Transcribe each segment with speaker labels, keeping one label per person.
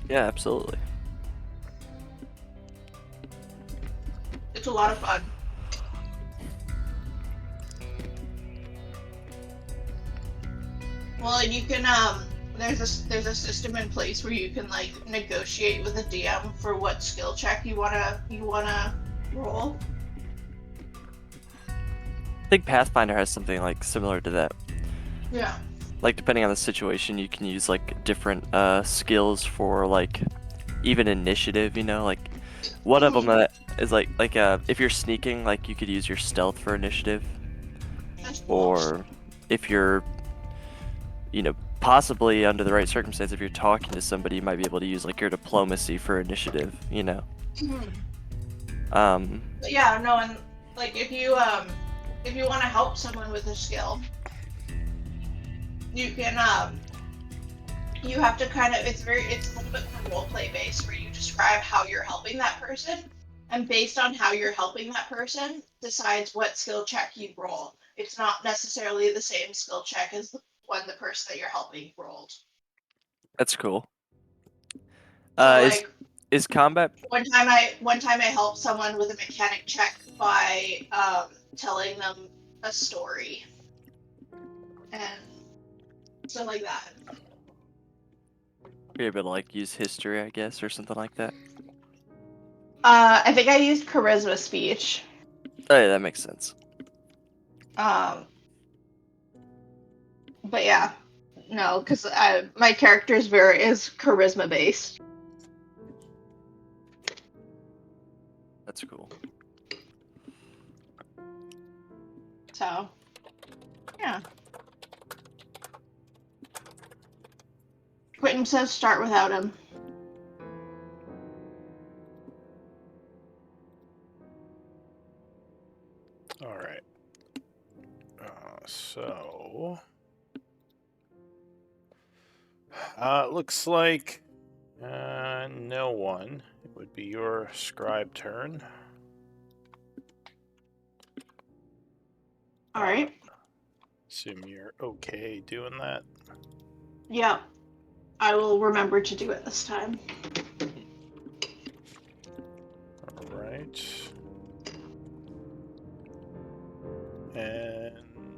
Speaker 1: Yeah, absolutely.
Speaker 2: It's a lot of fun. Well, and you can there's a system in place where you can like negotiate with a DM for what skill check you wanna roll.
Speaker 1: I think Pathfinder has something like similar to that.
Speaker 2: Yeah.
Speaker 1: Like depending on the situation, you can use like different skills for like even initiative. Like one of them
Speaker 2: Hmm.
Speaker 1: that is like if you're sneaking, like you could use your stealth for initiative,
Speaker 2: That's cool.
Speaker 1: or if you're possibly under the right circumstance, if you're talking to somebody, you might be able to use like your diplomacy for initiative.
Speaker 2: Hmm.
Speaker 1: Um,
Speaker 2: But yeah, no, and like if you want to help someone with a skill, you can you have to kind of it's a little bit more role play based where you describe how you're helping that person, and based on how you're helping that person decides what skill check you roll. It's not necessarily the same skill check as the one the person that you're helping rolled.
Speaker 1: that's cool.
Speaker 2: So
Speaker 1: Is
Speaker 2: like
Speaker 1: is combat?
Speaker 2: one time I helped someone with a mechanic check by telling them a story and stuff like that.
Speaker 1: You're able to like use history, I guess, or something like that.
Speaker 2: I think I used charisma speech.
Speaker 1: Oh, yeah, that makes sense.
Speaker 2: Um, but yeah, no, because my character is charisma based.
Speaker 1: That's cool.
Speaker 2: So yeah, Quentin says start without him.
Speaker 3: All right. So, looks like no one. It would be your scribe turn.
Speaker 2: All right.
Speaker 3: Assume you're okay doing that.
Speaker 2: Yeah, I will remember to do it this time.
Speaker 3: All right. And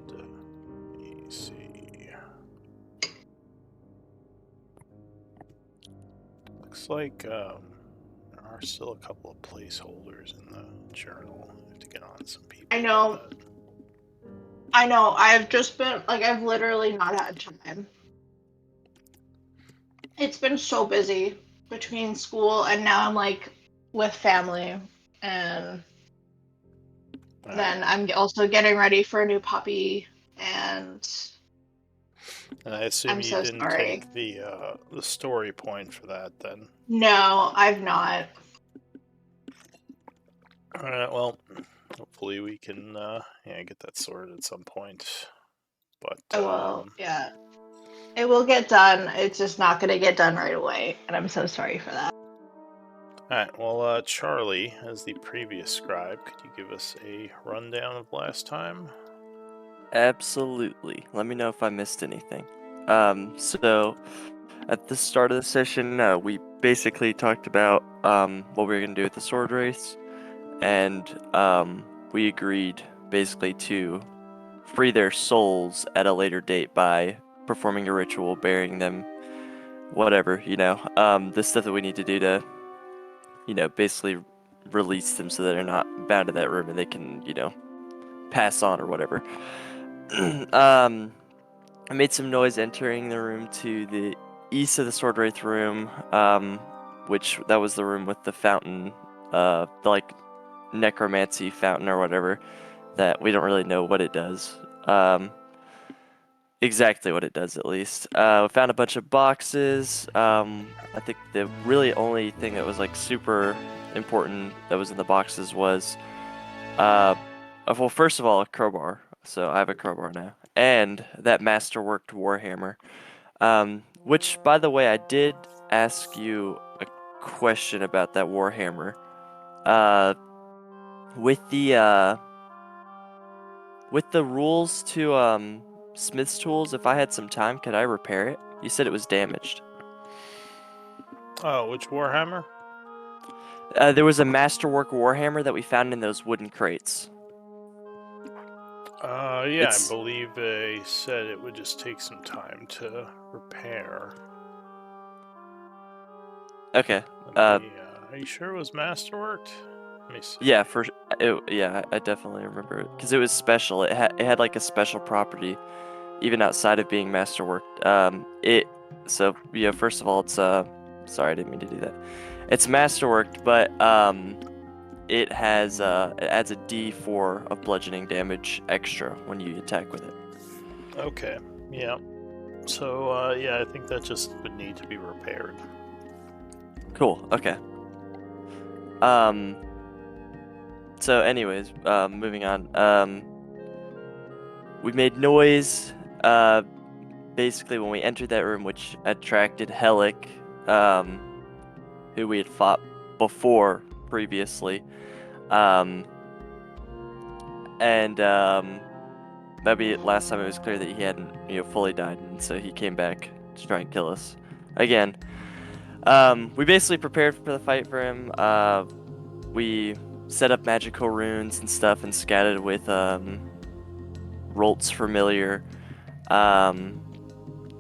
Speaker 3: let me see. Looks like there are still a couple of placeholders in the journal. I have to get on some people
Speaker 2: I
Speaker 3: about
Speaker 2: know.
Speaker 3: that.
Speaker 2: I know. I've just been like I've literally not had time. It's been so busy between school and now I'm like with family, and
Speaker 3: All right.
Speaker 2: then I'm also getting ready for a new puppy, and
Speaker 3: And I assume
Speaker 2: I'm
Speaker 3: you
Speaker 2: so
Speaker 3: didn't
Speaker 2: sorry.
Speaker 3: take the story point for that then.
Speaker 2: No, I've not.
Speaker 3: All right. Well, hopefully we can get that sorted at some point. But
Speaker 2: I will. Yeah, it will get done. It's just not going to get done right away, and I'm so sorry for that.
Speaker 3: all right. Well, Charlie, as the previous scribe, could you give us a rundown of last time?
Speaker 1: Absolutely. Let me know if I missed anything. So at the start of the session, we basically talked about what we were gonna do with the sword race, and we agreed basically to free their souls at a later date by performing a ritual, burying them, whatever. The stuff that we need to do to, basically release them so that they're not bound to that room and they can, pass on or whatever. um, I made some noise entering the room to the east of the Sword Wraith room, which that was the room with the fountain, the like necromancy fountain or whatever, that we don't really know what it does. Exactly what it does, at least. We found a bunch of boxes. I think the really only thing that was like super important that was in the boxes was, well, first of all, a crowbar. So I have a crowbar now, and that masterworked warhammer. Which, by the way, I did ask you a question about that warhammer. Uh, with the rules to Smith's tools, if I had some time, could I repair it? You said it was damaged.
Speaker 3: Oh, which Warhammer?
Speaker 1: There was a Masterwork Warhammer that we found in those wooden crates.
Speaker 3: Yeah, I believe they said it would just take some time to repair.
Speaker 1: Okay.
Speaker 3: Are you sure it was Masterworked? Let me see.
Speaker 1: Yeah, I definitely remember it because it was special. It had like a special property, even outside of being Masterworked. First of all, it's sorry, I didn't mean to do that. It's Masterworked, but it adds a D4 of bludgeoning damage extra when you attack with it.
Speaker 3: Okay. Yeah. So yeah, I think that just would need to be repaired.
Speaker 1: Cool. Okay. So anyways, moving on. We made noise, basically when we entered that room, which attracted Helic, who we had fought before previously. Maybe last time it was clear that he hadn't, fully died, and so he came back to try and kill us again. We basically prepared for the fight for him. We set up magical runes and stuff and scattered with Rolt's familiar.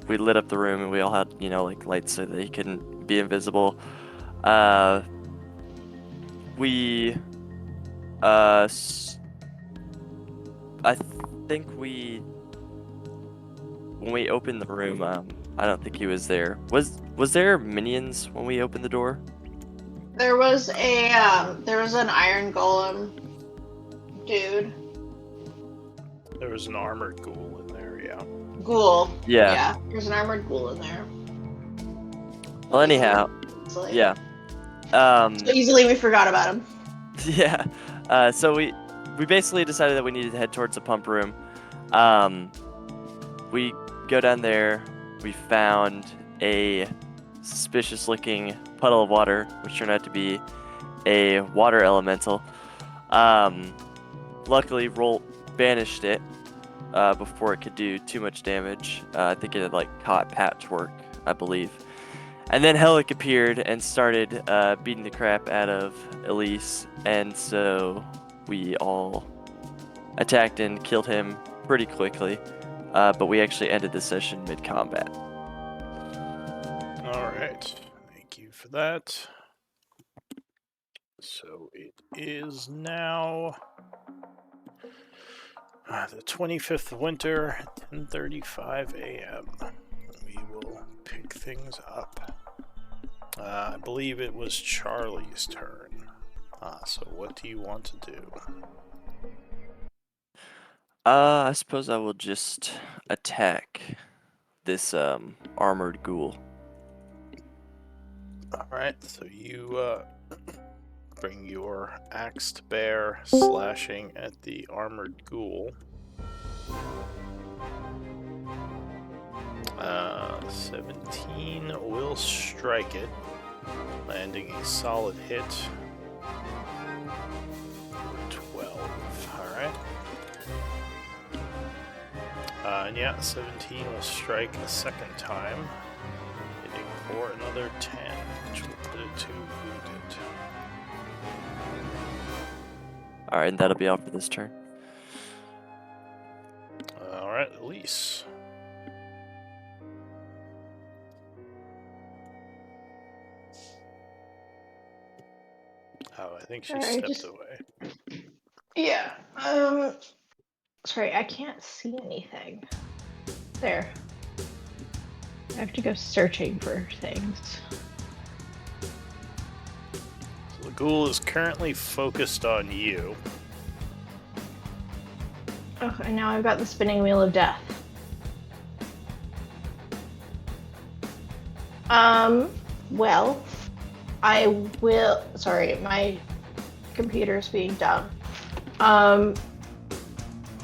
Speaker 1: We lit up the room and we all had, like lights so that he couldn't be invisible. I think when we opened the room, I don't think he was there. Was there minions when we opened the door?
Speaker 2: There was an iron golem dude.
Speaker 3: There was an armored ghoul in there, yeah.
Speaker 2: Ghoul.
Speaker 1: Yeah.
Speaker 2: Yeah, there's an armored ghoul in there.
Speaker 1: Well, anyhow,
Speaker 2: Easily.
Speaker 1: yeah.
Speaker 2: So easily we forgot about him.
Speaker 1: Yeah. So we basically decided that we needed to head towards the pump room. We go down there. We found a suspicious-looking puddle of water, which turned out to be a water elemental. Luckily, Rolt banished it before it could do too much damage. I think it had caught patchwork, I believe. And then Helic appeared and started beating the crap out of Elise, and so we all attacked and killed him pretty quickly. But we actually ended the session mid-combat.
Speaker 3: Alright, thank you for that. So it is now the 25th of winter at 10:35 a.m. We will pick things up. I believe it was Charlie's turn. So what do you want to do?
Speaker 1: I suppose I will just attack this armored ghoul.
Speaker 3: Alright, so you bring your axe to bear, slashing at the armored ghoul. 17 will strike it, landing a solid hit. 12, alright. And yeah, 17 will strike a second time, hitting for another 10, which will put it to wounded.
Speaker 1: Alright, and that'll be all for this turn.
Speaker 3: Alright, Elise. Oh, I think she stepped away.
Speaker 2: Yeah. Sorry, I can't see anything. There. I have to go searching for things.
Speaker 3: So the ghoul is currently focused on you.
Speaker 2: Oh, and now I've got the spinning wheel of death. Well, I will. Sorry, my computer's being dumb.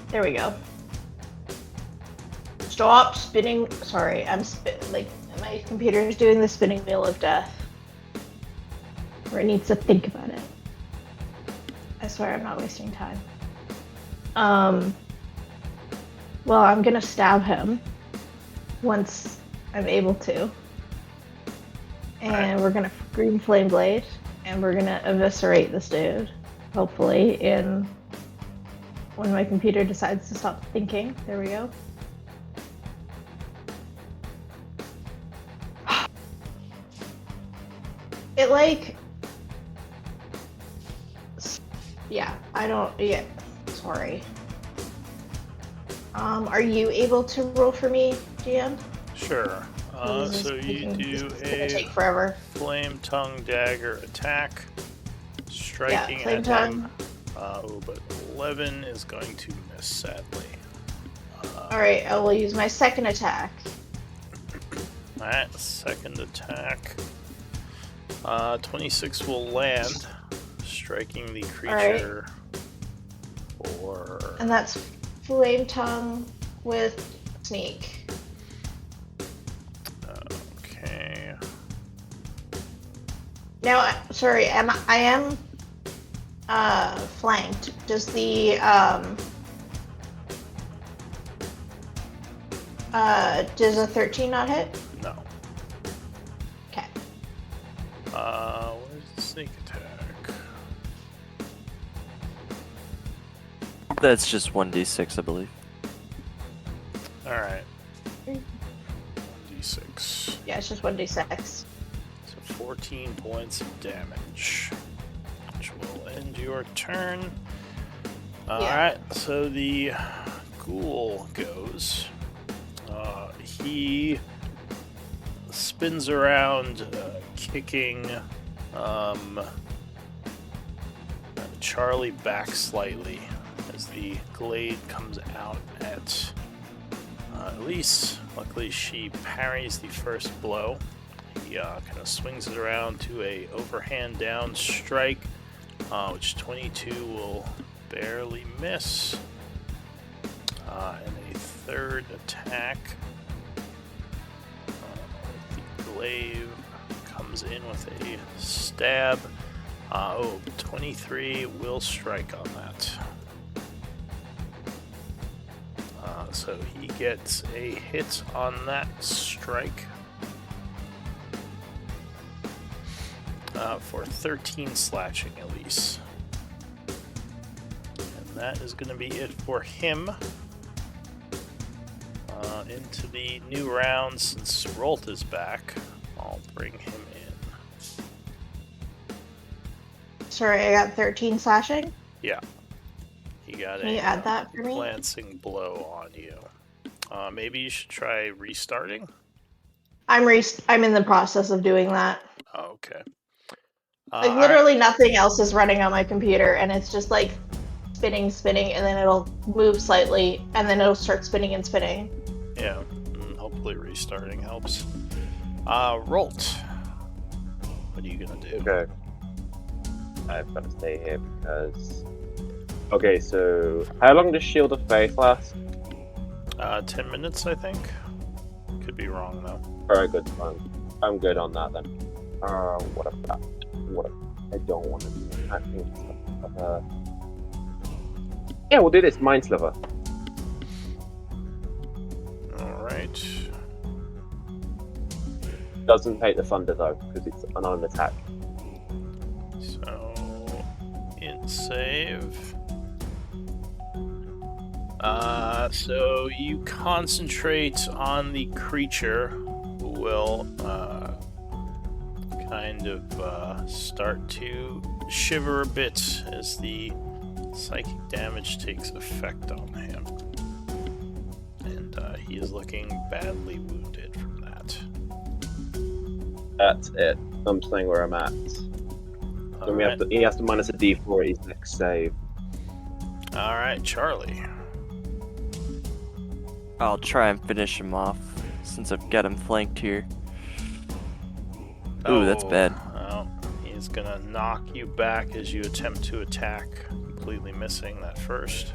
Speaker 2: There we go. Stop spinning. Sorry, my computer is doing the spinning wheel of death. Where it needs to think about it. I swear I'm not wasting time. Well, I'm gonna stab him once I'm able to.
Speaker 4: And we're gonna green flame blade, and we're gonna eviscerate this dude. Hopefully, in when my computer decides to stop thinking. There we go. It like, yeah. I don't. Yeah. Sorry. Are you able to roll for me, GM?
Speaker 3: Sure. So you do
Speaker 4: a take forever.
Speaker 3: Flame Tongue Dagger attack, striking
Speaker 4: flame
Speaker 3: at
Speaker 4: tongue.
Speaker 3: him. But 11 is going to miss, sadly.
Speaker 4: Alright, I will use my second attack.
Speaker 3: Alright, second attack. 26 will land, striking the creature for...
Speaker 4: And that's Flame Tongue with Sneak.
Speaker 3: Okay.
Speaker 4: Now, sorry, I am flanked. Does the does a 13 not hit?
Speaker 3: No.
Speaker 4: Okay.
Speaker 3: Where's the sneak attack?
Speaker 1: That's just 1d6, I believe.
Speaker 3: Alright. 1d6.
Speaker 4: Yeah, it's just 1d6.
Speaker 3: So 14 points of damage, which will end your turn. Alright, so the ghoul goes. He spins around, kicking Charlie back slightly as the glade comes out at Elise. Luckily, she parries the first blow. He kind of swings it around to a overhand down strike, which 22 will barely miss. And a third attack. The glaive comes in with a stab. 23 will strike on that. So he gets a hit on that strike for 13 slashing, Elise. And that is going to be it for him. Into the new round, since Rolt is back, I'll bring him in.
Speaker 4: Sorry, I got 13 slashing?
Speaker 3: Yeah. He got
Speaker 4: Can you add that for me?
Speaker 3: glancing blow on you. Maybe you should try restarting?
Speaker 4: I'm in the process of doing that.
Speaker 3: Oh, okay.
Speaker 4: Like, literally nothing else is running on my computer, and it's just like spinning, and then it'll move slightly, and then it'll start spinning and spinning.
Speaker 3: Yeah, hopefully restarting helps. Rolt. What are you gonna do?
Speaker 5: Okay. I've got to stay here because... Okay, so how long does Shield of Faith last?
Speaker 3: 10 minutes, I think. Could be wrong, though.
Speaker 5: Very good. I'm good on that then. What about... What I don't want to do. I think yeah, we'll do this. Mind Sliver.
Speaker 3: Alright.
Speaker 5: Doesn't take the thunder though, because it's an unarmed attack.
Speaker 3: So, int save. So you concentrate on the creature, who will kind of start to shiver a bit as the psychic damage takes effect on him. And he is looking badly wounded from that.
Speaker 5: That's it. I'm staying where I'm at. So he has to minus a d4 at his next save.
Speaker 3: Alright, Charlie.
Speaker 1: I'll try and finish him off since I've got him flanked here. Ooh, that's bad.
Speaker 3: Well, he's gonna knock you back as you attempt to attack, completely missing that first.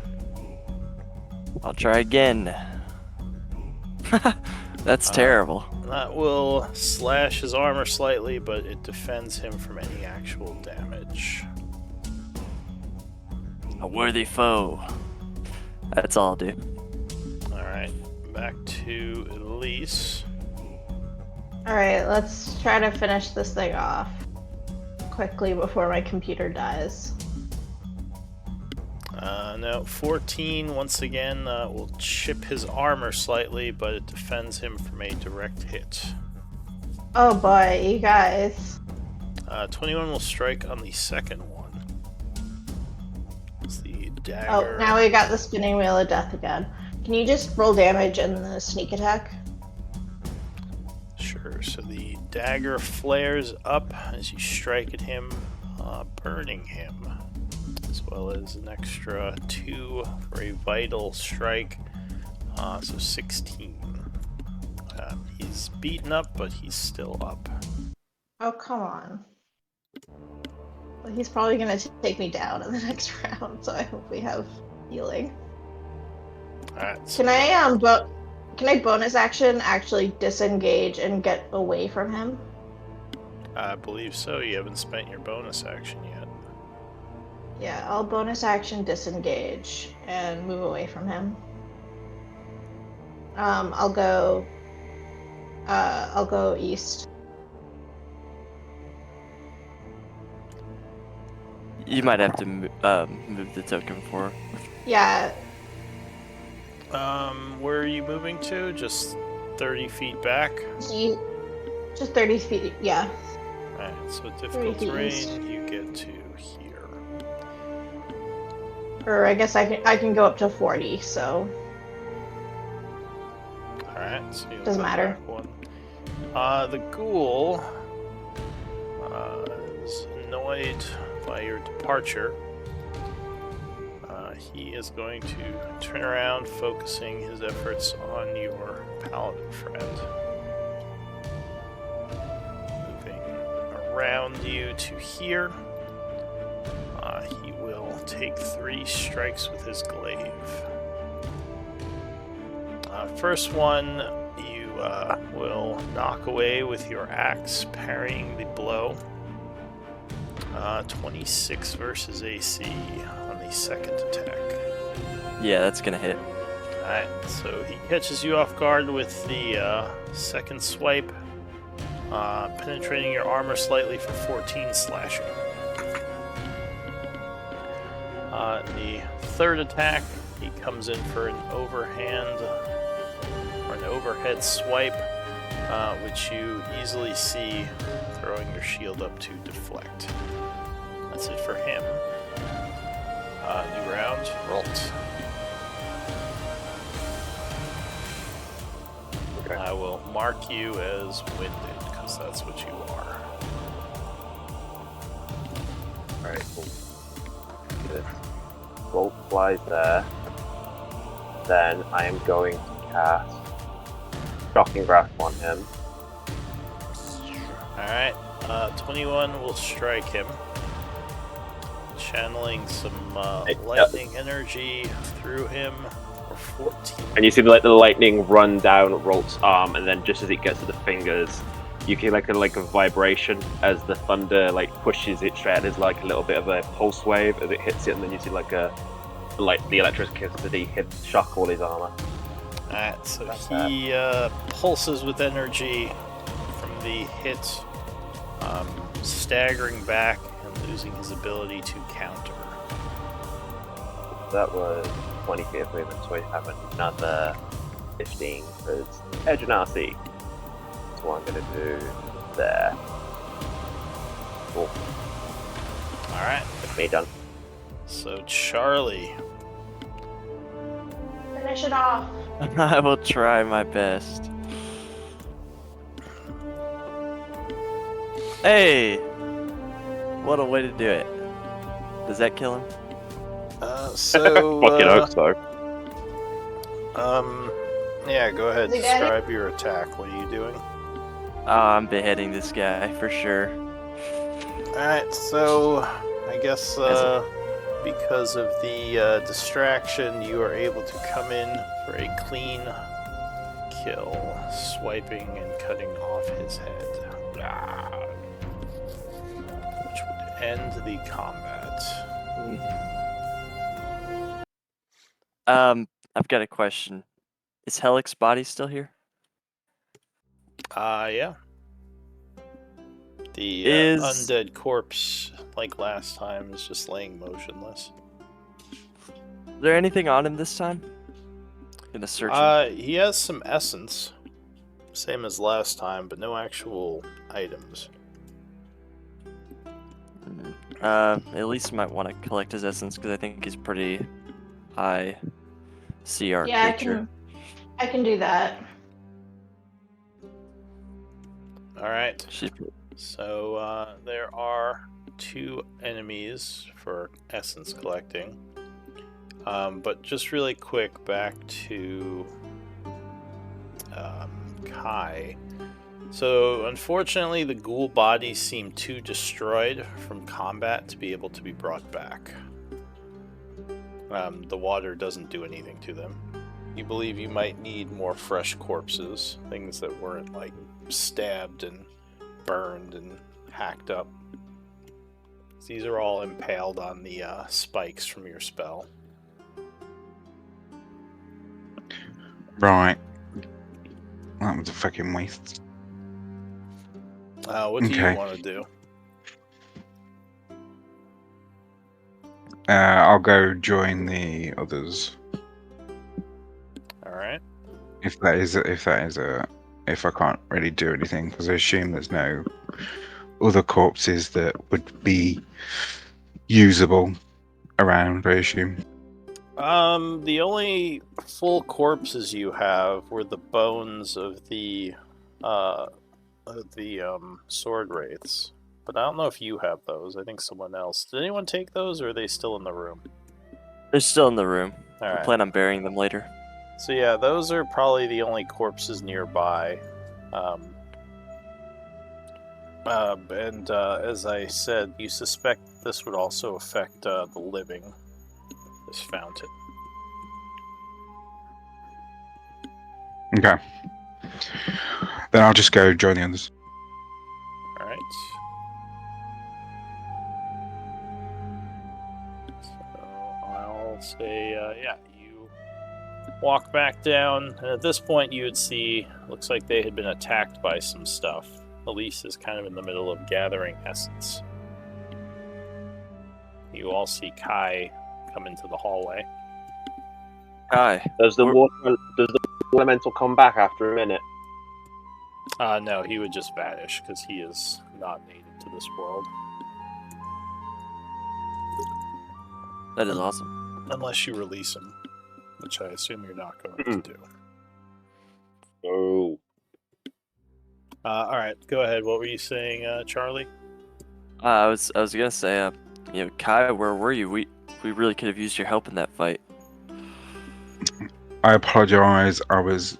Speaker 1: I'll try again. That's terrible.
Speaker 3: That will slash his armor slightly, but it defends him from any actual damage.
Speaker 1: A worthy foe. That's all I'll do.
Speaker 3: Alright, back to Elise.
Speaker 4: Alright, let's try to finish this thing off quickly before my computer dies.
Speaker 3: No, 14 once again will chip his armor slightly, but it defends him from a direct hit.
Speaker 4: Oh boy, you guys.
Speaker 3: 21 will strike on the second one. It's the
Speaker 4: Oh,
Speaker 3: dagger.
Speaker 4: now we got the spinning wheel of death again. Can you just roll damage in the sneak attack?
Speaker 3: Sure, so the dagger flares up as you strike at him, burning him, as well as an extra 2 for a vital strike, so 16. He's beaten up, but he's still up.
Speaker 4: Oh, come on. Well, he's probably gonna take me down in the next round, so I hope we have healing.
Speaker 3: Alright, so
Speaker 4: Can I bonus action actually disengage and get away from him?
Speaker 3: I believe so. You haven't spent your bonus action yet.
Speaker 4: Yeah, I'll bonus action disengage and move away from him. I'll go east.
Speaker 1: You might have to move the token forward.
Speaker 4: Yeah,
Speaker 3: Where are you moving to? Just 30 feet back?
Speaker 4: just 30 feet, yeah.
Speaker 3: Alright, so
Speaker 4: 30
Speaker 3: difficult
Speaker 4: feet
Speaker 3: terrain,
Speaker 4: east.
Speaker 3: you get to here.
Speaker 4: Or I guess I can go up to 40, so
Speaker 3: Alright, so you'll
Speaker 4: Doesn't
Speaker 3: go
Speaker 4: matter.
Speaker 3: back one. The ghoul is annoyed by your departure. He is going to turn around, focusing his efforts on your paladin friend. Moving around you to here. He will take 3 strikes with his glaive. First one, you will knock away with your axe, parrying the blow. 26 versus AC on the second attack.
Speaker 1: Yeah, that's gonna hit.
Speaker 3: Alright, so he catches you off guard with the second swipe, penetrating your armor slightly for 14 slashing. The third attack, he comes in for an overhand or an overhead swipe, which you easily see throwing your shield up to deflect. That's it for him. New round, Rolt.
Speaker 5: Okay.
Speaker 3: I will mark you as winded, because that's what you are.
Speaker 5: Alright, cool. Good. Bolt flies there. Then I am going to cast Shocking Grasp on him.
Speaker 3: Alright, 21 will strike him. Channeling some lightning energy through him for 14.
Speaker 5: And you see the lightning run down Rolt's arm, and then just as it gets to the fingers, you get like a vibration as the thunder pushes it straight. There's like a little bit of a pulse wave as it hits it, and then you see the electricity hit shock all his armor.
Speaker 3: Alright, so he pulses with energy from the hit, staggering back and losing his ability to counter.
Speaker 5: That was 20 feet of movement, so I have another 15 because Edge and RC. That's what I'm going to do there. Cool.
Speaker 3: Alright,
Speaker 5: That's me done.
Speaker 3: so Charlie.
Speaker 4: finish it off.
Speaker 1: I will try my best. Hey! What a way to do it. Does that kill him?
Speaker 5: Fucking hope so.
Speaker 3: Yeah, go ahead.
Speaker 4: Is he dead?
Speaker 3: Describe your attack. What are you doing?
Speaker 1: I'm beheading this guy for sure.
Speaker 3: Alright, so I guess because of the distraction, you are able to come in for a clean kill, swiping and cutting off his head. Which would end the combat.
Speaker 1: I've got a question. Is Helix's body still here?
Speaker 3: Yeah. The
Speaker 1: Is
Speaker 3: undead corpse, like last time, is just laying motionless.
Speaker 1: there anything on him this time? Gonna search him.
Speaker 3: He has some essence, same as last time, but no actual items.
Speaker 1: At least might want to collect his essence because I think he's pretty high CR
Speaker 4: Yeah,
Speaker 1: creature.
Speaker 4: I can do that.
Speaker 3: All right.
Speaker 1: She's
Speaker 3: So there are 2 enemies for essence collecting. But just really quick, back to Kai. So unfortunately, the ghoul bodies seem too destroyed from combat to be able to be brought back. The water doesn't do anything to them. You believe you might need more fresh corpses, things that weren't like stabbed and burned and hacked up. These are all impaled on the spikes from your spell.
Speaker 6: Right. That was a fucking waste.
Speaker 3: What do you
Speaker 6: Okay.
Speaker 3: want to do?
Speaker 6: I'll go join the others.
Speaker 3: All right.
Speaker 6: If I can't really do anything, because I assume there's no other corpses that would be usable around, I assume.
Speaker 3: The only full corpses you have were the bones of the sword wraiths. But I don't know if you have those. I think someone else. Did anyone take those, or are they still in the room?
Speaker 1: They're still in the room.
Speaker 3: All
Speaker 1: I
Speaker 3: right.
Speaker 1: plan on burying them later.
Speaker 3: So yeah, those are probably the only corpses nearby. And as I said, you suspect this would also affect the living. This fountain.
Speaker 6: Okay. Then I'll just go join the others.
Speaker 3: All right. So I'll say, yeah, you walk back down, and at this point you would see, looks like they had been attacked by some stuff. Elise is kind of in the middle of gathering essence. You all see Kai come into the hallway.
Speaker 1: Kai.
Speaker 5: Does the elemental come back after a minute?
Speaker 3: No, he would just vanish because he is not native to this world.
Speaker 1: That is awesome.
Speaker 3: Unless you release him, which I assume you're not going to do.
Speaker 5: Oh.
Speaker 3: All right, go ahead. What were you saying, Charlie?
Speaker 1: I was gonna say, Kai, where were you? We really could have used your help in that fight.
Speaker 6: I apologize. I was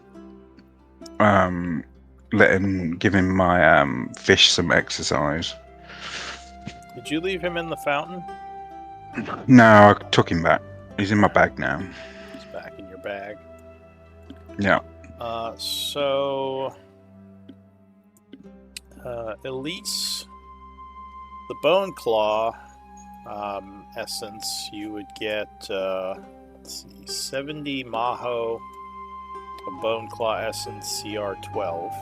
Speaker 6: giving my fish some exercise.
Speaker 3: Did you leave him in the fountain?
Speaker 6: No, I took him back. He's in my bag now.
Speaker 3: He's back in your bag.
Speaker 6: Yeah.
Speaker 3: So Elise, the Bone Claw essence, you would get, let's see, 70 Maho of Bone Claw essence, CR 12.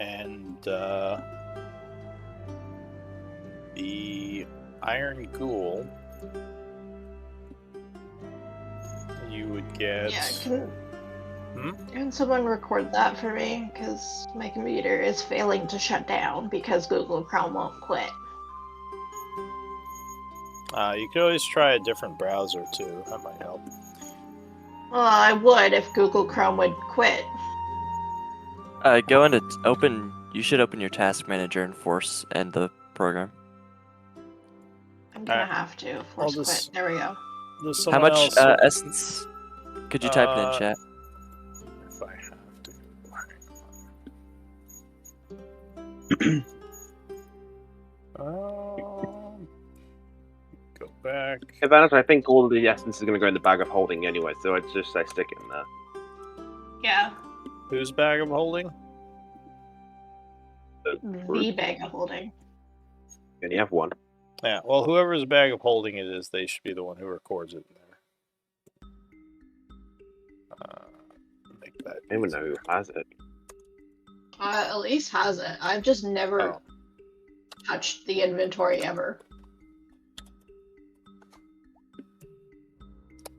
Speaker 3: And the Iron Ghoul, you would get...
Speaker 4: Yeah, can someone record that for me? Because my computer is failing to shut down because Google Chrome won't quit.
Speaker 3: You could always try a different browser too. That might help.
Speaker 4: Well, I would if Google Chrome would quit.
Speaker 1: Go into open. You should open your task manager and force end the program.
Speaker 4: I'm gonna have to force quit. There we go.
Speaker 1: How much
Speaker 3: else
Speaker 1: essence? Could you type it in chat?
Speaker 3: If I have to. Go back.
Speaker 5: Advantage, I think all the essence is going to go in the bag of holding anyway, so I'd just say stick it in there.
Speaker 4: Yeah.
Speaker 3: Whose bag of holding?
Speaker 4: The bag of holding.
Speaker 5: And you have one.
Speaker 3: Yeah, well, whoever's bag of holding it is, they should be the one who records it in there. Make that
Speaker 5: I don't even know who has it.
Speaker 4: Elise has it. I've just never
Speaker 5: Oh.
Speaker 4: touched the inventory ever.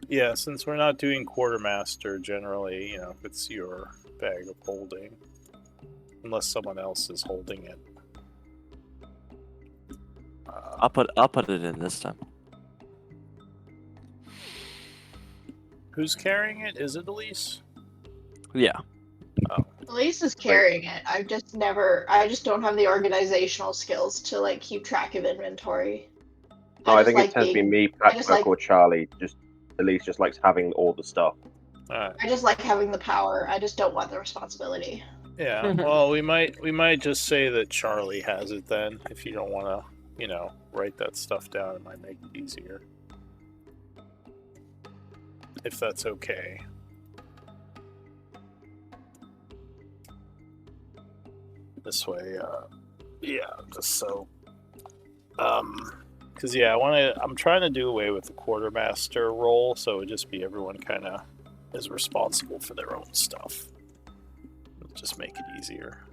Speaker 3: Yeah, since we're not doing quartermaster, generally, it's your bag of holding, unless someone else is holding it.
Speaker 1: I'll put it in this time.
Speaker 3: Who's carrying it? Is it Elise?
Speaker 1: Yeah.
Speaker 3: Oh,
Speaker 4: Elise is carrying it. I just don't have the organizational skills to like keep track of inventory.
Speaker 5: No, I
Speaker 4: just
Speaker 5: think it
Speaker 4: like
Speaker 5: tends to be
Speaker 4: being,
Speaker 5: me,
Speaker 4: I just
Speaker 5: Patchwork,
Speaker 4: like
Speaker 5: or Charlie. Just Elise just likes having all the stuff.
Speaker 3: alright.
Speaker 4: I just like having the power. I just don't want the responsibility.
Speaker 3: Yeah, well, we might just say that Charlie has it then, if you don't want to, write that stuff down. It might make it easier. If that's okay. This way, yeah, just so, because I'm trying to do away with the quartermaster role, so it would just be everyone kind of is responsible for their own stuff. It'll just make it easier.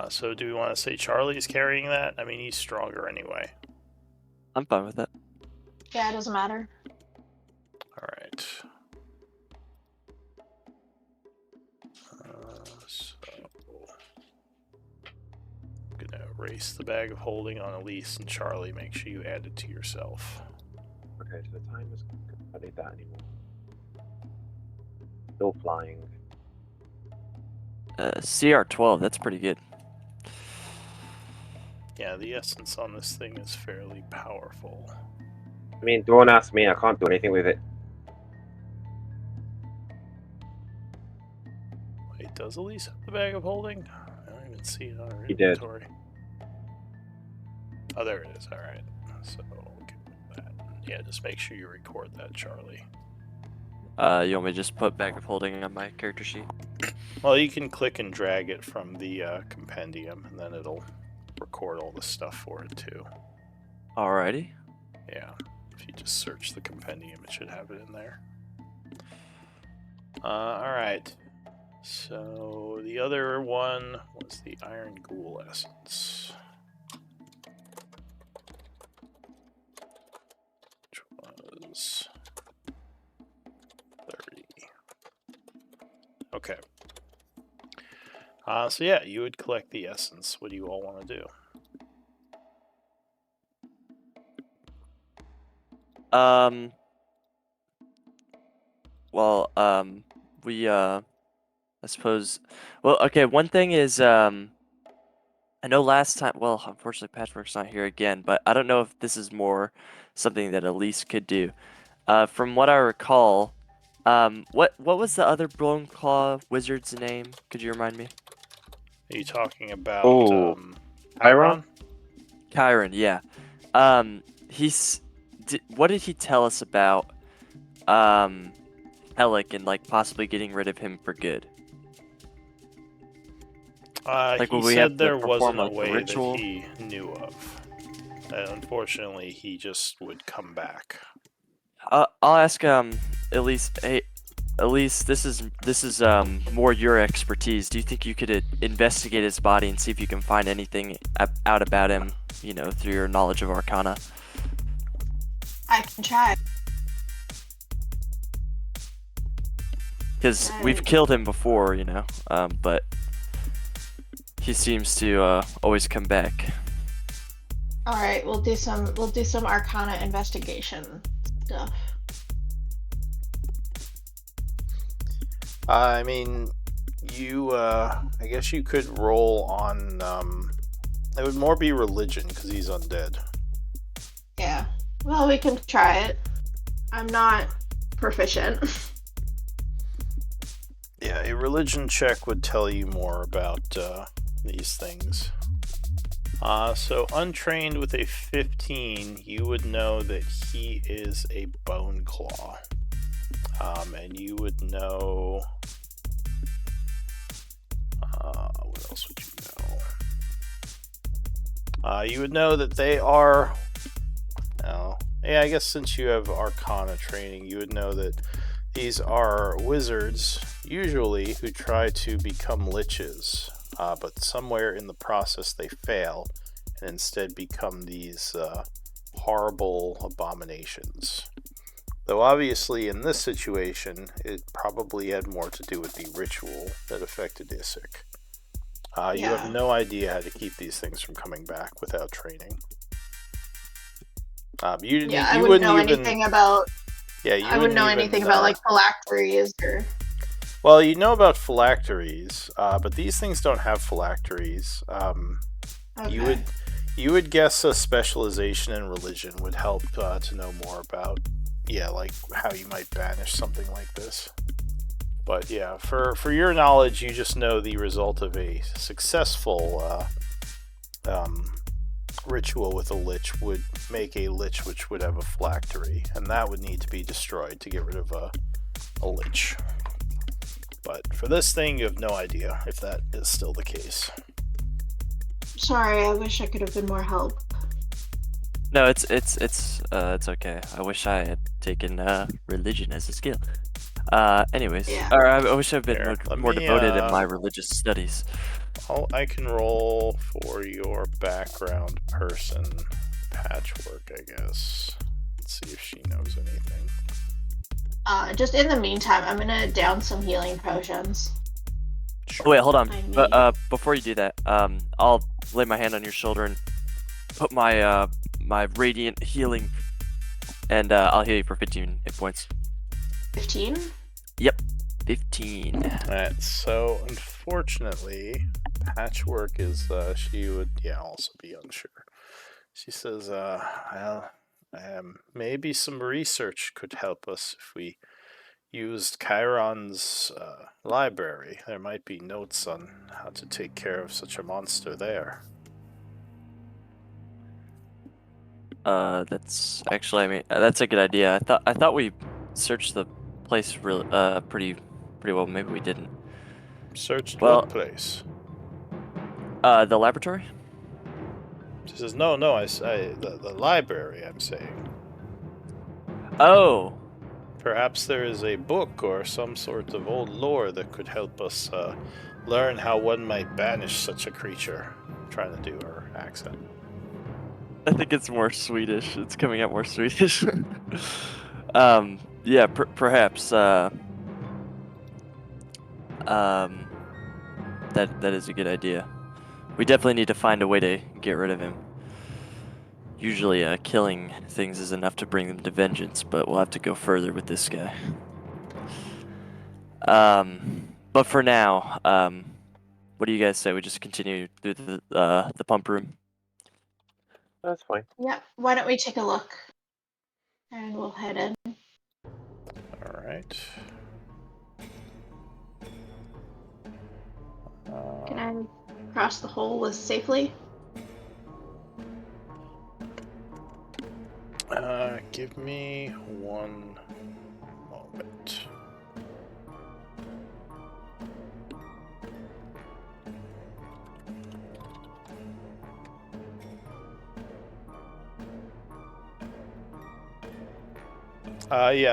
Speaker 3: So do we want to say Charlie's carrying that? I mean, he's stronger anyway.
Speaker 1: I'm fine with that.
Speaker 4: Yeah, it doesn't matter.
Speaker 3: All right. So I'm gonna erase the bag of holding on Elise and Charlie. Make sure you add it to yourself.
Speaker 5: Okay, so the timer's. I don't need that anymore. Still flying.
Speaker 1: CR12. That's pretty good.
Speaker 3: Yeah, the essence on this thing is fairly powerful.
Speaker 5: I mean, don't ask me. I can't do anything with it.
Speaker 3: Wait, does Elise have the bag of holding? I don't even see it on her
Speaker 5: He did.
Speaker 3: inventory. Oh, there it is. All right. So we'll get that. Yeah, just make sure you record that, Charlie.
Speaker 1: You want me to just put bag of holding on my character sheet?
Speaker 3: Well, you can click and drag it from the compendium, and then it'll record all the stuff for it too.
Speaker 1: Alrighty.
Speaker 3: Yeah, if you just search the compendium, it should have it in there. Alright. So the other one was the Iron Ghoul Essence. Which was 30. Okay. So yeah, you would collect the essence. What do you all want to do?
Speaker 1: Well, I suppose. Well, okay. One thing is, I know last time. Well, unfortunately, Patchwork's not here again, but I don't know if this is more something that Elise could do. From what I recall, what was the other Bone Claw wizard's name? Could you remind me?
Speaker 3: Are you talking about
Speaker 5: Oh,
Speaker 3: Chiron?
Speaker 1: Chiron, yeah. What did he tell us about Alec and like possibly getting rid of him for good? Like,
Speaker 3: He
Speaker 1: will we have
Speaker 3: said
Speaker 1: to
Speaker 3: there
Speaker 1: perform,
Speaker 3: wasn't a
Speaker 1: like, a
Speaker 3: way that
Speaker 1: ritual?
Speaker 3: he knew of. Unfortunately, he just would come back.
Speaker 1: I'll ask Elise. Hey, Elise, this is more your expertise. Do you think you could investigate his body and see if you can find anything out about him? Through your knowledge of Arcana.
Speaker 2: I can try.
Speaker 1: Because we've killed him before, but he seems to always come back.
Speaker 4: All right, we'll do some Arcana investigation stuff.
Speaker 3: I mean, I guess you could roll on. It would more be religion because he's undead.
Speaker 4: Yeah. Well, we can try it. I'm not proficient.
Speaker 3: Yeah, a religion check would tell you more about these things. So untrained with a 15, you would know that he is a bone claw. And you would know... what else would you know? You would know that they are... Yeah, I guess since you have Arcana training, you would know that these are wizards usually who try to become liches, but somewhere in the process they fail and instead become these horrible abominations. Though obviously in this situation, it probably had more to do with the ritual that affected Isik. You have no idea how to keep these things from coming back without training.
Speaker 2: I wouldn't know anything about.
Speaker 3: Yeah,
Speaker 2: I wouldn't know anything about like phylacteries or.
Speaker 3: Well, you know about phylacteries, but these things don't have phylacteries.
Speaker 2: Okay.
Speaker 3: You would guess a specialization in religion would help to know more about, like how you might banish something like this. But yeah, for your knowledge, you just know the result of a successful ritual with a lich would make a lich which would have a phylactery, and that would need to be destroyed to get rid of a lich. But for this thing, you have no idea if that is still the case.
Speaker 2: Sorry, I wish I could have been more help.
Speaker 1: No, it's okay. I wish I had taken religion as a skill. Anyways,
Speaker 2: Yeah.
Speaker 1: or I wish I'd been
Speaker 3: Here,
Speaker 1: more
Speaker 3: let me,
Speaker 1: devoted in my religious studies.
Speaker 3: I can roll for your background person patchwork, I guess. Let's see if she knows anything.
Speaker 2: Just in the meantime, I'm gonna down some healing potions.
Speaker 1: Oh, wait, hold on.
Speaker 2: I
Speaker 1: But before you do that, I'll lay my hand on your shoulder and put my my radiant healing, and I'll heal you for 15 hit points.
Speaker 2: 15?
Speaker 1: Yep, 15.
Speaker 3: Alright, so unfortunately, patchwork is she would also be unsure. She says, maybe some research could help us if we used Chiron's library. There might be notes on how to take care of such a monster there.
Speaker 1: That's actually, I mean, that's a good idea. I thought we searched the place pretty well. Maybe we didn't.
Speaker 3: Searched
Speaker 1: Well-
Speaker 3: what place?
Speaker 1: The laboratory?
Speaker 3: She says, no, the library, I'm saying.
Speaker 1: Oh,
Speaker 3: Perhaps there is a book or some sort of old lore that could help us learn how one might banish such a creature. I'm trying to do her accent.
Speaker 1: I think it's more Swedish. It's coming out more Swedish. Yeah, perhaps. That is a good idea. We definitely need to find a way to get rid of him. Usually, killing things is enough to bring them to vengeance, but we'll have to go further with this guy. But for now, what do you guys say? We just continue through the pump room?
Speaker 5: That's fine.
Speaker 2: Yep. Why don't we take a look? And we'll head in.
Speaker 3: Alright.
Speaker 2: Can I cross the hole safely?
Speaker 3: Give me one moment.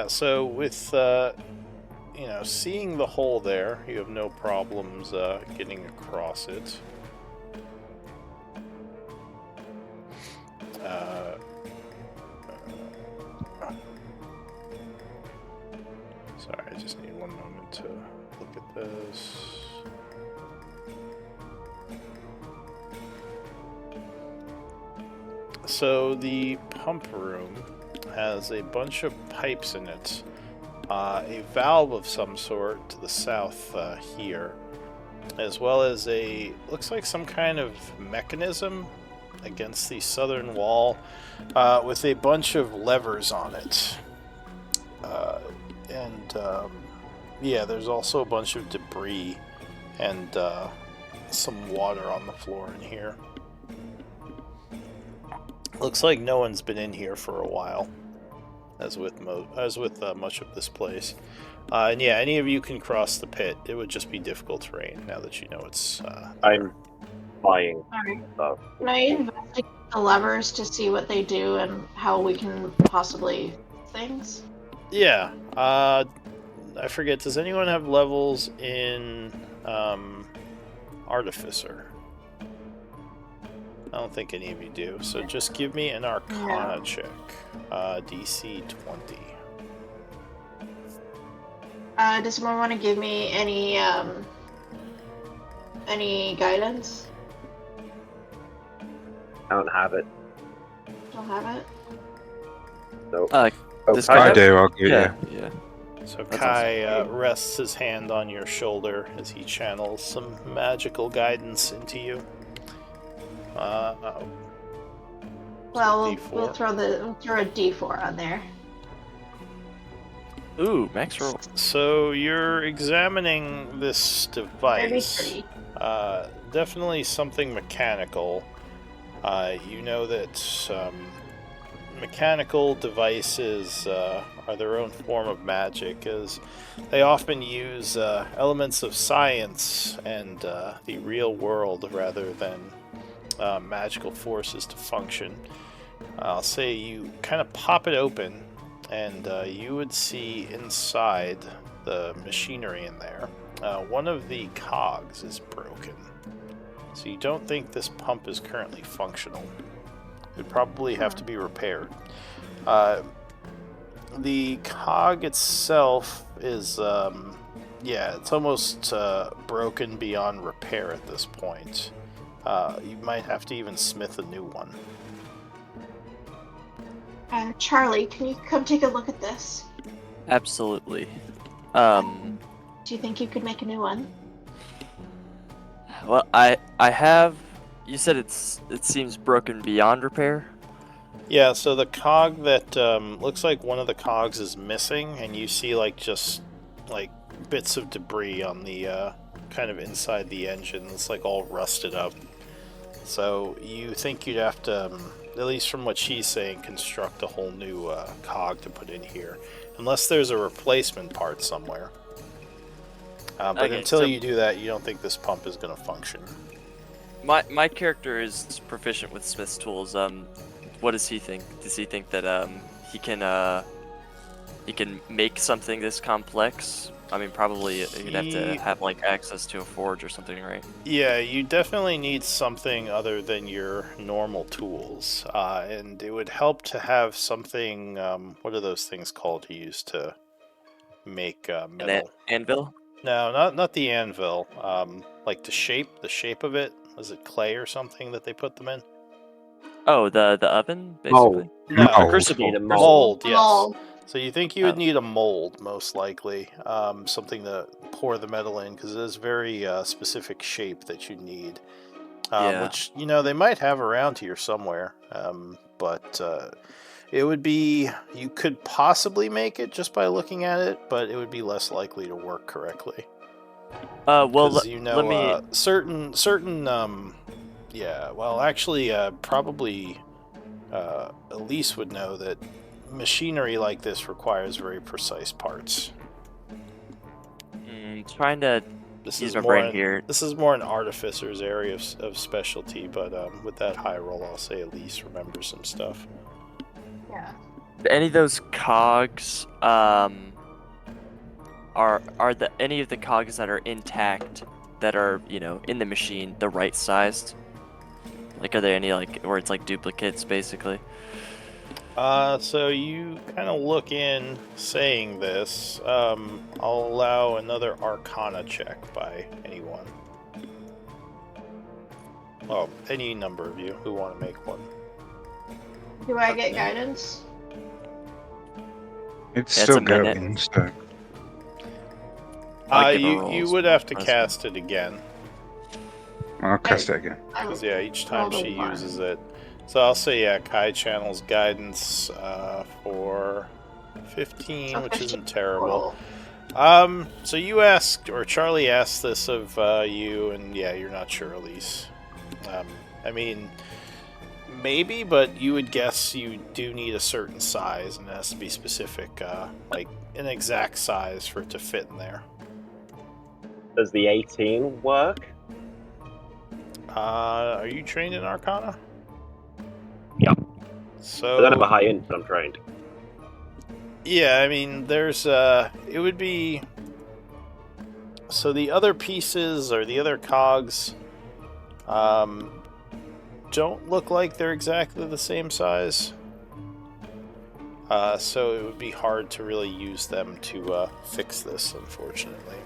Speaker 3: So with seeing the hole there, you have no problems getting across it. Sorry, I just need one moment to look at this. So the pump room has a bunch of pipes in it. A valve of some sort to the south here, as well as looks like some kind of mechanism against the southern wall with a bunch of levers on it. There's also a bunch of debris and some water on the floor in here. Looks like no one's been in here for a while, as with much of this place. Any of you can cross the pit. It would just be difficult terrain now that you know it's.
Speaker 5: I'm buying
Speaker 2: Alright.
Speaker 5: stuff.
Speaker 2: Can I investigate the levers to see what they do and how we can possibly things?
Speaker 3: Yeah. I forget. Does anyone have levels in Artificer? I don't think any of you do. So just give me an Arcana check. DC 20.
Speaker 2: Does someone want to give me any guidance?
Speaker 5: I don't have it.
Speaker 2: Don't have it.
Speaker 5: Nope.
Speaker 1: This
Speaker 5: I
Speaker 1: guy
Speaker 6: I do. I'll give
Speaker 1: Yeah,
Speaker 6: you.
Speaker 1: yeah.
Speaker 3: So
Speaker 1: That's
Speaker 3: Kai rests his hand on your shoulder as he channels some magical guidance into you.
Speaker 2: Well,
Speaker 3: D4.
Speaker 2: we'll throw a D4 on there.
Speaker 1: Ooh, max roll.
Speaker 3: So you're examining this device.
Speaker 2: Pretty.
Speaker 3: Definitely something mechanical. You know that mechanical devices are their own form of magic, as they often use elements of science and the real world rather than magical forces to function. I'll say you kind of pop it open, and you would see inside the machinery in there, one of the cogs is broken. So you don't think this pump is currently functional. It would probably have to be repaired. The cog itself is, it's almost broken beyond repair at this point. You might have to even smith a new one.
Speaker 2: Charlie, can you come take a look at this?
Speaker 1: Absolutely.
Speaker 2: Do you think you could make a new one?
Speaker 1: Well, I have. You said it seems broken beyond repair.
Speaker 3: Yeah, so the cog that looks like one of the cogs is missing, and you see just bits of debris on the kind of inside the engine. It's all rusted up. So you think you'd have to, at least from what she's saying, construct a whole new cog to put in here, unless there's a replacement part somewhere. But
Speaker 1: Okay,
Speaker 3: until
Speaker 1: so-
Speaker 3: you do that, you don't think this pump is going to function.
Speaker 1: My character is proficient with Smith's tools. What does he think? Does he think that he can make something this complex? I mean, probably you'd have to have access to a forge or something, right?
Speaker 3: Yeah, you definitely need something other than your normal tools, and it would help to have something. What are those things called you use to make metal?
Speaker 1: An anvil?
Speaker 3: No, not the anvil. Like the shape of it. Was it clay or something that they put them in?
Speaker 1: Oh, the oven, basically.
Speaker 3: No,
Speaker 6: Mold.
Speaker 1: Crucible.
Speaker 5: Need a
Speaker 1: Crucible.
Speaker 3: mold. Yes.
Speaker 2: Mold.
Speaker 3: So you think you would
Speaker 1: Oh.
Speaker 3: need a mold, most likely, something to pour the metal in, because it is very specific shape that you need.
Speaker 1: Yeah.
Speaker 3: Which they might have around here somewhere, but it would be, you could possibly make it just by looking at it, but it would be less likely to work correctly.
Speaker 1: Well,
Speaker 3: Because
Speaker 1: let me.
Speaker 3: certain actually, probably Elise would know that machinery like this requires very precise parts.
Speaker 1: Trying to
Speaker 3: This
Speaker 1: use
Speaker 3: is
Speaker 1: my
Speaker 3: more
Speaker 1: brain
Speaker 3: in,
Speaker 1: here.
Speaker 3: This is more an artificer's area of specialty, but with that high roll, I'll say Elise remembers some stuff.
Speaker 2: Yeah.
Speaker 1: Any of those cogs, are any of the cogs that are intact that are in the machine the right sized? Are there any where it's duplicates basically?
Speaker 3: So you kind of look in saying this. I'll allow another Arcana check by anyone. Oh, any number of you who want to make one.
Speaker 2: Do I get guidance?
Speaker 6: It's
Speaker 1: Yeah, it's
Speaker 6: still
Speaker 1: a minute.
Speaker 6: going, so
Speaker 1: I'll give a
Speaker 3: You
Speaker 1: roll
Speaker 3: would have to
Speaker 1: as-
Speaker 3: cast it again.
Speaker 6: I'll cast it again.
Speaker 3: Because each time
Speaker 2: Rolled a
Speaker 3: she
Speaker 2: one.
Speaker 3: uses it. So I'll say, Kai channels guidance for 15,
Speaker 2: So
Speaker 3: which
Speaker 2: 15
Speaker 3: isn't terrible.
Speaker 2: total.
Speaker 3: So you asked, or Charlie asked this of you, and you're not sure, Elise. I mean, maybe, but you would guess you do need a certain size, and it has to be specific, like an exact size for it to fit in there.
Speaker 5: Does the 18 work?
Speaker 3: Are you trained in Arcana?
Speaker 5: Yep.
Speaker 3: So
Speaker 5: I don't have a high int, but I'm trained.
Speaker 3: Yeah, I mean, there's it would be. So the other pieces or the other cogs, don't look like they're exactly the same size. So it would be hard to really use them to fix this, unfortunately.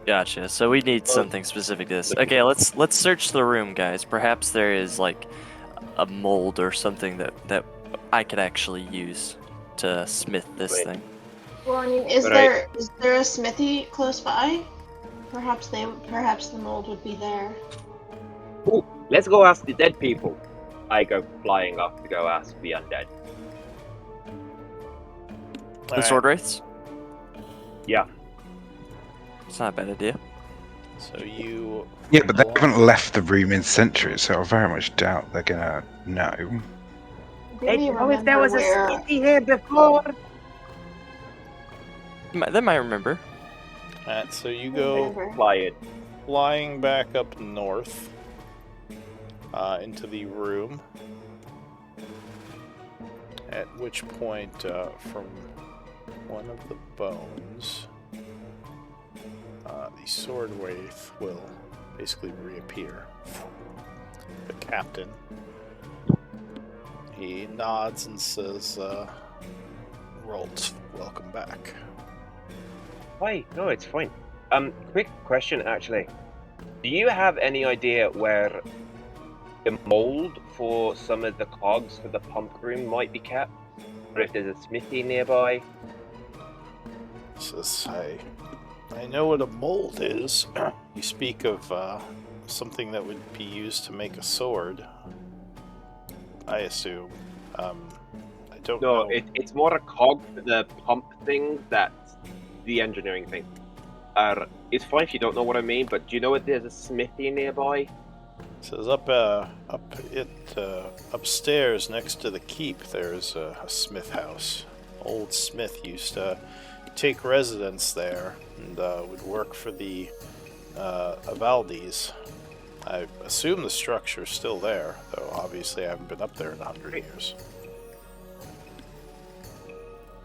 Speaker 1: Gotcha. So we need
Speaker 5: Well,
Speaker 1: something specific to this. Okay, let's search the room, guys. Perhaps there is like a mold or something that I could actually use to smith this
Speaker 5: Wait.
Speaker 1: thing.
Speaker 2: Well, I mean, is
Speaker 5: Right.
Speaker 2: there a smithy close by? Perhaps the mold would be there.
Speaker 5: Ooh, let's go ask the dead people. I go flying off to go ask the undead.
Speaker 1: The sword wraiths?
Speaker 5: Yeah.
Speaker 1: It's not a bad idea.
Speaker 3: So you.
Speaker 6: Yeah, but they haven't left the room in centuries, so I very much doubt they're gonna know.
Speaker 2: Do we remember where?
Speaker 5: here before.
Speaker 1: They might remember.
Speaker 3: Alright, so you go
Speaker 5: Flying.
Speaker 3: flying back up north into the room. At which point, from one of the bones, the sword wraith will basically reappear. The captain. He nods and says, Rolt, welcome back.
Speaker 5: Why? No, it's fine. Quick question, actually. Do you have any idea where the mold for some of the cogs for the pump room might be kept? Or if there's a smithy nearby?
Speaker 3: He says, I know what a mold is. You speak of something that would be used to make a sword, I assume. I don't know.
Speaker 5: No, it's more a cog for the pump thing that's the engineering thing. It's fine if you don't know what I mean, but do you know if there's a smithy nearby?
Speaker 3: It says upstairs next to the keep there's a smith house. Old smith used to take residence there and would work for the Avaldis. I assume the structure's still there, though obviously I haven't been up there in 100 years.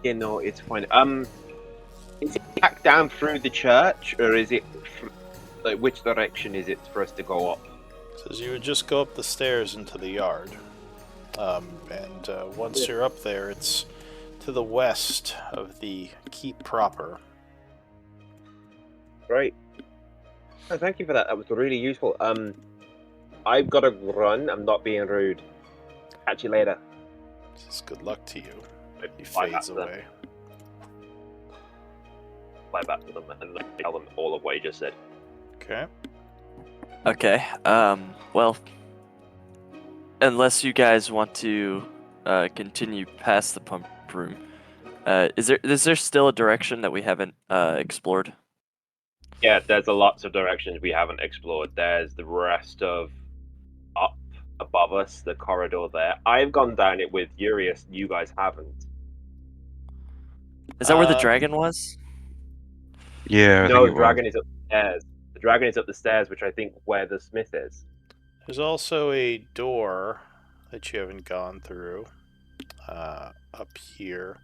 Speaker 5: Yeah, no, it's fine. Is it back down through the church, or is it like which direction is it for us to go up?
Speaker 3: Says you would just go up the stairs into the yard, and once you're up there, it's to the west of the keep proper.
Speaker 5: Right. Oh, thank you for that. That was really useful. I've got to run. I'm not being rude. Catch you later.
Speaker 3: Says good luck to you. He
Speaker 5: Fly back
Speaker 3: fades
Speaker 5: to them.
Speaker 3: away.
Speaker 5: Fly back to them and tell them all of what you just said.
Speaker 3: Okay.
Speaker 1: Okay. Well, unless you guys want to continue past the pump room, is there still a direction that we haven't explored?
Speaker 5: Yeah, there's lots of directions we haven't explored. There's the rest of up above us, the corridor there. I've gone down it with Urius. You guys haven't.
Speaker 1: Is that where the dragon was?
Speaker 6: Yeah, I
Speaker 5: No,
Speaker 6: think
Speaker 5: the
Speaker 6: it was.
Speaker 5: dragon is up the stairs. The dragon is up the stairs, which I think where the smith is.
Speaker 3: There's also a door that you haven't gone through up here.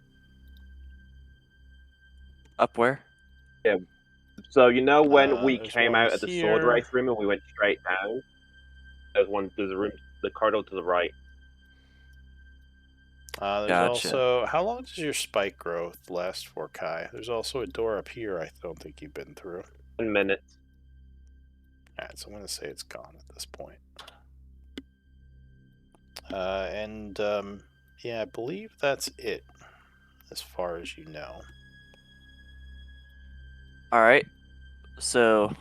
Speaker 1: Up where?
Speaker 5: So you know when we
Speaker 3: there's
Speaker 5: came
Speaker 3: one
Speaker 5: out of the sword
Speaker 3: here.
Speaker 5: race room and we went straight down? There's a room, the corridor to the right.
Speaker 3: There's
Speaker 1: Gotcha.
Speaker 3: also, how long does your spike growth last for, Kai? There's also a door up here I don't think you've been through.
Speaker 5: 1 minute.
Speaker 3: Alright, so I'm going to say it's gone at this point. Yeah, I believe that's it, as far as you know.
Speaker 1: Alright. So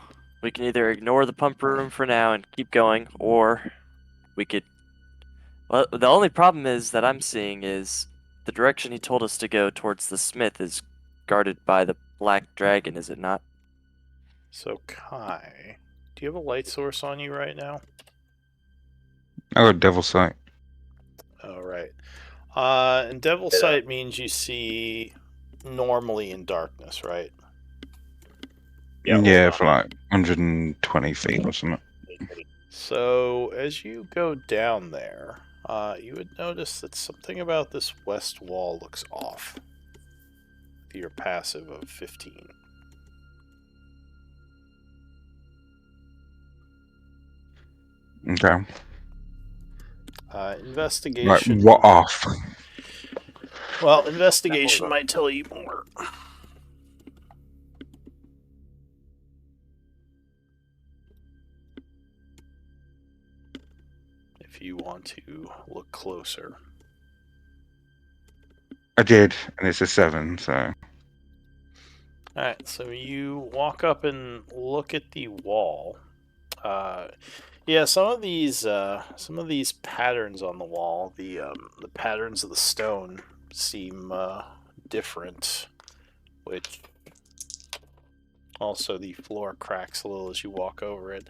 Speaker 1: we can either ignore the pump room for now and keep going, or we could... Well, the only problem is that I'm seeing is the direction he told us to go towards the smith is guarded by the black dragon, is it not?
Speaker 3: So, Kai, do you have a light source on you right now?
Speaker 6: I got Devil Sight.
Speaker 3: Oh, right. And Devil Sight means you see normally in darkness, right?
Speaker 6: Yeah, for like 120 feet or something.
Speaker 3: So, as you go down there, you would notice that something about this west wall looks off. with your passive of 15.
Speaker 6: Okay.
Speaker 3: Investigation.
Speaker 6: Like, what off?
Speaker 3: Well, investigation might tell you more. If you want to look closer.
Speaker 6: I did, and it's a 7, so.
Speaker 3: Alright, so you walk up and look at the wall. Yeah, some of these patterns on the wall, the patterns of the stone seem different, which also the floor cracks a little as you walk over it,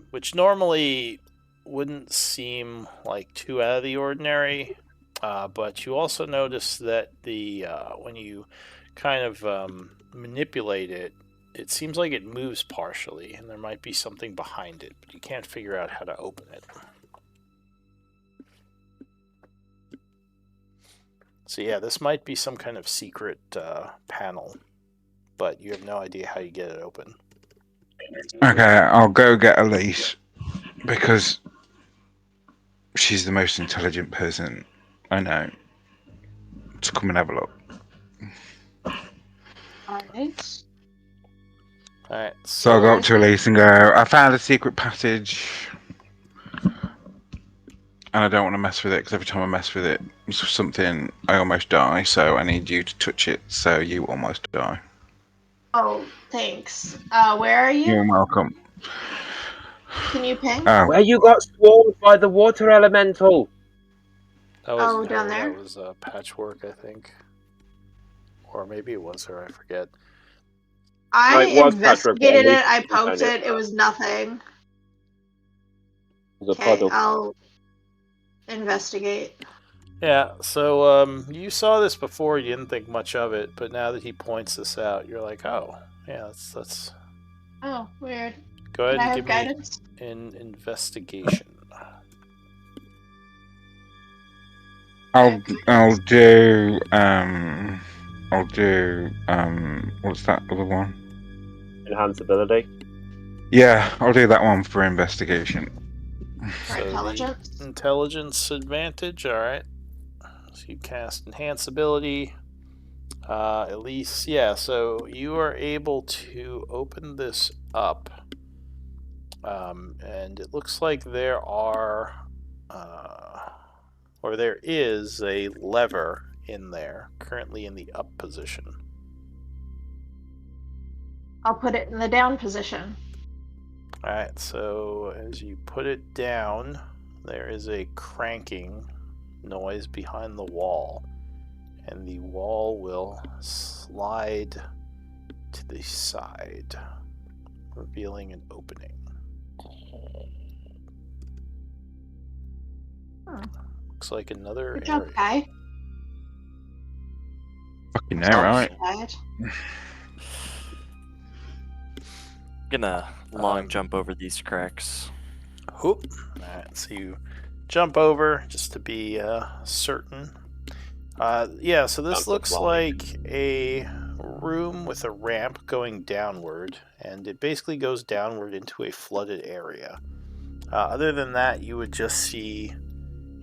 Speaker 3: which normally wouldn't seem like too out of the ordinary, but you also notice that the when you kind of manipulate it, it seems like it moves partially, and there might be something behind it, but you can't figure out how to open it. So yeah, this might be some kind of secret panel, but you have no idea how you get it open.
Speaker 6: Okay, I'll go get Elise, because she's the most intelligent person I know. To come and have a look.
Speaker 2: Alright.
Speaker 3: Alright,
Speaker 6: So I'll go up to Elise and go, I found a secret passage. And I don't want to mess with it, because every time I mess with it, it's something, I almost die, so I need you to touch it, so you almost die.
Speaker 2: Oh, thanks. Where are you?
Speaker 6: You're welcome.
Speaker 2: Can you ping?
Speaker 6: Oh,
Speaker 5: Where you got swarmed by the water elemental?
Speaker 3: that was
Speaker 2: Oh, down there?
Speaker 3: That was Patchwork, I think. Or maybe it was her, I forget.
Speaker 2: I
Speaker 5: it was Patchwork, but
Speaker 2: investigated
Speaker 5: Elise
Speaker 2: it, I
Speaker 5: didn't find
Speaker 2: poked it, it was nothing.
Speaker 5: It was a
Speaker 2: Okay,
Speaker 5: puddle.
Speaker 2: I'll investigate.
Speaker 3: Yeah, so you saw this before, you didn't think much of it, but now that he points this out, you're like, oh, yeah, that's...
Speaker 2: Oh, weird.
Speaker 3: Go ahead
Speaker 2: Can I
Speaker 3: and
Speaker 2: have
Speaker 3: give
Speaker 2: guidance?
Speaker 3: me an investigation.
Speaker 6: I'll do what's that other one?
Speaker 5: Enhance ability.
Speaker 6: Yeah, I'll do that one for investigation.
Speaker 2: For
Speaker 3: So
Speaker 2: intelligence?
Speaker 3: the intelligence advantage, alright. So you cast enhance ability. At least, yeah, so you are able to open this up. And it looks like there are, or there is a lever in there, currently in the up position.
Speaker 2: I'll put it in the down position.
Speaker 3: Alright, so as you put it down, there is a cranking noise behind the wall, and the wall will slide to the side, revealing an opening. Looks like another
Speaker 2: Good job,
Speaker 3: area.
Speaker 2: guy.
Speaker 6: Fucking hell, right?
Speaker 1: Gonna long jump over these cracks.
Speaker 3: Whoop. Alright, so you jump over just to be certain. Yeah, so this
Speaker 5: Sounds
Speaker 3: looks
Speaker 5: like
Speaker 3: like a room with a ramp going downward, and it basically goes downward into a flooded area. Other than that, you would just see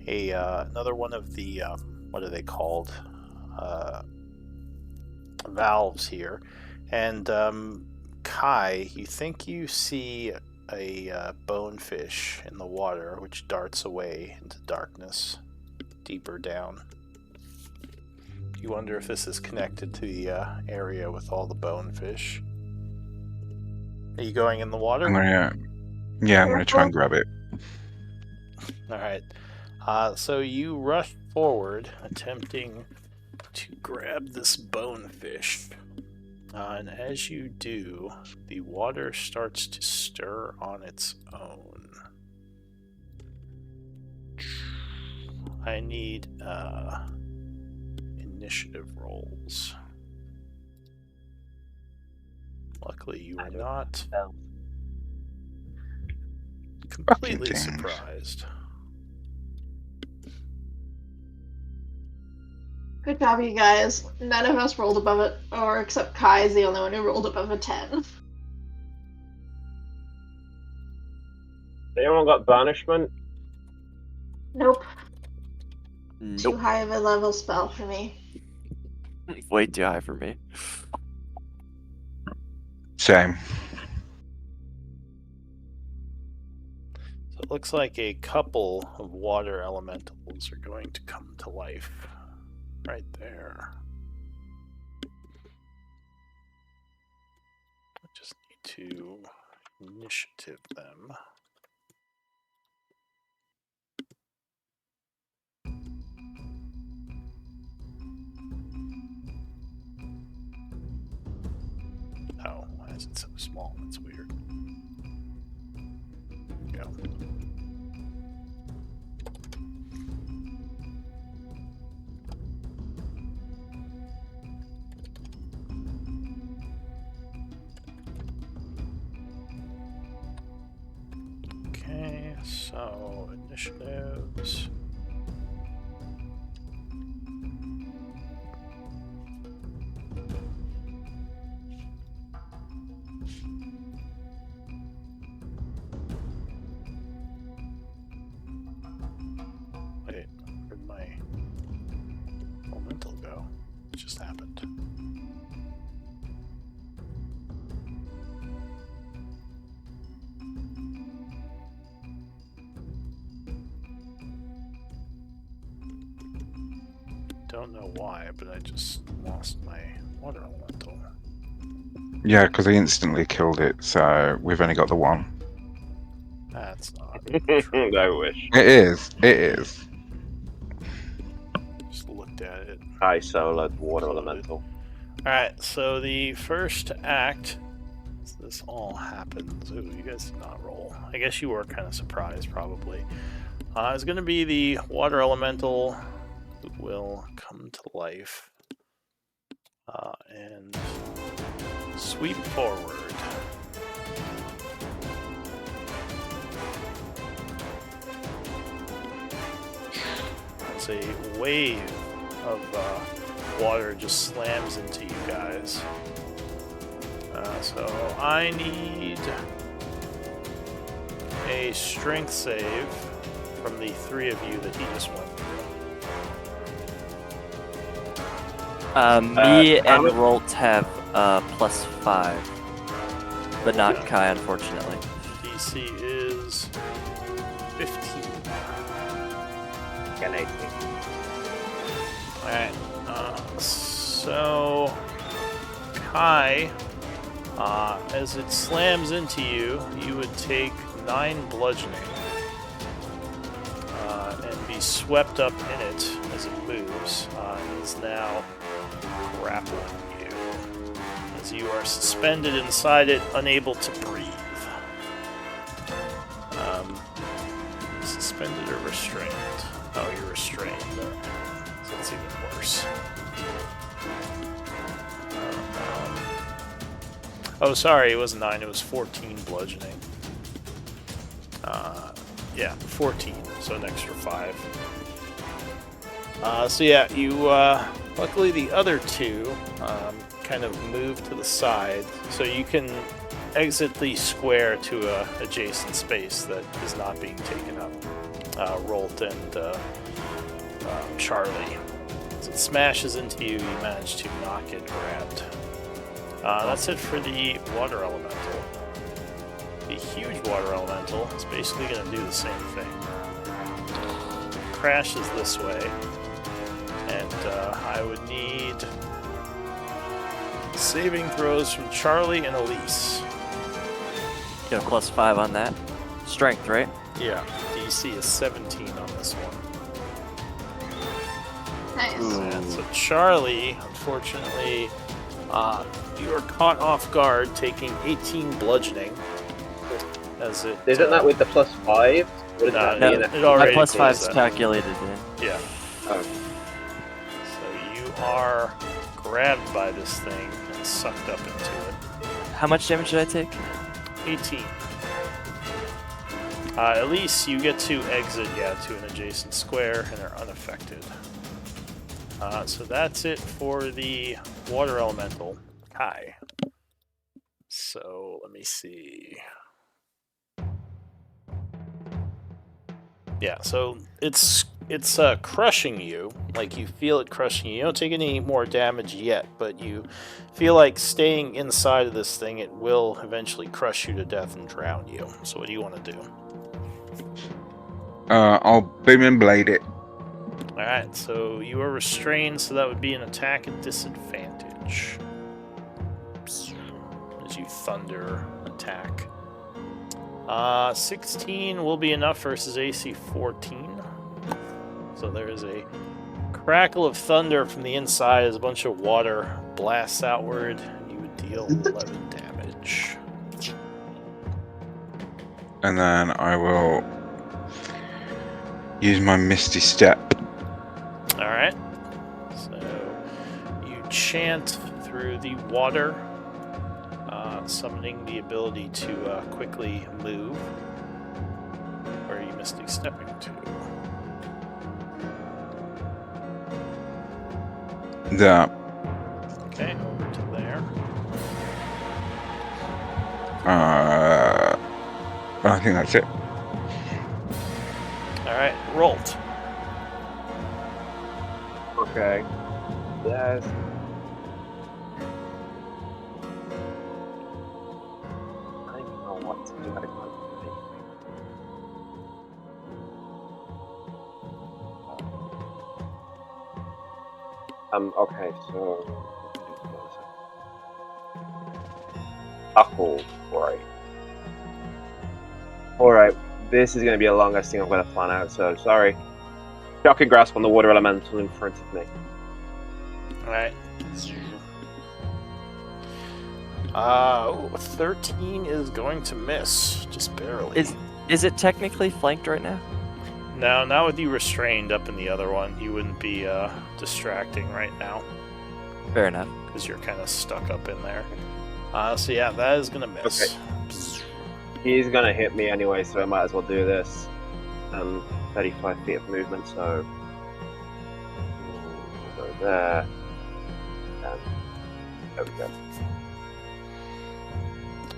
Speaker 3: a another one of the what are they called? Valves here, and Kai, you think you see a bonefish in the water, which darts away into darkness, deeper down. You wonder if this is connected to the area with all the bonefish. Are you going in the water?
Speaker 6: I'm gonna try and grab it.
Speaker 3: Alright. So you rush forward, attempting to grab this bonefish. And as you do, the water starts to stir on its own. I need initiative rolls. Luckily, you are not completely surprised.
Speaker 4: Good job, you guys. None of us rolled above it, or except Kai is the only one who rolled above a 10.
Speaker 5: Anyone got banishment?
Speaker 4: Nope. Too
Speaker 1: Nope.
Speaker 4: high of a level spell for me.
Speaker 1: Way too high for me.
Speaker 6: Same.
Speaker 3: So it looks like a couple of water elementals are going to come to life. Right there. I just need to initiative them. Oh, why is it so small? That's weird. There we go. Okay, so initiatives. Wait, where'd my elemental go? It just happened. Don't know why, but I just lost my water elemental.
Speaker 6: Yeah, because I instantly killed it, so we've only got the one.
Speaker 3: That's not
Speaker 5: I wish.
Speaker 6: It is. It is.
Speaker 3: just looked at it.
Speaker 5: I soloed water elemental.
Speaker 3: Alright, so the first act, as this all happens. Ooh, you guys did not roll. I guess you were kind of surprised, probably. It's going to be the water elemental who will come to life and sweep forward. It's a wave of water just slams into you guys. So I need a strength save from the three of you that he just went through.
Speaker 1: Me and
Speaker 5: Alan?
Speaker 1: Rolt have +5, but not
Speaker 3: Okay.
Speaker 1: Kai, unfortunately.
Speaker 3: DC is 15.
Speaker 5: An 18.
Speaker 3: Alright, so Kai, as it slams into you, you would take 9 bludgeoning and be swept up in it as it moves. It is now grappling you as you are suspended inside it, unable to breathe. Suspended or restrained? Oh, you're restrained. So that's even worse. Oh, sorry, it wasn't 9, it was 14 bludgeoning. Yeah, 14, so an extra 5. So yeah, you, luckily the other two kind of move to the side, so you can exit the square to a adjacent space that is not being taken up. Rolt and Charlie. As it smashes into you, you manage to not get grabbed. That's it for the water elemental. The huge water elemental is basically going to do the same thing. Crashes this way, and I would need saving throws from Charlie and Elise.
Speaker 1: Get a +5 on that. Strength, right?
Speaker 3: Yeah, DC is 17 on this one.
Speaker 4: Nice.
Speaker 3: And so Charlie, unfortunately, you are caught off guard, taking 18 bludgeoning. As it
Speaker 5: Isn't that with the +5? What does that
Speaker 1: no,
Speaker 5: mean?
Speaker 3: it
Speaker 1: My
Speaker 3: already
Speaker 1: +5
Speaker 3: includes
Speaker 1: is
Speaker 3: that.
Speaker 1: calculated in.
Speaker 3: Yeah.
Speaker 5: Oh.
Speaker 3: So you are grabbed by this thing and sucked up into it.
Speaker 1: How much damage did I take?
Speaker 3: 18. At least you get to exit, to an adjacent square and are unaffected. So that's it for the water elemental, Kai. So let me see. Yeah, so it's crushing you. Like, you feel it crushing you. You don't take any more damage yet, but you feel like staying inside of this thing, it will eventually crush you to death and drown you. So what do you want to do?
Speaker 6: I'll boom and blade it.
Speaker 3: Alright, so you are restrained, so that would be an attack at disadvantage. As you thunder attack. 16 will be enough versus AC 14. So there is a crackle of thunder from the inside as a bunch of water blasts outward. You would deal 11 damage.
Speaker 6: And then I will use my Misty Step.
Speaker 3: Alright. So you chant through the water, summoning the ability to quickly move. Where are you Misty stepping to?
Speaker 6: That.
Speaker 3: Okay, over to there.
Speaker 6: I think that's it.
Speaker 3: Alright, rolled.
Speaker 5: Okay. Yes. I don't know what to do. Okay, so right. Alright, this is going to be the longest thing I'm going to plan out, so sorry. Shocking grasp on the water elemental in front of me.
Speaker 3: Alright. 13 is going to miss, just barely.
Speaker 1: Is it technically flanked right now?
Speaker 3: No, not with you restrained up in the other one. You wouldn't be distracting right now.
Speaker 1: Fair enough.
Speaker 3: Because you're kind of stuck up in there. So yeah, that is going to miss.
Speaker 5: Okay. He's going to hit me anyway, so I might as well do this. 35 feet of movement, so we'll go there. And there we go.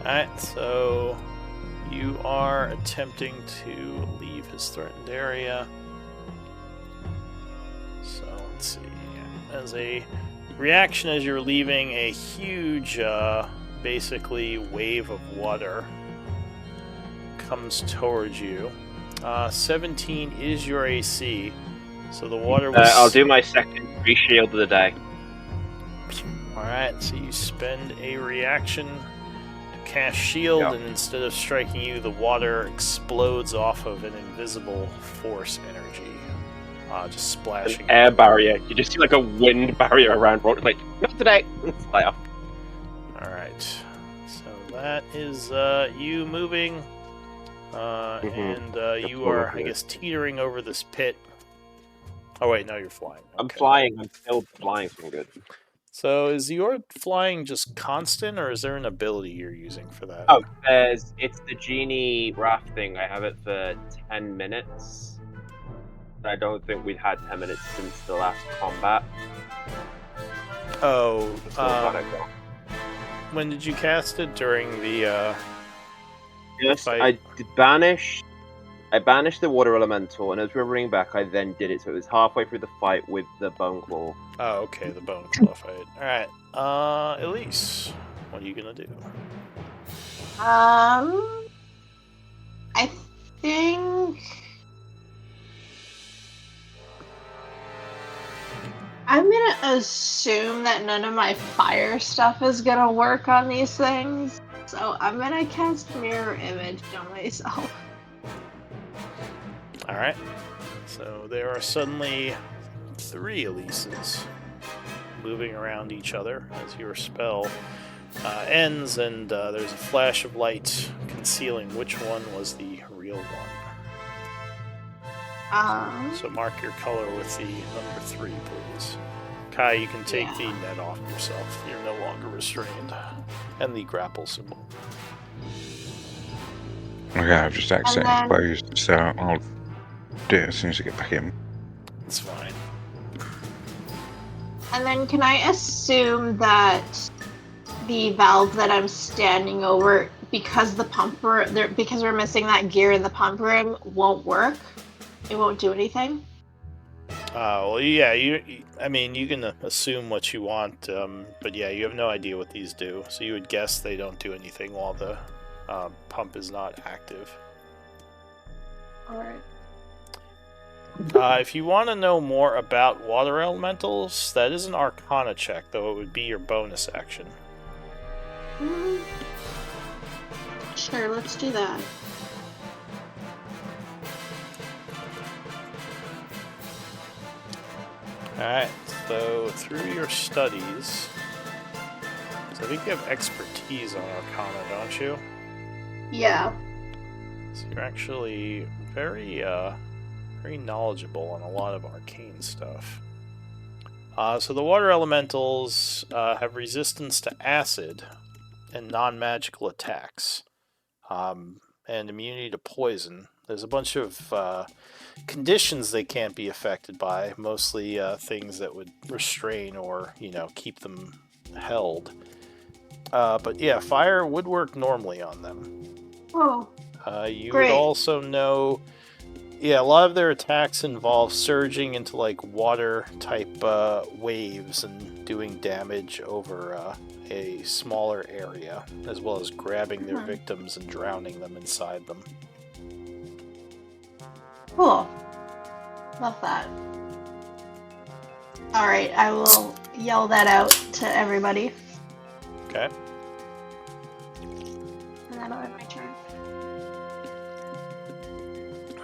Speaker 3: Alright, so you are attempting to leave his threatened area. So let's see. As a reaction as you're leaving, a huge, basically, wave of water comes towards you. 17 is your AC, so the water was...
Speaker 5: I'll do my second re-shield of the day.
Speaker 3: Alright, so you spend a reaction to cast shield,
Speaker 5: Yep.
Speaker 3: and instead of striking you, the water explodes off of an invisible force energy. Just splashing.
Speaker 5: An air barrier. You just see like a wind barrier around road. Like, not today. Fly off.
Speaker 3: Alright, so that is you moving. And you are, I guess, teetering over this pit. Oh wait, no, you're flying.
Speaker 5: I'm
Speaker 3: Okay.
Speaker 5: flying. I'm still flying, so I'm good.
Speaker 3: So is your flying just constant, or is there an ability you're using for that?
Speaker 5: Oh, it's the genie raft thing. I have it for 10 minutes. I don't think we've had 10 minutes since the last combat.
Speaker 3: Oh,
Speaker 5: So I don't know.
Speaker 3: when did you cast it? During the
Speaker 5: Yes,
Speaker 3: fight?
Speaker 5: I banished the water elemental, and as we were running back, I then did it. So it was halfway through the fight with the bone claw.
Speaker 3: Oh, okay, the bone claw fight. Alright, Elise, what are you gonna do?
Speaker 2: I think I'm gonna assume that none of my fire stuff is gonna work on these things. So I'm gonna cast mirror image on myself.
Speaker 3: Alright, so there are suddenly 3 Elises moving around each other as your spell ends, and there's a flash of light concealing which one was the real one. So mark your color with the number 3, please. Kai, you can take the net off yourself. You're no longer restrained. And the grapple symbol.
Speaker 6: Okay, I've just accidentally closed, so I'll do it as soon as I get back in.
Speaker 3: It's fine.
Speaker 4: And then can I assume that the valve that I'm standing over, because because we're missing that gear in the pump room, won't work? It won't do anything?
Speaker 3: Well, yeah, I mean, you can assume what you want, but yeah, you have no idea what these do. So you would guess they don't do anything while the pump is not active.
Speaker 4: Alright.
Speaker 3: If you want to know more about water elementals, that is an Arcana check, though it would be your bonus action.
Speaker 2: Sure, let's do that.
Speaker 3: Alright, so through your studies, so I think you have expertise on Arcana, don't you?
Speaker 2: Yeah.
Speaker 3: So you're actually very knowledgeable on a lot of arcane stuff. So the water elementals have resistance to acid and non-magical attacks, and immunity to poison. There's a bunch of conditions they can't be affected by, mostly things that would restrain or, keep them held. But yeah, fire would work normally on them.
Speaker 2: Oh.
Speaker 3: You
Speaker 2: Great.
Speaker 3: would also know, a lot of their attacks involve surging into like water type waves and doing damage over a smaller area, as well as grabbing their victims and drowning them inside them.
Speaker 2: Cool. Love that. Alright, I will yell that out to everybody.
Speaker 3: Okay.
Speaker 2: And that'll end my turn.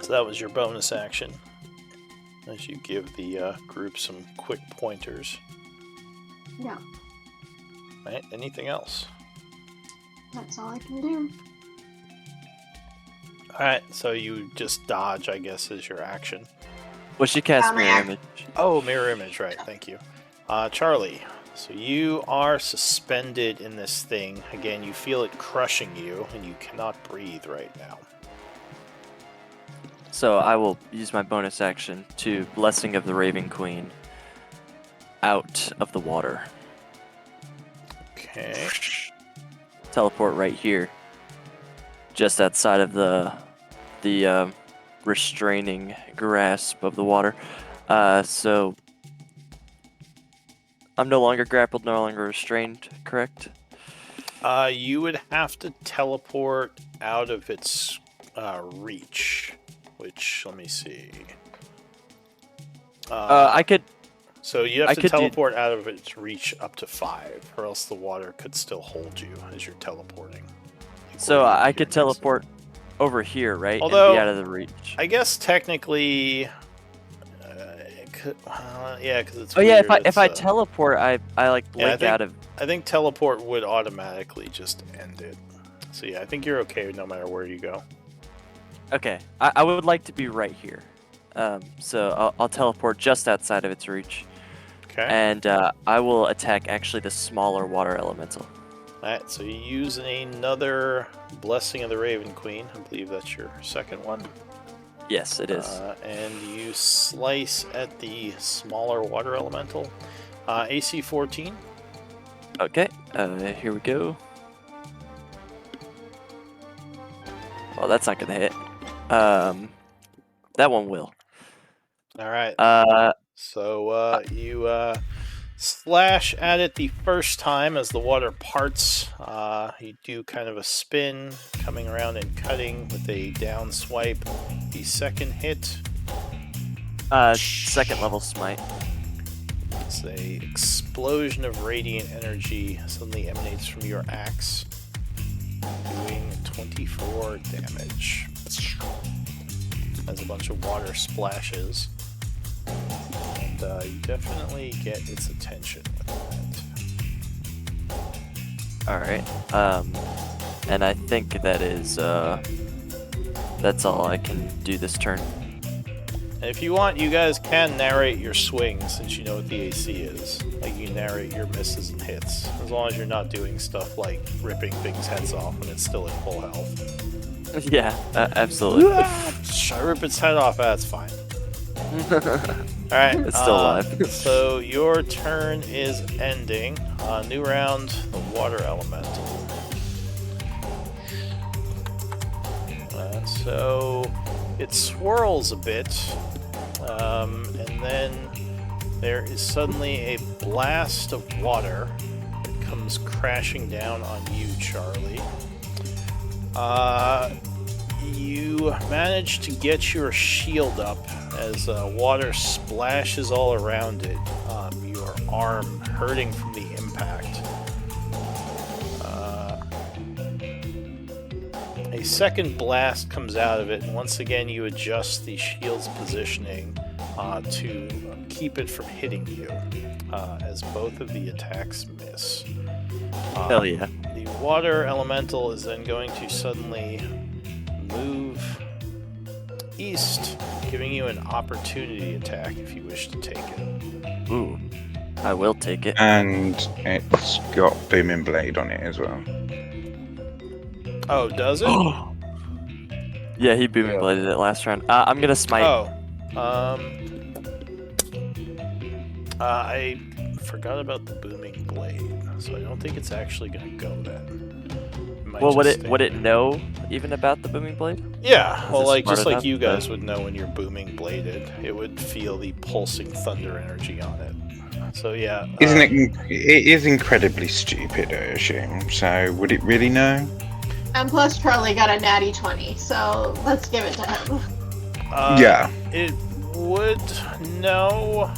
Speaker 3: So that was your bonus action, as you give the group some quick pointers.
Speaker 2: Yeah,
Speaker 3: Right? Anything else?
Speaker 2: that's all I can do.
Speaker 3: Alright, so you just dodge, I guess, is your action.
Speaker 1: Well, she cast
Speaker 2: my
Speaker 1: mirror
Speaker 2: act-
Speaker 1: image.
Speaker 3: Oh, mirror image, right, thank you. Charlie, so you are suspended in this thing. Again, you feel it crushing you, and you cannot breathe right now.
Speaker 1: So I will use my bonus action to Blessing of the Raven Queen out of the water.
Speaker 3: Okay.
Speaker 1: Teleport right here, just outside of the restraining grasp of the water. So I'm no longer grappled, no longer restrained, correct?
Speaker 3: You would have to teleport out of its reach, which, let me see.
Speaker 1: I could.
Speaker 3: So you have
Speaker 1: I
Speaker 3: to
Speaker 1: could do-
Speaker 3: teleport out of its reach up to 5, or else the water could still hold you as you're teleporting.
Speaker 1: So
Speaker 3: According to
Speaker 1: I
Speaker 3: your
Speaker 1: could
Speaker 3: next-
Speaker 1: teleport over here, right?
Speaker 3: Although-
Speaker 1: and be out of the reach.
Speaker 3: I guess technically, it could, yeah, because it's.
Speaker 1: Oh yeah,
Speaker 3: weird,
Speaker 1: if I
Speaker 3: it's,
Speaker 1: teleport, I like
Speaker 3: Yeah, I
Speaker 1: blink
Speaker 3: think-
Speaker 1: out of.
Speaker 3: I think teleport would automatically just end it. So yeah, I think you're okay no matter where you go.
Speaker 1: Okay, I would like to be right here. So I'll teleport just outside of its reach,
Speaker 3: Okay.
Speaker 1: and I will attack actually the smaller water elemental.
Speaker 3: Alright, so you use another Blessing of the Raven Queen. I believe that's your second one.
Speaker 1: Yes, it is.
Speaker 3: And you slice at the smaller water elemental. AC 14.
Speaker 1: Okay, here we go. Well, that's not gonna hit. That one will.
Speaker 3: Alright,
Speaker 1: Uh,
Speaker 3: so you slash at it the first time as the water parts. You do kind of a spin, coming around and cutting with a down swipe. The second hit,
Speaker 1: second level smite.
Speaker 3: it's a explosion of radiant energy suddenly emanates from your axe, doing 24 damage. As a bunch of water splashes. And you definitely get its attention with that.
Speaker 1: All right. And I think that is that's all I can do this turn.
Speaker 3: And if you want, you guys can narrate your swings since you know what the AC is. Like, you narrate your misses and hits. As long as you're not doing stuff like ripping things' heads off when it's still at full health.
Speaker 1: Yeah, absolutely.
Speaker 3: I rip its head off, that's fine. Alright,
Speaker 1: It's still alive.
Speaker 3: So your turn is ending. New round, the water elemental. So it swirls a bit, and then there is suddenly a blast of water that comes crashing down on you, Charlie. You manage to get your shield up as water splashes all around it, your arm hurting from the impact. A second blast comes out of it, and once again you adjust the shield's positioning to keep it from hitting you, as both of the attacks miss.
Speaker 1: Hell yeah.
Speaker 3: The water elemental is then going to suddenly move east, giving you an opportunity attack if you wish to take it.
Speaker 1: Ooh. I will take it.
Speaker 6: And it's got Booming Blade on it as well.
Speaker 3: Oh, does it?
Speaker 1: Yeah, he booming bladed it last round. I'm gonna smite.
Speaker 3: Oh. I forgot about the booming blade, so I don't think it's actually gonna go then.
Speaker 1: Well, would it know even about the booming blade?
Speaker 3: Yeah,
Speaker 1: Is
Speaker 3: well,
Speaker 1: it
Speaker 3: like
Speaker 1: smart
Speaker 3: just like
Speaker 1: enough?
Speaker 3: you guys would know when you're booming bladed, it would feel the pulsing thunder energy on it. So yeah,
Speaker 6: Isn't it? It is incredibly stupid, I assume. So would it really know?
Speaker 4: And plus, Charlie got a natty 20, so let's give it to him.
Speaker 6: Yeah.
Speaker 3: It would know.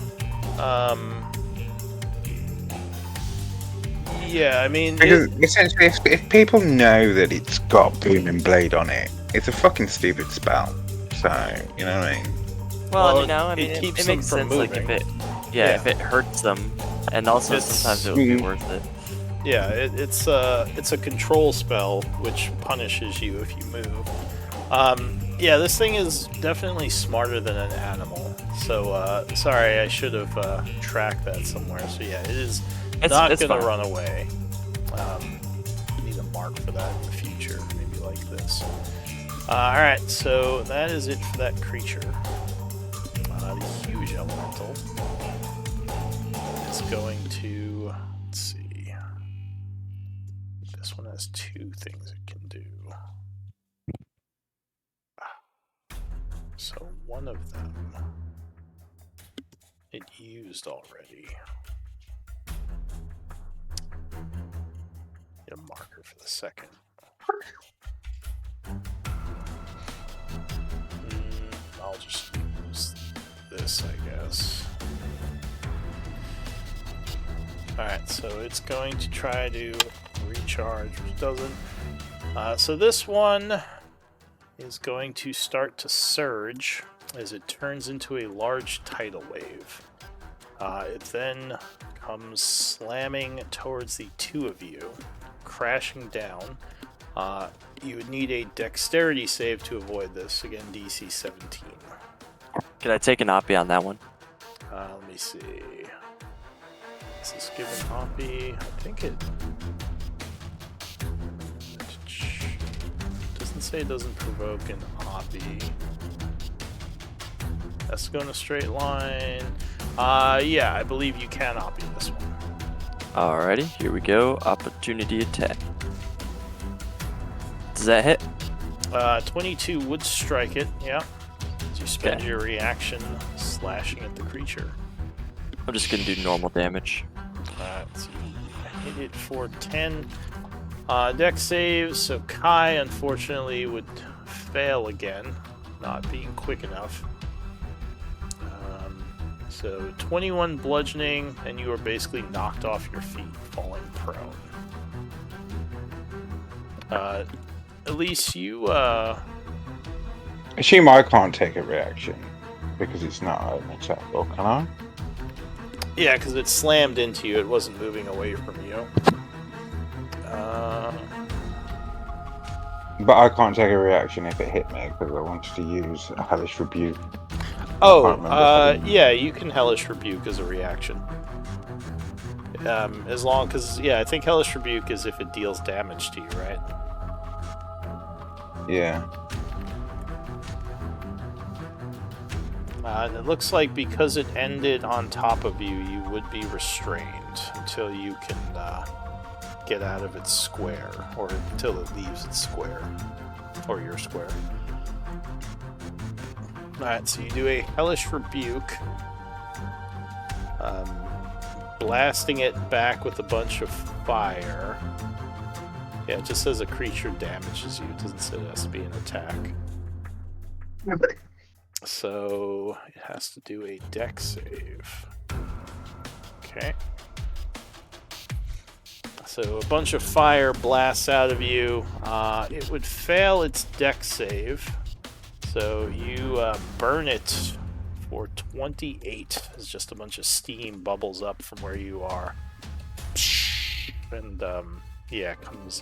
Speaker 3: Yeah, I mean,
Speaker 6: Because essentially, if people know that it's got Booming Blade on it, it's a fucking stupid spell. So, you know what I mean?
Speaker 1: Well,
Speaker 3: Well, it
Speaker 1: it
Speaker 3: keeps them
Speaker 1: makes
Speaker 3: from
Speaker 1: sense. Like if
Speaker 3: moving.
Speaker 1: if it hurts them, and also
Speaker 3: It's-
Speaker 1: sometimes it would be worth it.
Speaker 3: yeah, it's a control spell which punishes you if you move. Yeah, this thing is definitely smarter than an animal. So sorry, I should have tracked that somewhere. So yeah, it is not
Speaker 1: It's
Speaker 3: gonna
Speaker 1: fine.
Speaker 3: run away. Need a mark for that in the future, maybe like this. Alright, so that is it for that creature. The huge elemental is going to, let's see. This one has two things it can do. So one of them it used already. Get a marker for the second. I'll just use this, I guess. Alright, so it's going to try to recharge, which it doesn't. So this one is going to start to surge as it turns into a large tidal wave. It then comes slamming towards the two of you, crashing down. You would need a dexterity save to avoid this. Again, DC 17.
Speaker 1: Can I take an Oppie on that one?
Speaker 3: Let me see. Is this given Hoppy? I think it doesn't say it doesn't provoke an Hoppy. Has to go in a straight line. Yeah, I believe you can Hoppy this one.
Speaker 1: Alrighty, here we go. Opportunity attack. Does that hit?
Speaker 3: 22 would strike it, yeah. As you spend
Speaker 1: Okay.
Speaker 3: your reaction slashing at the creature.
Speaker 1: I'm just gonna do normal damage.
Speaker 3: Let's see. I hit it for 10. Dex saves, so Kai unfortunately would fail again, not being quick enough. So 21 bludgeoning, and you are basically knocked off your feet, falling prone. At least you,
Speaker 6: Assume I can't take a reaction because it's not an attack, or can I?
Speaker 3: yeah, because it slammed into you, it wasn't moving away from you.
Speaker 6: But I can't take a reaction if it hit me because I wanted to use a Hellish Rebuke.
Speaker 3: Oh,
Speaker 6: remember if I did.
Speaker 3: yeah, you can Hellish Rebuke as a reaction. As long, because, yeah, I think Hellish Rebuke is if it deals damage to you, right?
Speaker 6: Yeah.
Speaker 3: And it looks like because it ended on top of you, you would be restrained until you can get out of its square, or until it leaves its square, or your square. Alright, so you do a Hellish Rebuke, blasting it back with a bunch of fire. Yeah, it just says a creature damages you. It doesn't say it has to be an attack. So it has to do a dex save. Okay. So a bunch of fire blasts out of you. It would fail its dex save. So you burn it for 28. As just a bunch of steam bubbles up from where you are. And yeah, it becomes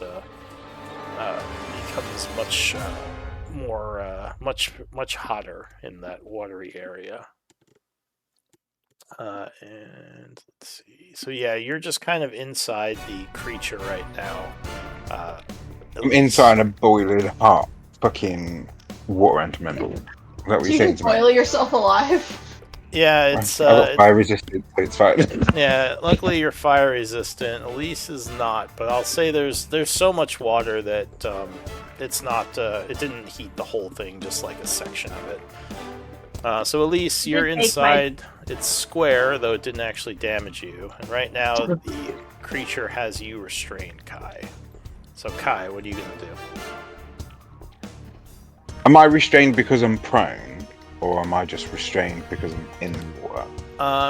Speaker 3: much more, much hotter in that watery area. And let's see. So yeah, you're just kind of inside the creature right now.
Speaker 6: I'm inside a boiling hot fucking water elemental. Is that what
Speaker 4: So
Speaker 6: you're
Speaker 4: you
Speaker 6: saying
Speaker 4: can
Speaker 6: to me?
Speaker 4: boil yourself alive.
Speaker 3: Yeah, it's
Speaker 6: I've got fire resistant, so it's fine.
Speaker 3: yeah. Luckily, you're fire resistant. Elise is not, but I'll say there's so much water that it's not. It didn't heat the whole thing, just like a section of it. So Elise, you're inside. It's square, though it didn't actually damage you. And right now, the creature has you restrained, Kai. So Kai, what are you gonna do?
Speaker 6: Am I restrained because I'm prone, or am I just restrained because I'm in the water?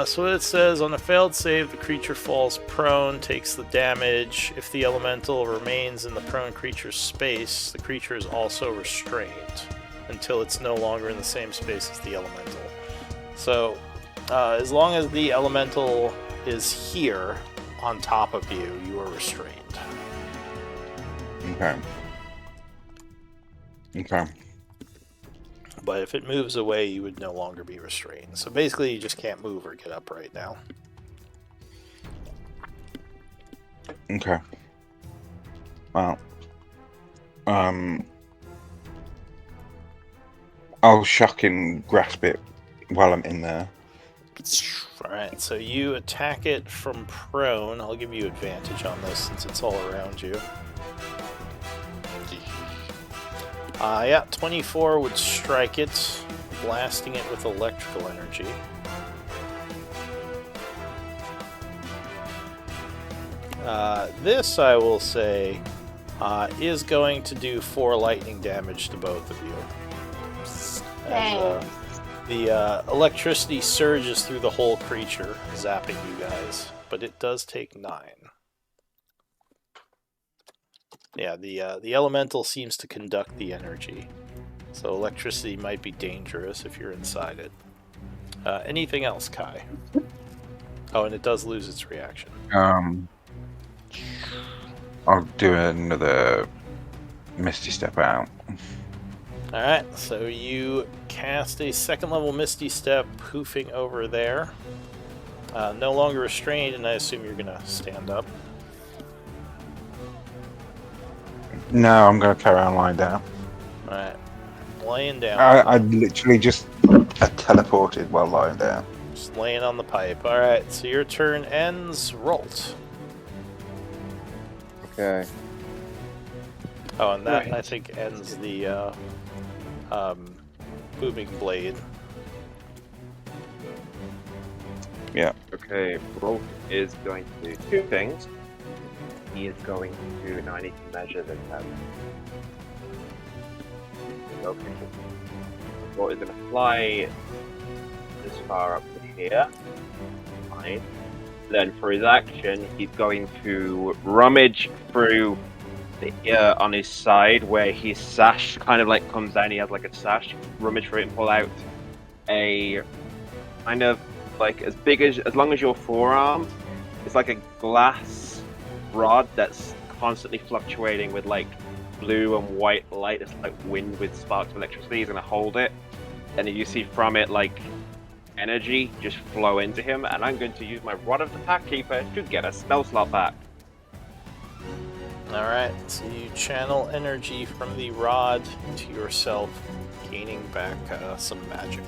Speaker 3: So what it says, on a failed save, the creature falls prone, takes the damage. If the elemental remains in the prone creature's space, the creature is also restrained until it's no longer in the same space as the elemental. So, as long as the elemental is here on top of you, you are restrained.
Speaker 6: Okay. Okay.
Speaker 3: But if it moves away, you would no longer be restrained. So basically, you just can't move or get up right now.
Speaker 6: Okay. Well, I'll shock and grasp it while I'm in there.
Speaker 3: Alright, so you attack it from prone. I'll give you advantage on this since it's all around you. Yeah, 24 would strike it, blasting it with electrical energy. This, I will say, is going to do 4 lightning damage to both of you. As, the electricity surges through the whole creature, zapping you guys, but it does take 9. Yeah, the elemental seems to conduct the energy, so electricity might be dangerous if you're inside it. Anything else, Kai? Oh, and it does lose its reaction.
Speaker 6: I'll do another Misty Step out.
Speaker 3: Alright, so you cast a 2nd level Misty Step, poofing over there. No longer restrained, and I assume you're gonna stand up.
Speaker 6: No, I'm going to carry on lying down.
Speaker 3: Alright, laying down.
Speaker 6: I literally just teleported while lying down.
Speaker 3: Just laying on the pipe. Alright, so your turn ends. Rolt.
Speaker 5: Okay.
Speaker 3: Oh, and that,
Speaker 5: Right.
Speaker 3: I think, ends the booming blade.
Speaker 6: Yeah.
Speaker 5: Okay, Rolf is going to do 2 things. He is going to... Now I need to measure the Okay. Rolf is going to fly this far up to here. Fine. Then for his action, he's going to rummage through the ear on his side where his sash kind of like comes down. He has like a sash. Rummage through it and pull out a kind of like as big as long as your forearm. It's like a glass rod that's constantly fluctuating with like blue and white light. It's like wind with sparks of electricity. He's gonna hold it, and you see from it like energy just flow into him, and I'm going to use my Rod of the Pack Keeper to get a spell slot back.
Speaker 3: Alright, so you channel energy from the rod into yourself, gaining back some magic.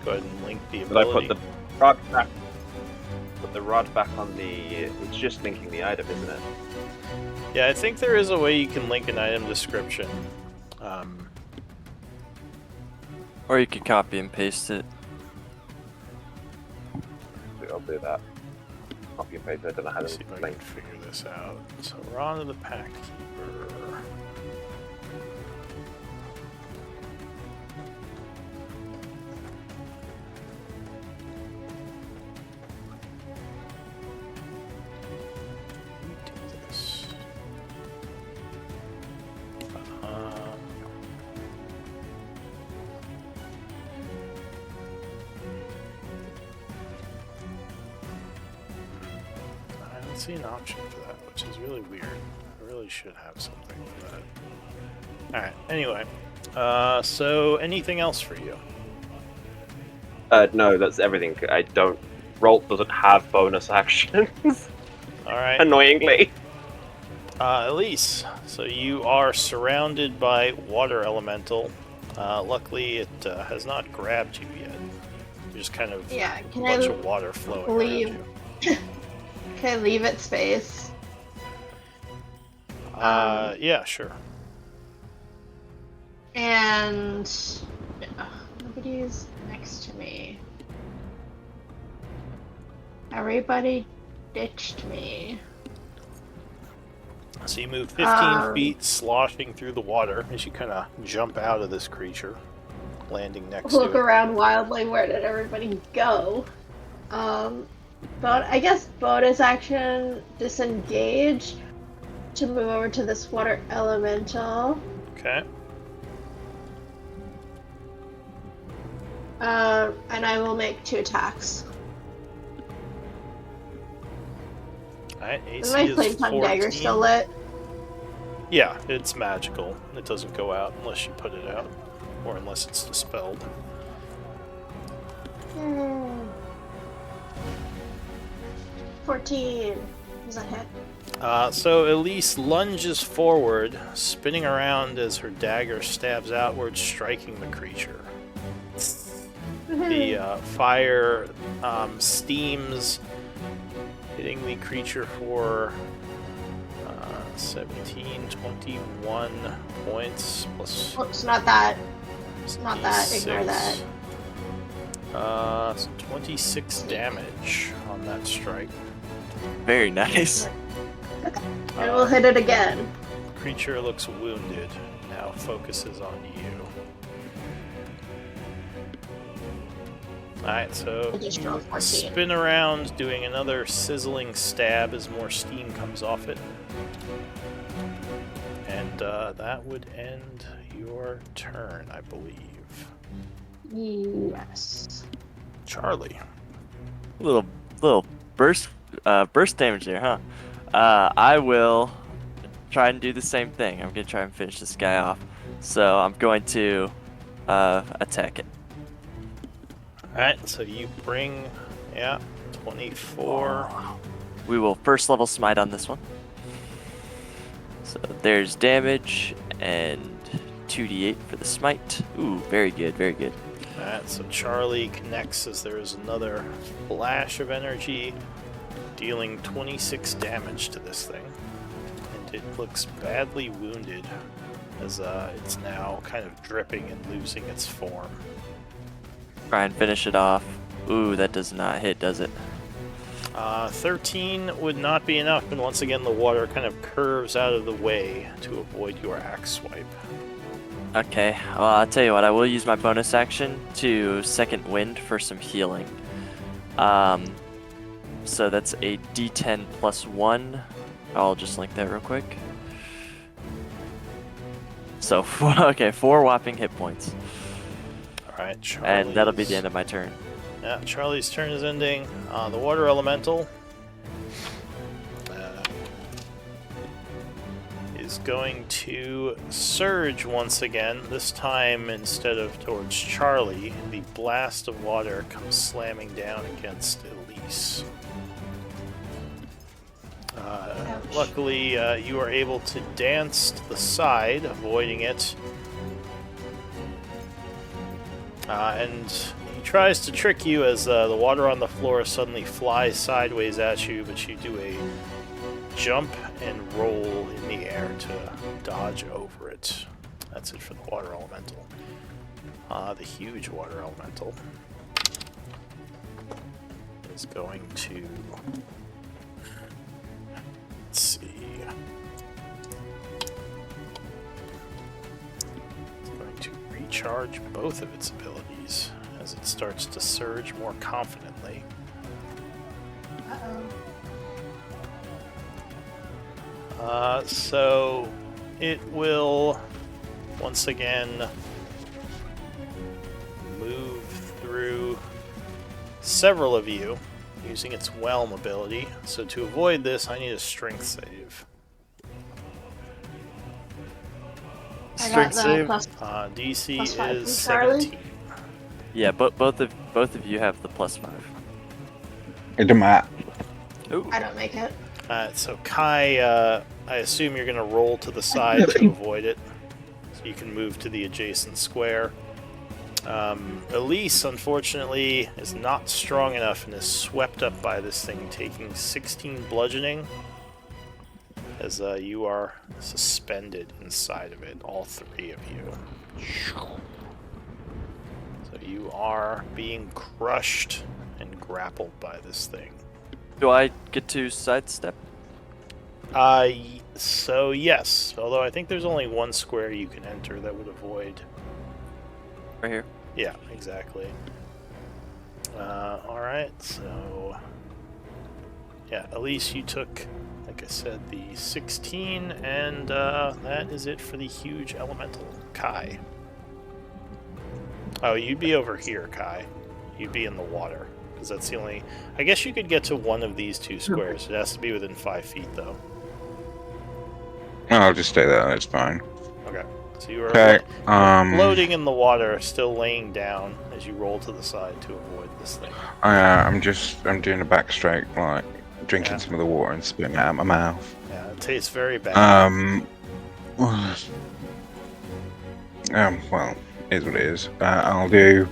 Speaker 3: Go ahead and link the
Speaker 5: Did I
Speaker 3: ability.
Speaker 5: put the rod back? Put the rod back on the. It's just linking the item, isn't it?
Speaker 3: Yeah, I think there is a way you can link an item description.
Speaker 1: Or you could copy and paste it.
Speaker 5: I'll do that. Copy and paste. I don't know how
Speaker 3: Let's
Speaker 5: to
Speaker 3: see if I can
Speaker 5: link.
Speaker 3: figure this out. So we're on to the Pact Keeper. We do this. I don't see an option for that, which is really weird. I really should have something for that. Alright, anyway. So anything else for you?
Speaker 5: No, that's everything. I don't. Rolt doesn't have bonus actions.
Speaker 3: Alright.
Speaker 5: Annoyingly.
Speaker 3: Elise, so you are surrounded by water elemental. Luckily, it has not grabbed you yet. You're just kind of
Speaker 4: Yeah,
Speaker 3: a
Speaker 4: can
Speaker 3: bunch
Speaker 4: I
Speaker 3: of water flowing
Speaker 4: leave?
Speaker 3: around you.
Speaker 4: Can I leave it space?
Speaker 3: Yeah, sure.
Speaker 4: And nobody's next to me. Everybody ditched me.
Speaker 3: So you move 15 feet, sloshing through the water as you kind of jump out of this creature, landing next
Speaker 4: Look
Speaker 3: to it.
Speaker 4: around wildly. Where did everybody go? But I guess bonus action disengage to move over to this water elemental.
Speaker 3: Okay.
Speaker 4: And I will make 2 attacks.
Speaker 3: Alright,
Speaker 4: Is
Speaker 3: AC
Speaker 4: my
Speaker 3: is
Speaker 4: flame tongue
Speaker 3: 14.
Speaker 4: dagger still lit?
Speaker 3: Yeah, it's magical. It doesn't go out unless you put it out, or unless it's dispelled.
Speaker 4: 14. Does that hit?
Speaker 3: So Elise lunges forward, spinning around as her dagger stabs outward, striking the creature. The fire steams, hitting the creature for 17, 21 points plus.
Speaker 4: Oops, not that. Not that. Ignore that.
Speaker 3: So 26 damage on that strike.
Speaker 1: Very nice.
Speaker 4: And we'll hit it again.
Speaker 3: Creature looks wounded. Now focuses on you. Alright, so
Speaker 4: Additional 14.
Speaker 3: spin around, doing another sizzling stab as more steam comes off it. And that would end your turn, I believe.
Speaker 4: Yes.
Speaker 3: Charlie.
Speaker 1: Little burst damage there, huh? I will try and do the same thing. I'm gonna try and finish this guy off. So I'm going to attack it.
Speaker 3: Alright, so you bring, 24.
Speaker 1: We will first level smite on this one. So there's damage and 2d8 for the smite. Ooh, very good, very good.
Speaker 3: Alright, so Charlie connects as there is another flash of energy, dealing 26 damage to this thing. And it looks badly wounded as it's now kind of dripping and losing its form.
Speaker 1: Try and finish it off. Ooh, that does not hit, does it?
Speaker 3: 13 would not be enough, and once again the water kind of curves out of the way to avoid your axe swipe.
Speaker 1: Okay, well, I'll tell you what, I will use my bonus action to second wind for some healing. So that's a d10 plus 1. I'll just link that real quick. So, okay, 4 whopping hit points.
Speaker 3: Alright, Charlie.
Speaker 1: And that'll be the end of my turn.
Speaker 3: Yeah, Charlie's turn is ending. The water elemental is going to surge once again. This time, instead of towards Charlie, the blast of water comes slamming down against Elise. Luckily, you are able to dance to the side, avoiding it. And he tries to trick you as the water on the floor suddenly flies sideways at you, but you do a jump and roll in the air to dodge over it. That's it for the water elemental. The huge water elemental is going to... Let's see... Charge both of its abilities as it starts to surge more confidently. So it will once again move through several of you using its whelm ability. So to avoid this, I need a strength save.
Speaker 4: I got
Speaker 1: Strength
Speaker 4: the
Speaker 1: save.
Speaker 3: DC
Speaker 4: plus 5
Speaker 3: is
Speaker 4: from Charlie.
Speaker 3: 17.
Speaker 1: Yeah, but both of you have the +5.
Speaker 6: It don't matter.
Speaker 1: Ooh.
Speaker 4: I don't make it.
Speaker 3: So Kai, I assume you're going to roll to the side to avoid it, so you can move to the adjacent square. Elise, unfortunately, is not strong enough and is swept up by this thing, taking 16 bludgeoning, as you are suspended inside of it, all three of you. So you are being crushed and grappled by this thing.
Speaker 1: Do I get to sidestep?
Speaker 3: So yes, although I think there's only one square you can enter that would avoid.
Speaker 1: Right here.
Speaker 3: Yeah, exactly. Alright, so... Yeah, Elise, you took, like I said, the 16, and that is it for the huge elemental. Kai. Oh, you'd be over here, Kai. You'd be in the water, because that's the only... I guess you could get to one of these two squares. It has to be within 5 feet, though.
Speaker 6: I'll just stay there. That's fine.
Speaker 3: Okay. So you are
Speaker 6: Okay.
Speaker 3: floating in the water, still laying down as you roll to the side to avoid this thing.
Speaker 6: I'm doing a backstroke, like drinking
Speaker 3: Yeah.
Speaker 6: some of the water and spitting it out my mouth.
Speaker 3: Yeah, it tastes very bad.
Speaker 6: Well, is what it is. I'll do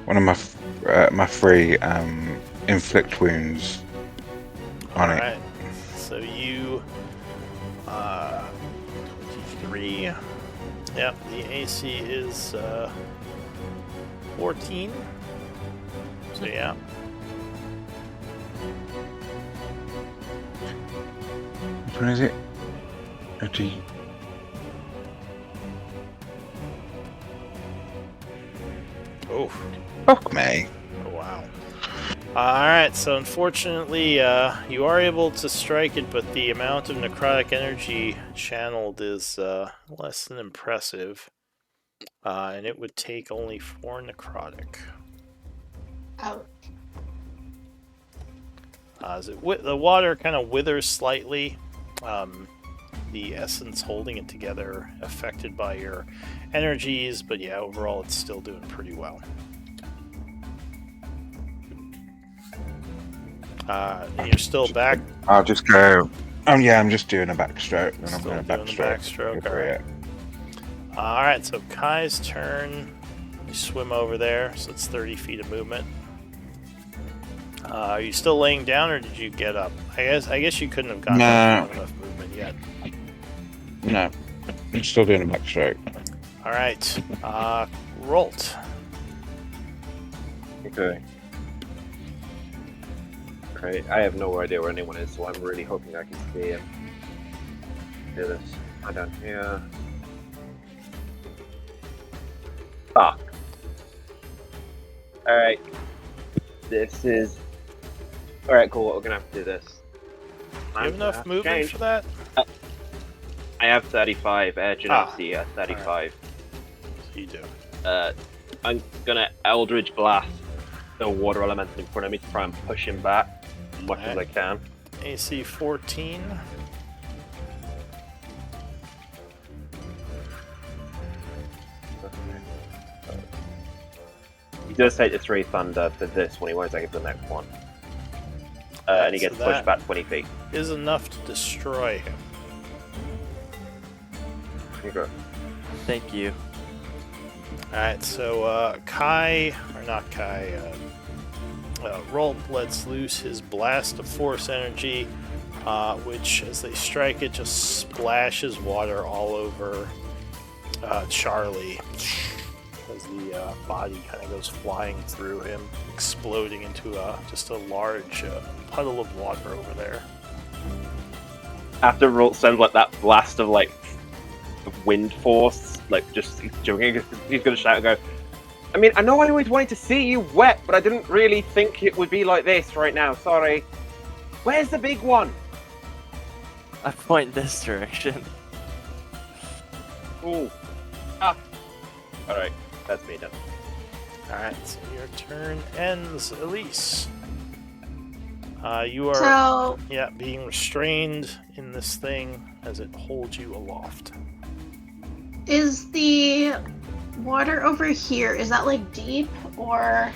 Speaker 6: one of my free inflict wounds on it.
Speaker 3: Alright. So you 23. Yep, the AC is 14. So yeah.
Speaker 6: Which one is it? 30.
Speaker 3: Oh.
Speaker 6: Fuck me.
Speaker 3: Oh, wow. Alright, so unfortunately, you are able to strike it, but the amount of necrotic energy channeled is less than impressive. And it would take only 4 necrotic.
Speaker 4: Ouch.
Speaker 3: As the water kind of withers slightly, the essence holding it together affected by your energies, but yeah, overall it's still doing pretty well. You're still back.
Speaker 6: I'll just go. Oh yeah, I'm just doing a backstroke. And I'm
Speaker 3: Still
Speaker 6: going to
Speaker 3: doing the backstroke, alright. Alright, so Kai's turn. You swim over there, so it's 30 feet of movement. Are you still laying down, or did you get up? I guess you couldn't have gotten
Speaker 6: No.
Speaker 3: long enough movement yet.
Speaker 6: No, I'm still doing a backstroke.
Speaker 3: Alright, Rolt.
Speaker 5: Okay. Right, I have no idea where anyone is, so I'm really hoping I can see him. Do this. I'm down here. Fuck. Alright. This is... Alright, cool, we're gonna have to do this.
Speaker 3: Do you have enough movement for that?
Speaker 5: I have 35, Edge and obviously 35.
Speaker 3: So you do.
Speaker 5: I'm gonna Eldritch Blast the water elemental in front of me to try and push him back as much as I can.
Speaker 3: AC 14.
Speaker 5: He does take the 3 thunder for this one, he won't take it for the next one. And he
Speaker 3: So
Speaker 5: gets
Speaker 3: that
Speaker 5: pushed back 20 feet.
Speaker 3: is enough to destroy him.
Speaker 5: Okay.
Speaker 1: Thank you.
Speaker 3: Alright, so Kai, or not Kai, Rolt lets loose his blast of force energy, which, as they strike it, just splashes water all over Charlie, as the body kind of goes flying through him, exploding into just a large puddle of water over there.
Speaker 5: After Rolt sends like that blast of like wind force, like just joking, he's gonna shout and go, I mean, I know I always wanted to see you wet, but I didn't really think it would be like this right now. Sorry. Where's the big one?
Speaker 1: I point this direction.
Speaker 5: Ooh. Ah. Alright, that's me done.
Speaker 3: Alright, so your turn ends, Elise. You are
Speaker 4: So,
Speaker 3: being restrained in this thing as it holds you aloft.
Speaker 4: is the water over here, is that like deep or?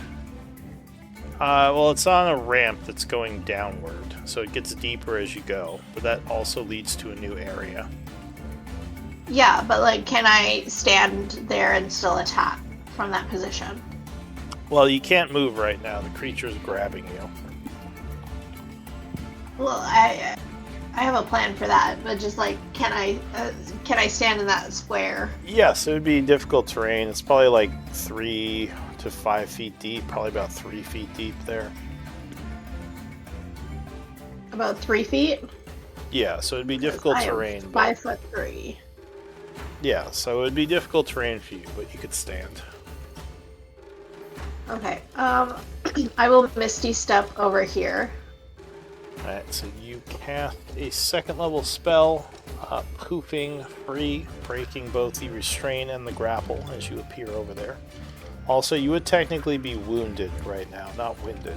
Speaker 3: Well, it's on a ramp that's going downward, so it gets deeper as you go, but that also leads to a new area.
Speaker 4: Yeah, but like, can I stand there and still attack from that position?
Speaker 3: Well, you can't move right now. The creature's grabbing you.
Speaker 4: Well, I have a plan for that, but just like, can I stand in that square?
Speaker 3: Yes, it would be difficult terrain. It's probably like 3 to 5 feet deep, probably about 3 feet deep there.
Speaker 4: About 3 feet?
Speaker 3: Yeah, so it'd be difficult terrain.
Speaker 4: I'm 5'3".
Speaker 3: Yeah, so it would be difficult terrain for you, but you could stand.
Speaker 4: Okay. I will Misty Step over here.
Speaker 3: Alright, so you cast a second level spell, poofing free, breaking both the restrain and the grapple as you appear over there. Also, you would technically be wounded right now, not winded.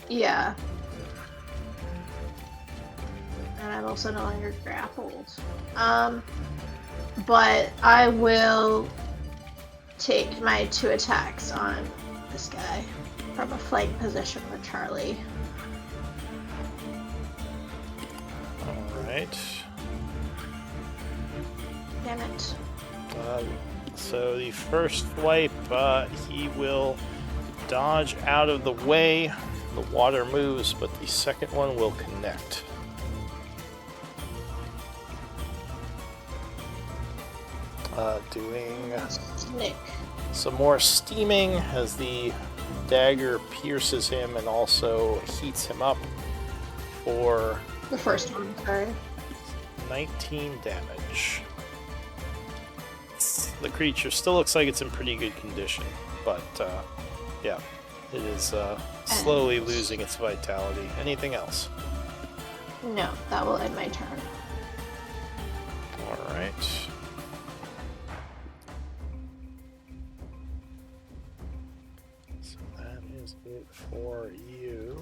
Speaker 4: Yeah. And I'm also no longer grappled. But I will take my 2 attacks on this guy from a flank position with Charlie.
Speaker 3: Alright.
Speaker 4: Damn it.
Speaker 3: So the first wipe, he will dodge out of the way. The water moves, but the second one will connect. Doing
Speaker 4: Nick.
Speaker 3: some more steaming as the dagger pierces him and also heats him up for
Speaker 4: The first one, sorry.
Speaker 3: 19 damage. The creature still looks like it's in pretty good condition, but yeah, it is slowly losing its vitality. Anything else?
Speaker 4: No, that will end my turn.
Speaker 3: Alright. So that is it for you.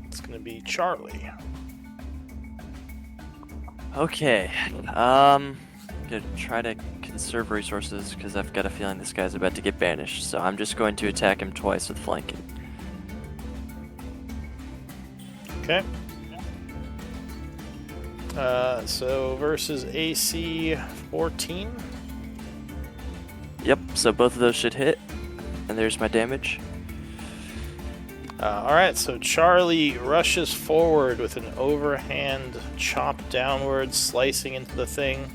Speaker 3: It's gonna be Charlie.
Speaker 1: Okay. Gonna try to conserve resources because I've got a feeling this guy's about to get banished. So I'm just going to attack him twice with flanking.
Speaker 3: Okay. So versus AC 14.
Speaker 1: Yep. So both of those should hit, and there's my damage.
Speaker 3: Alright, so Charlie rushes forward with an overhand chop downward, slicing into the thing.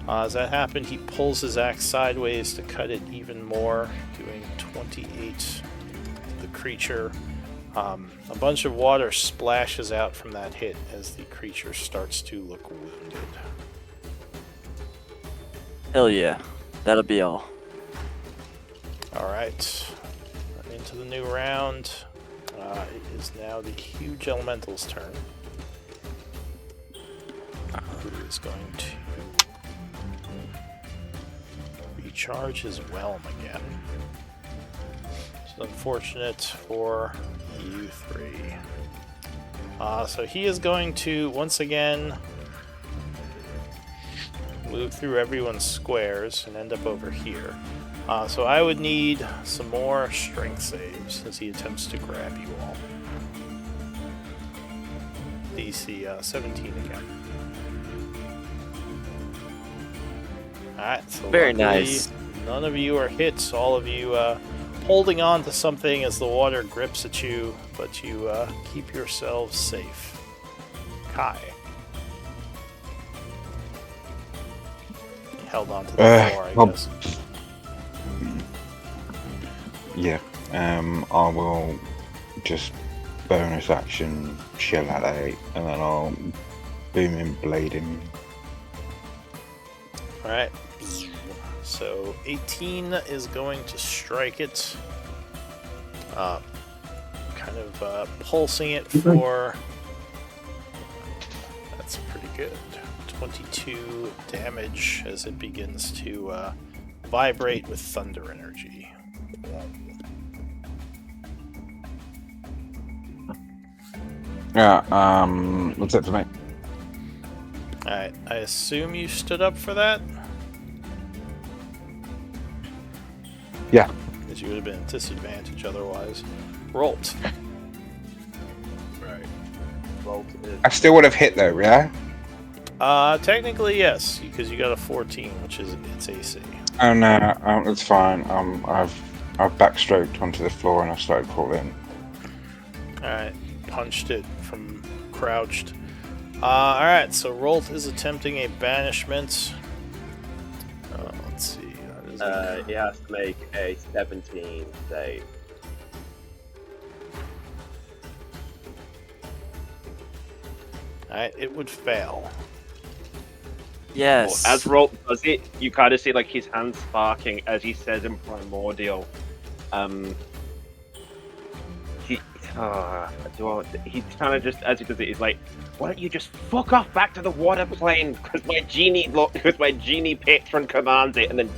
Speaker 3: As that happened, he pulls his axe sideways to cut it even more, doing 28 to the creature. A bunch of water splashes out from that hit as the creature starts to look wounded.
Speaker 1: Hell yeah. That'll be all.
Speaker 3: Alright, into the new round. It is now the huge elemental's turn. Who is going to recharge his whelm again. It's unfortunate for you three. So he is going to once again move through everyone's squares and end up over here. So I would need some more strength saves as he attempts to grab you all. DC 17 again. Alright, so
Speaker 1: Very
Speaker 3: luckily,
Speaker 1: nice.
Speaker 3: none of you are hit. All of you holding on to something as the water grips at you, but you keep yourselves safe. Kai. Held on to the floor, I guess.
Speaker 6: Yeah. I will just bonus action shell at 8, and then I'll booming blade him.
Speaker 3: Alright. So 18 is going to strike it. Kind of pulsing it for... That's pretty good. 22 damage as it begins to vibrate with thunder energy.
Speaker 6: Yeah, what's it for me?
Speaker 3: Alright, I assume you stood up for that?
Speaker 6: Yeah.
Speaker 3: Because you would have been at disadvantage otherwise. Rolt.
Speaker 5: Right. Rolt is
Speaker 6: I still would have hit though, yeah?
Speaker 3: Technically yes, because you got a 14, which is its AC.
Speaker 6: Oh no, it's fine. I've backstroked onto the floor and I started crawling.
Speaker 3: Alright, punched it from crouched. Alright, so Rolt is attempting a banishment. Let's see. That is
Speaker 5: he has to make a 17 save.
Speaker 3: Alright, it would fail.
Speaker 1: Yes.
Speaker 5: As Rolt does it, you kind of see like his hands sparking as he says in Primordial. He's kind of just as he does it, he's like, "Why don't you just fuck off back to the water plane? Because my genie patron commands it." And then,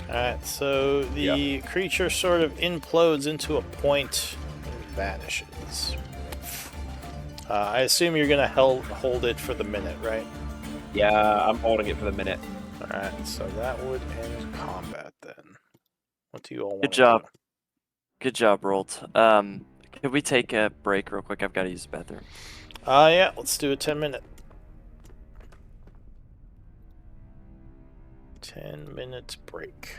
Speaker 3: Alright, so the creature sort of implodes into a point and vanishes. I assume you're gonna hold it for the minute, right?
Speaker 5: yeah, I'm holding it for the minute.
Speaker 3: Alright, so that would end combat then. What do you all want
Speaker 1: Good
Speaker 3: to
Speaker 1: job.
Speaker 3: do?
Speaker 1: Good job, Rolt. Could we take a break real quick? I've got to use the bathroom.
Speaker 3: Yeah, let's do a 10-minute. 10-minute break.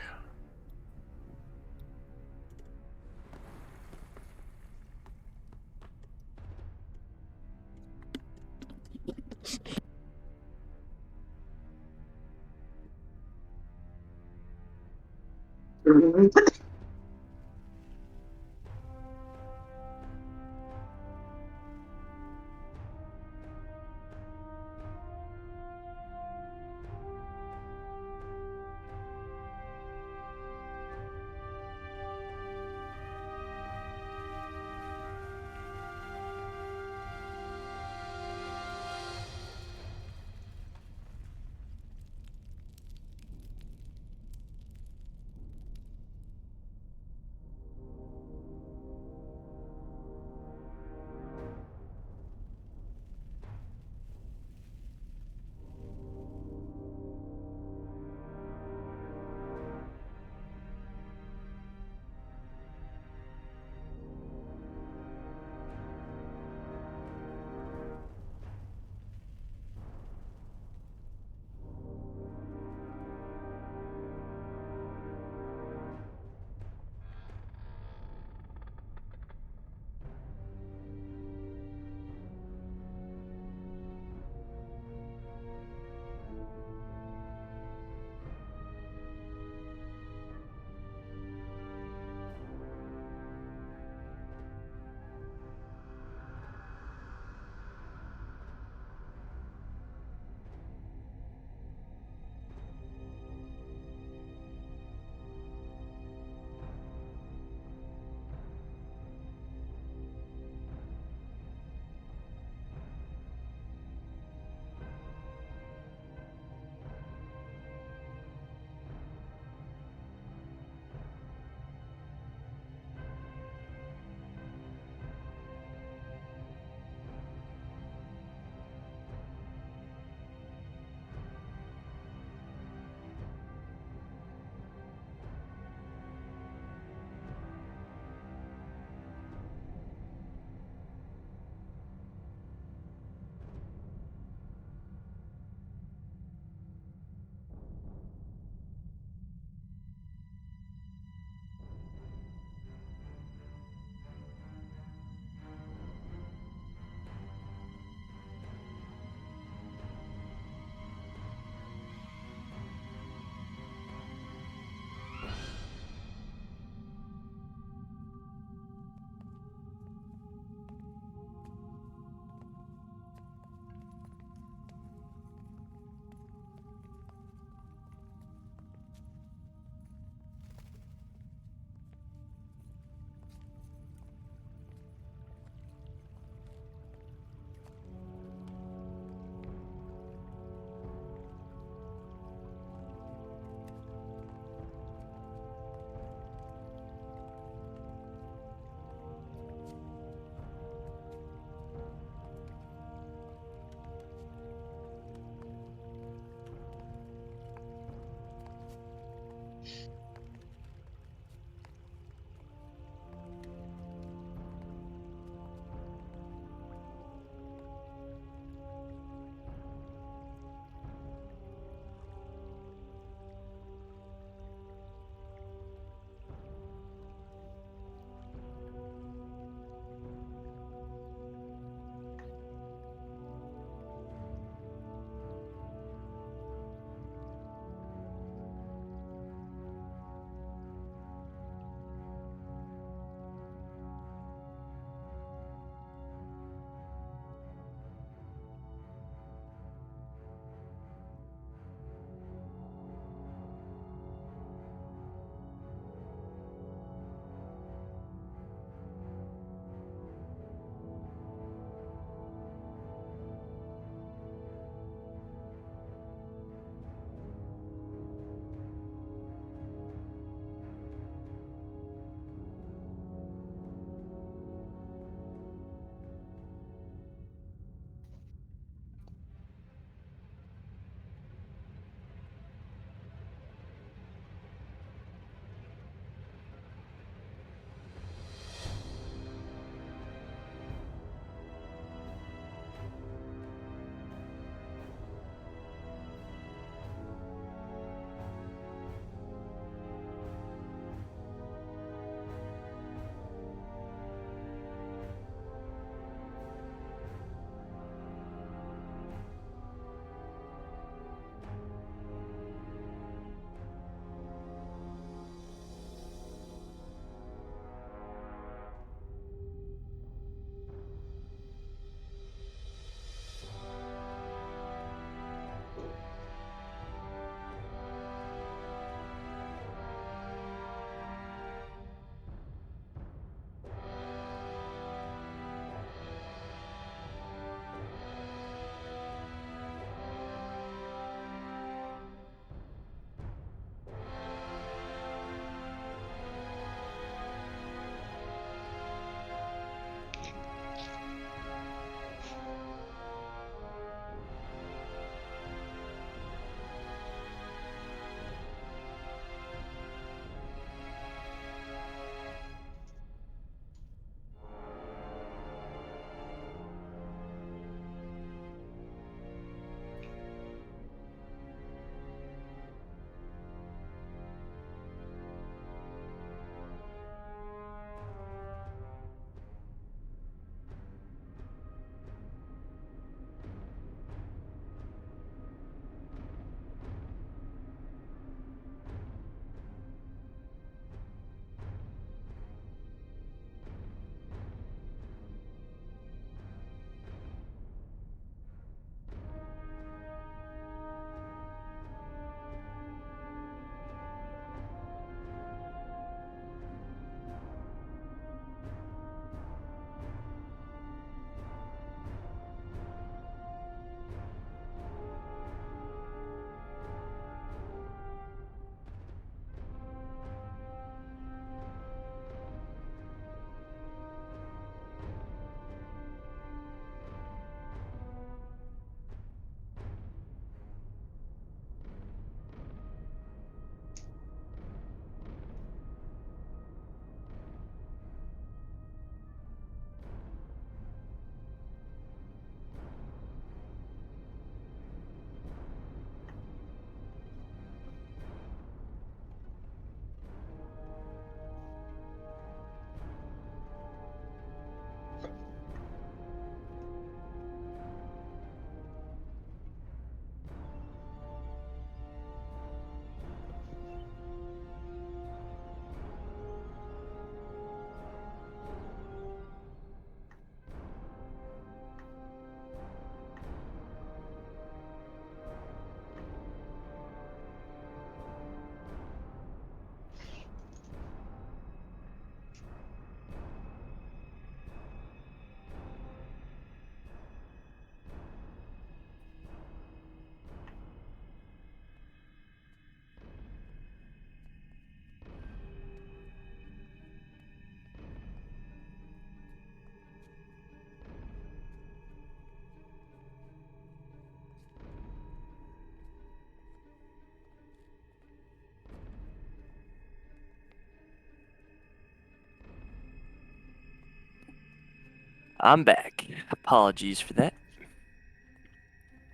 Speaker 1: I'm back. Apologies for that.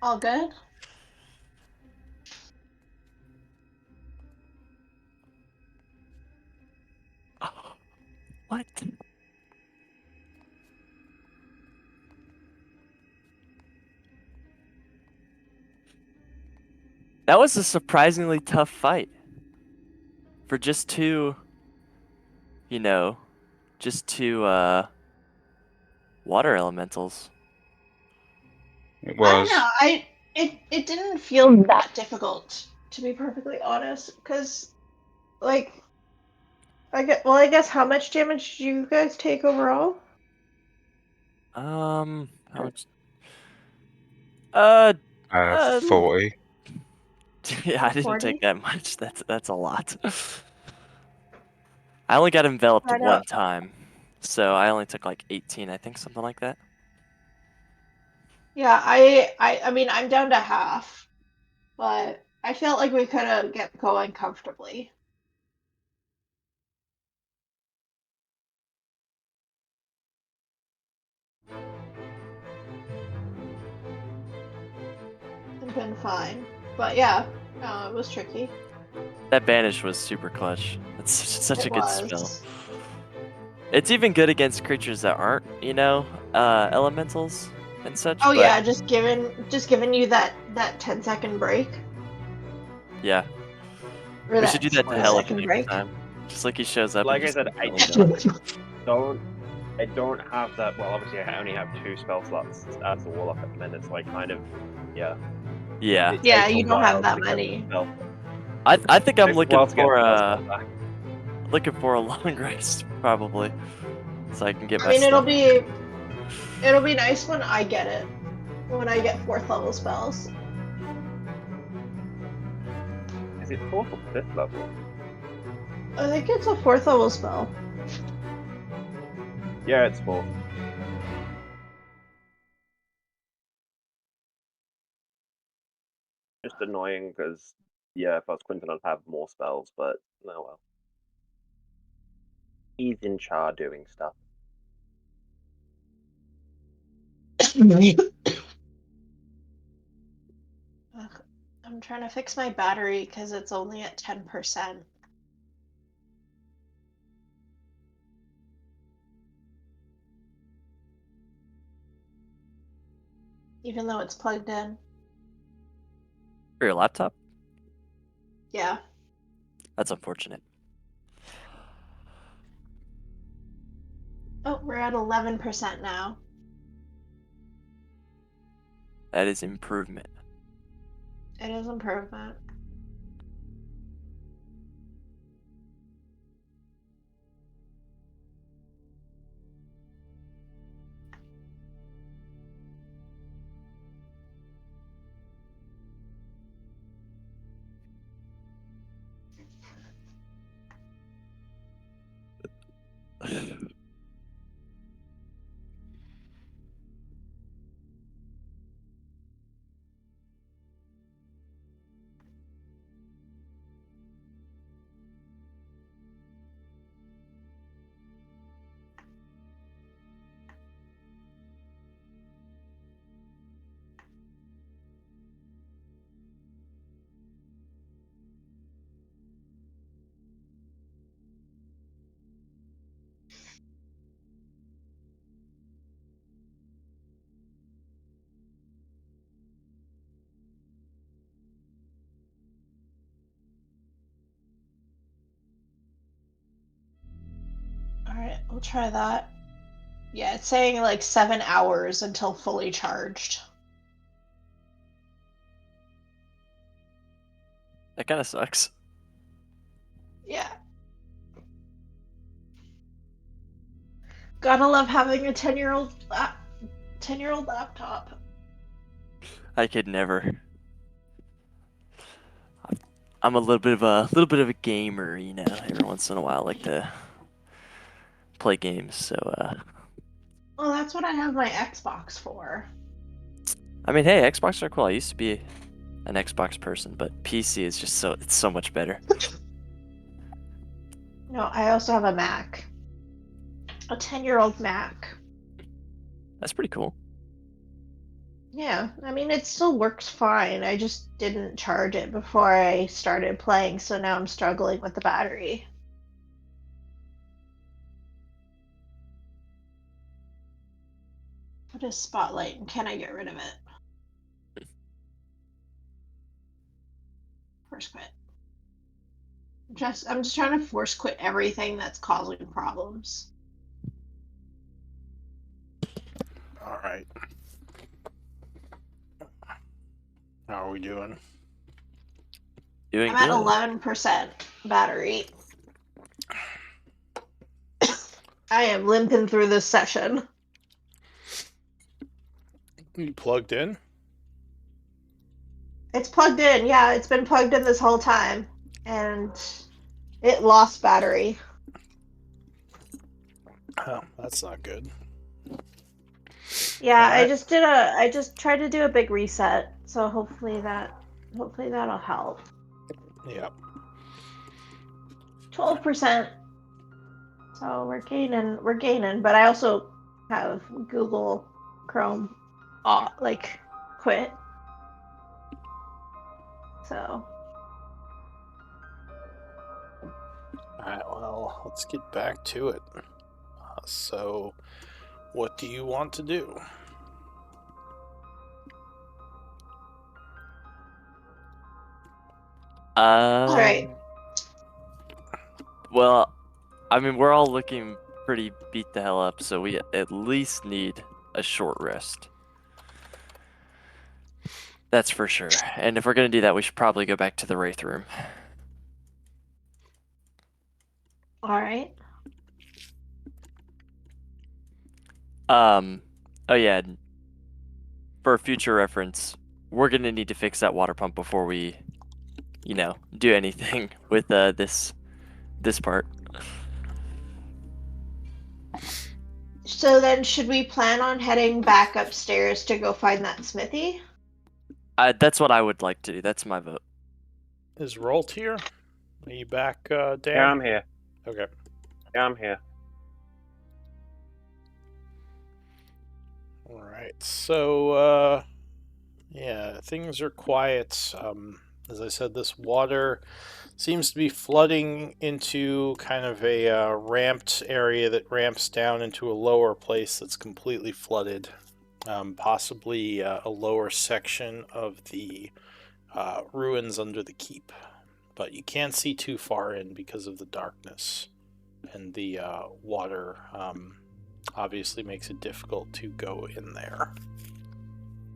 Speaker 4: All good?
Speaker 1: What? That was a surprisingly tough fight. For just two, just two water elementals.
Speaker 6: It
Speaker 4: I don't
Speaker 6: was.
Speaker 4: know. It didn't feel that difficult, to be perfectly honest, because like I guess how much damage did you guys take overall?
Speaker 1: How much? Uh, uh,
Speaker 6: 40.
Speaker 1: yeah, I didn't
Speaker 4: 40?
Speaker 1: take that much. That's a lot. I only got enveloped
Speaker 4: I know.
Speaker 1: one time, so I only took like 18, I think, something like that.
Speaker 4: Yeah, I mean I'm down to half, but I felt like we could have get going comfortably. And been fine. But yeah, no, it was tricky.
Speaker 1: That banish was super clutch. It's such a
Speaker 4: It
Speaker 1: good spell.
Speaker 4: was.
Speaker 1: It's even good against creatures that aren't, elementals and such.
Speaker 4: Oh
Speaker 1: But
Speaker 4: yeah, just giving you that 10-second break.
Speaker 1: yeah,
Speaker 4: Or
Speaker 1: we should
Speaker 4: that
Speaker 1: do that to
Speaker 4: 20
Speaker 1: Helic
Speaker 4: second
Speaker 1: next
Speaker 4: break.
Speaker 1: time. Just like he shows up
Speaker 5: Like
Speaker 1: and
Speaker 5: I
Speaker 1: just
Speaker 5: said, I
Speaker 1: instantly done.
Speaker 5: don't I don't have that. Well, obviously, I only have 2 spell slots as a warlock at the minute, so I kind of, yeah.
Speaker 1: Yeah,
Speaker 5: It
Speaker 4: Yeah,
Speaker 5: takes a
Speaker 4: you don't have
Speaker 5: while
Speaker 4: that
Speaker 5: to get the
Speaker 4: many.
Speaker 5: spell.
Speaker 1: I think I'm
Speaker 5: Takes a while to get the spell back.
Speaker 1: looking for a long rest probably, so I can get
Speaker 4: I
Speaker 1: my
Speaker 4: mean,
Speaker 1: stuff.
Speaker 4: it'll be nice when I get it. When I get 4th level spells.
Speaker 5: Is it 4th or 5th level?
Speaker 4: I think it's a 4th level spell.
Speaker 5: Yeah, it's 4th. Just annoying because, yeah, if I was Quinton, I'd have more spells, but no well. He's in charge doing stuff.
Speaker 4: Ugh, I'm trying to fix my battery because it's only at 10%. Even though it's plugged in.
Speaker 1: For your laptop?
Speaker 4: Yeah.
Speaker 1: That's unfortunate.
Speaker 4: Oh, we're at 11% now.
Speaker 1: That is improvement.
Speaker 4: It is improvement. Alright, we'll try that. Yeah, it's saying like 7 hours until fully charged.
Speaker 1: That kind of sucks.
Speaker 4: Yeah. Gotta love having a 10-year-old laptop.
Speaker 1: I could never. I'm a little bit of a gamer, Every once in a while, I like to play games. So,
Speaker 4: Well, that's what I have my Xbox for.
Speaker 1: I mean, hey, Xbox are cool. I used to be an Xbox person, but PC is just it's so much better.
Speaker 4: No, I also have a Mac. A 10-year-old Mac.
Speaker 1: That's pretty cool.
Speaker 4: Yeah, I mean, it still works fine. I just didn't charge it before I started playing, so now I'm struggling with the battery. What is Spotlight, and can I get rid of it? Force quit. I'm just trying to force quit everything that's causing problems.
Speaker 3: All right. How are we doing?
Speaker 1: Doing
Speaker 4: I'm at
Speaker 1: good.
Speaker 4: 11% battery. I am limping through this session.
Speaker 3: You plugged in?
Speaker 4: It's plugged in, yeah, it's been plugged in this whole time. And it lost battery.
Speaker 3: Oh, that's not good.
Speaker 4: Yeah,
Speaker 3: Alright.
Speaker 4: I just tried to do a big reset, so hopefully that'll help.
Speaker 3: Yep.
Speaker 4: 12%. So we're gaining, but I also have Google Chrome quit. So
Speaker 3: Alright, well, let's get back to it. So, what do you want to do?
Speaker 4: all right.
Speaker 1: Well, I mean, we're all looking pretty beat the hell up, so we at least need a short rest. That's for sure. And if we're gonna do that, we should probably go back to the Wraith room.
Speaker 4: All right.
Speaker 1: Oh yeah. For future reference, we're gonna need to fix that water pump before we, do anything with this part.
Speaker 4: So then should we plan on heading back upstairs to go find that smithy?
Speaker 1: That's what I would like to do. That's my vote.
Speaker 3: Is Rolt here? Are you back, Dan?
Speaker 5: Yeah, I'm here.
Speaker 3: Okay.
Speaker 5: Yeah, I'm here.
Speaker 3: Alright, so, yeah, things are quiet. As I said, this water seems to be flooding into kind of a ramped area that ramps down into a lower place that's completely flooded. Possibly a lower section of the ruins under the keep. But you can't see too far in because of the darkness. And the water obviously makes it difficult to go in there.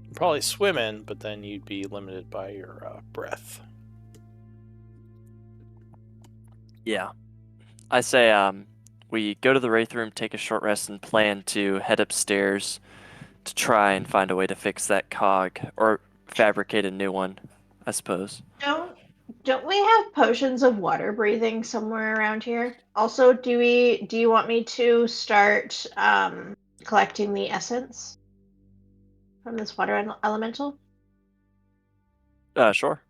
Speaker 3: You'd probably swim in, but then you'd be limited by your breath.
Speaker 1: Yeah. I say we go to the Wraith room, take a short rest, and plan to head upstairs to try and find a way to fix that cog or fabricate a new one, I suppose.
Speaker 4: Don't we have potions of water breathing somewhere around here? Also, do you want me to start collecting the essence from this water elemental?
Speaker 1: Sure.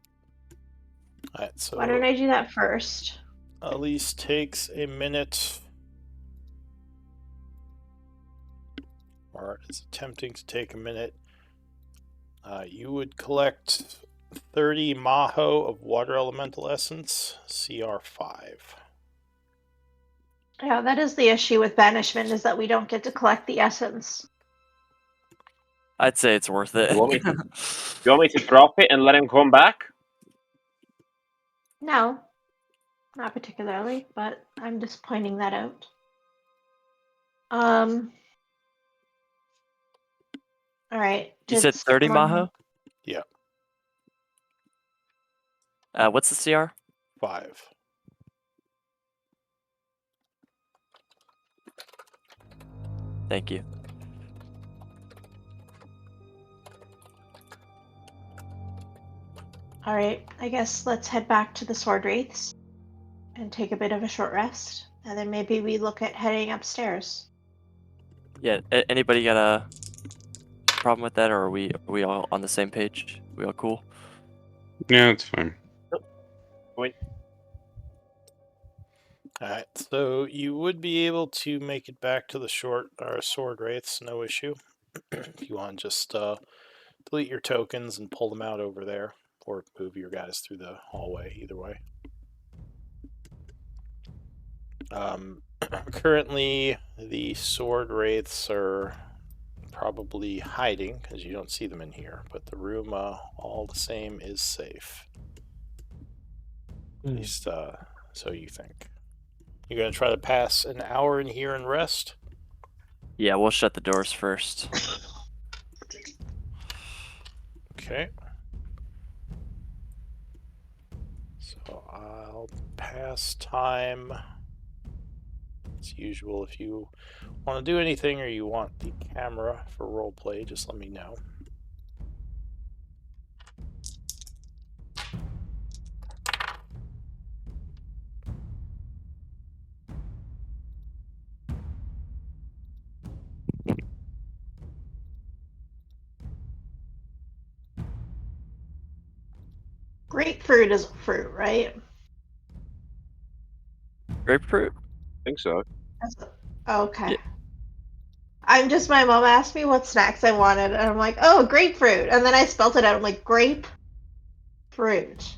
Speaker 3: Alright, so
Speaker 4: Why don't I do that first?
Speaker 3: Elise takes a minute, or is attempting to take a minute. You would collect 30 Maho of water elemental essence, CR5.
Speaker 4: Yeah, that is the issue with banishment, is that we don't get to collect the essence.
Speaker 1: I'd say it's worth it.
Speaker 5: You want me to drop it and let him come back?
Speaker 4: No, not particularly, but I'm just pointing that out. All right.
Speaker 1: You said 30 Maho?
Speaker 3: Yeah.
Speaker 1: What's the CR?
Speaker 3: 5.
Speaker 1: Thank you.
Speaker 4: All right. I guess let's head back to the Sword Wraiths and take a bit of a short rest, and then maybe we look at heading upstairs.
Speaker 1: Yeah. Anybody got a problem with that, or are we all on the same page? We all cool?
Speaker 6: Yeah, it's fine.
Speaker 3: Alright, so you would be able to make it back to the Sword Wraiths, no issue. if you want to just delete your tokens and pull them out over there, or move your guys through the hallway, either way. Currently, the sword wraiths are probably hiding because you don't see them in here, but the room, all the same, is safe. At least, so you think. You're gonna try to pass an hour in here and rest?
Speaker 1: Yeah, we'll shut the doors first.
Speaker 3: Okay. So I'll pass time as usual. If you want to do anything or you want the camera for roleplay, just let me know.
Speaker 4: Grapefruit is a fruit, right?
Speaker 1: Grapefruit?
Speaker 5: I think so.
Speaker 4: Okay.
Speaker 1: Yeah.
Speaker 4: My mom asked me what snacks I wanted, and I'm like, oh, grapefruit. And then I spelt it out. I'm like, grape fruit.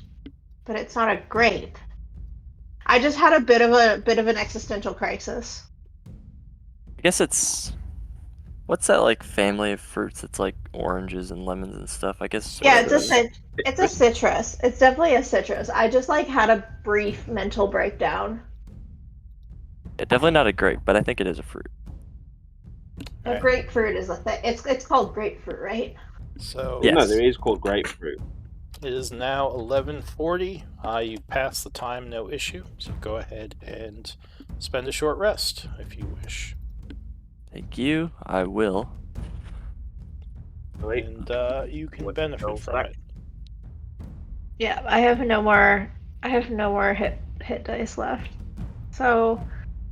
Speaker 4: But it's not a grape. I just had a bit of an existential crisis.
Speaker 1: I guess it's... What's that, like, family of fruits? It's like oranges and lemons and stuff. I guess...
Speaker 4: Yeah,
Speaker 5: Citrus.
Speaker 4: it's a citrus. It's definitely a citrus. I just like had a brief mental breakdown.
Speaker 1: Yeah, definitely not a grape, but I think it is a fruit.
Speaker 4: A
Speaker 3: Right.
Speaker 4: grapefruit is a thing. It's called grapefruit, right?
Speaker 3: So
Speaker 1: Yes.
Speaker 5: No, there is called grapefruit.
Speaker 3: it is now 11:40. You passed the time, no issue. So go ahead and spend a short rest if you wish.
Speaker 1: Thank you. I will.
Speaker 5: Wait.
Speaker 3: And you can
Speaker 5: What
Speaker 3: benefit
Speaker 5: spell's
Speaker 3: from
Speaker 5: that?
Speaker 3: it.
Speaker 4: Yeah, I have no more hit dice left. So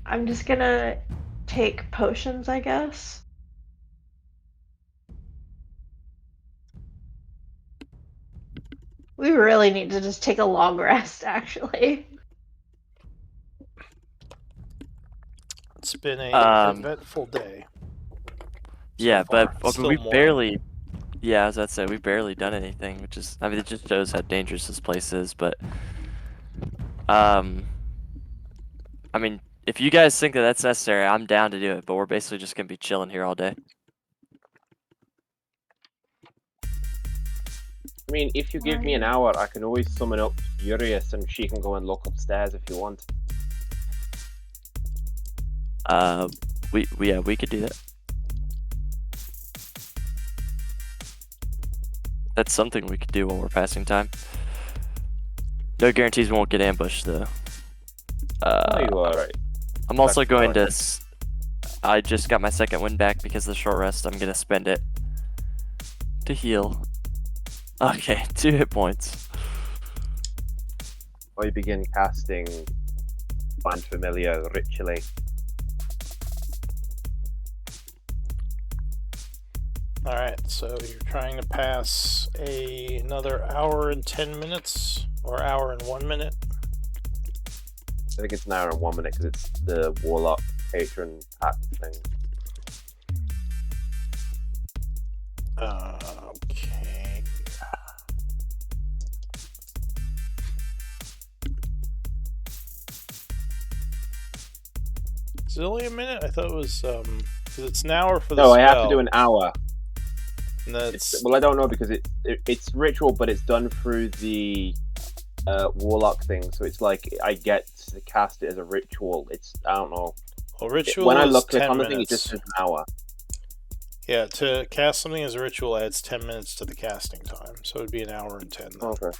Speaker 4: I'm just gonna take potions, I guess. We really need to just take a long rest, actually.
Speaker 3: It's been a eventful day.
Speaker 1: Yeah,
Speaker 3: far.
Speaker 1: but
Speaker 3: Still
Speaker 1: we
Speaker 3: morning.
Speaker 1: barely... Yeah, as I said, we've barely done anything, which is... I mean, it just shows how dangerous this place is, but... I mean, if you guys think that that's necessary, I'm down to do it, but we're basically just gonna be chilling here all day.
Speaker 5: I mean, if you give me an hour, I can always summon up Furious and she can go and look upstairs if you want.
Speaker 1: We could do that. That's something we could do while we're passing time. No guarantees we won't get ambushed, though.
Speaker 5: Oh, you are right.
Speaker 1: I'm also
Speaker 5: That's
Speaker 1: going
Speaker 5: fine.
Speaker 1: to... I just got my second win back because of the short rest. I'm gonna spend it to heal. Okay, 2 hit points.
Speaker 5: I begin casting Find Familiar ritually.
Speaker 3: Alright, so you're trying to pass another hour and 10 minutes, or hour and 1 minute?
Speaker 5: I think it's an hour and 1 minute because it's the Warlock patron act thing.
Speaker 3: Okay. Is it only a minute? I thought it was, because it's an hour for the
Speaker 5: No,
Speaker 3: spell.
Speaker 5: I have to do an hour.
Speaker 3: And that's...
Speaker 5: Well, I don't know because it's ritual, but it's done through the Warlock thing. So it's like I get to cast it as a ritual. I don't know.
Speaker 3: Well, ritual
Speaker 5: When I
Speaker 3: is
Speaker 5: look click
Speaker 3: 10
Speaker 5: on the thing, it
Speaker 3: minutes.
Speaker 5: just says an hour.
Speaker 3: Yeah, to cast something as a ritual adds 10 minutes to the casting time, so it would be an hour and 10 then.
Speaker 5: Okay.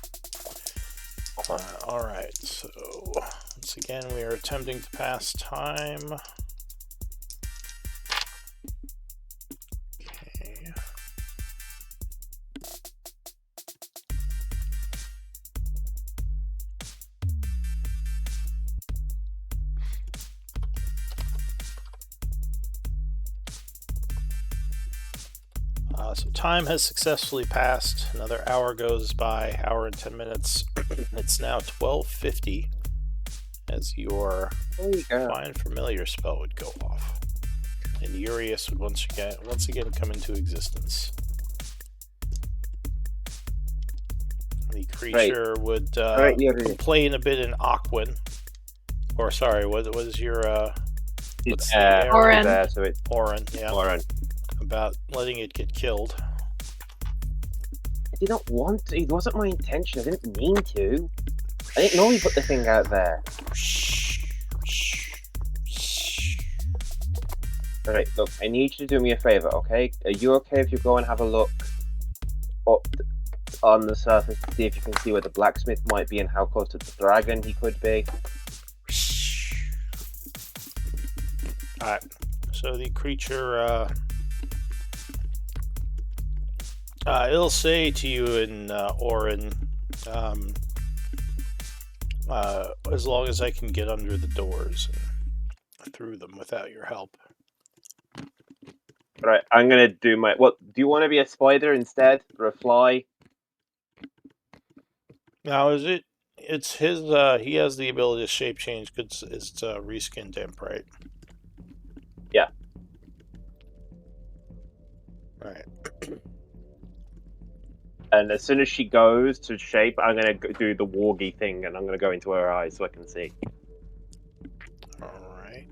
Speaker 3: Alright, so once again we are attempting to pass time. Okay. So time has successfully passed. Another hour goes by, hour and 10 minutes. It's now 12:50 as your
Speaker 5: There you go.
Speaker 3: Find Familiar spell would go off. and Urias would once again come into existence. The creature would complain a bit in Aquan. Or sorry, what was your
Speaker 5: It's
Speaker 3: what's the air?
Speaker 4: Orin.
Speaker 5: There, so it's
Speaker 3: Orin, yeah.
Speaker 5: Orin.
Speaker 3: About letting it get killed.
Speaker 5: I did not want to. It wasn't my intention. I didn't mean to. I didn't know he put the thing out there. Alright, look, I need you to do me a favor, okay? Are you okay if you go and have a look up on the surface to see if you can see where the blacksmith might be and how close to the dragon he could be?
Speaker 3: Alright, so the creature, it'll say to you in Orin, as long as I can get under the doors and through them without your help.
Speaker 5: Right, I'm gonna do my. What? Do you want to be a spider instead, or a fly?
Speaker 3: Now, it's his, he has the ability to shape change because it's reskin temp, right?
Speaker 5: Yeah.
Speaker 3: Right.
Speaker 5: And as soon as she goes to shape, I'm gonna do the wargy thing, and I'm gonna go into her eyes so I can see.
Speaker 3: All right.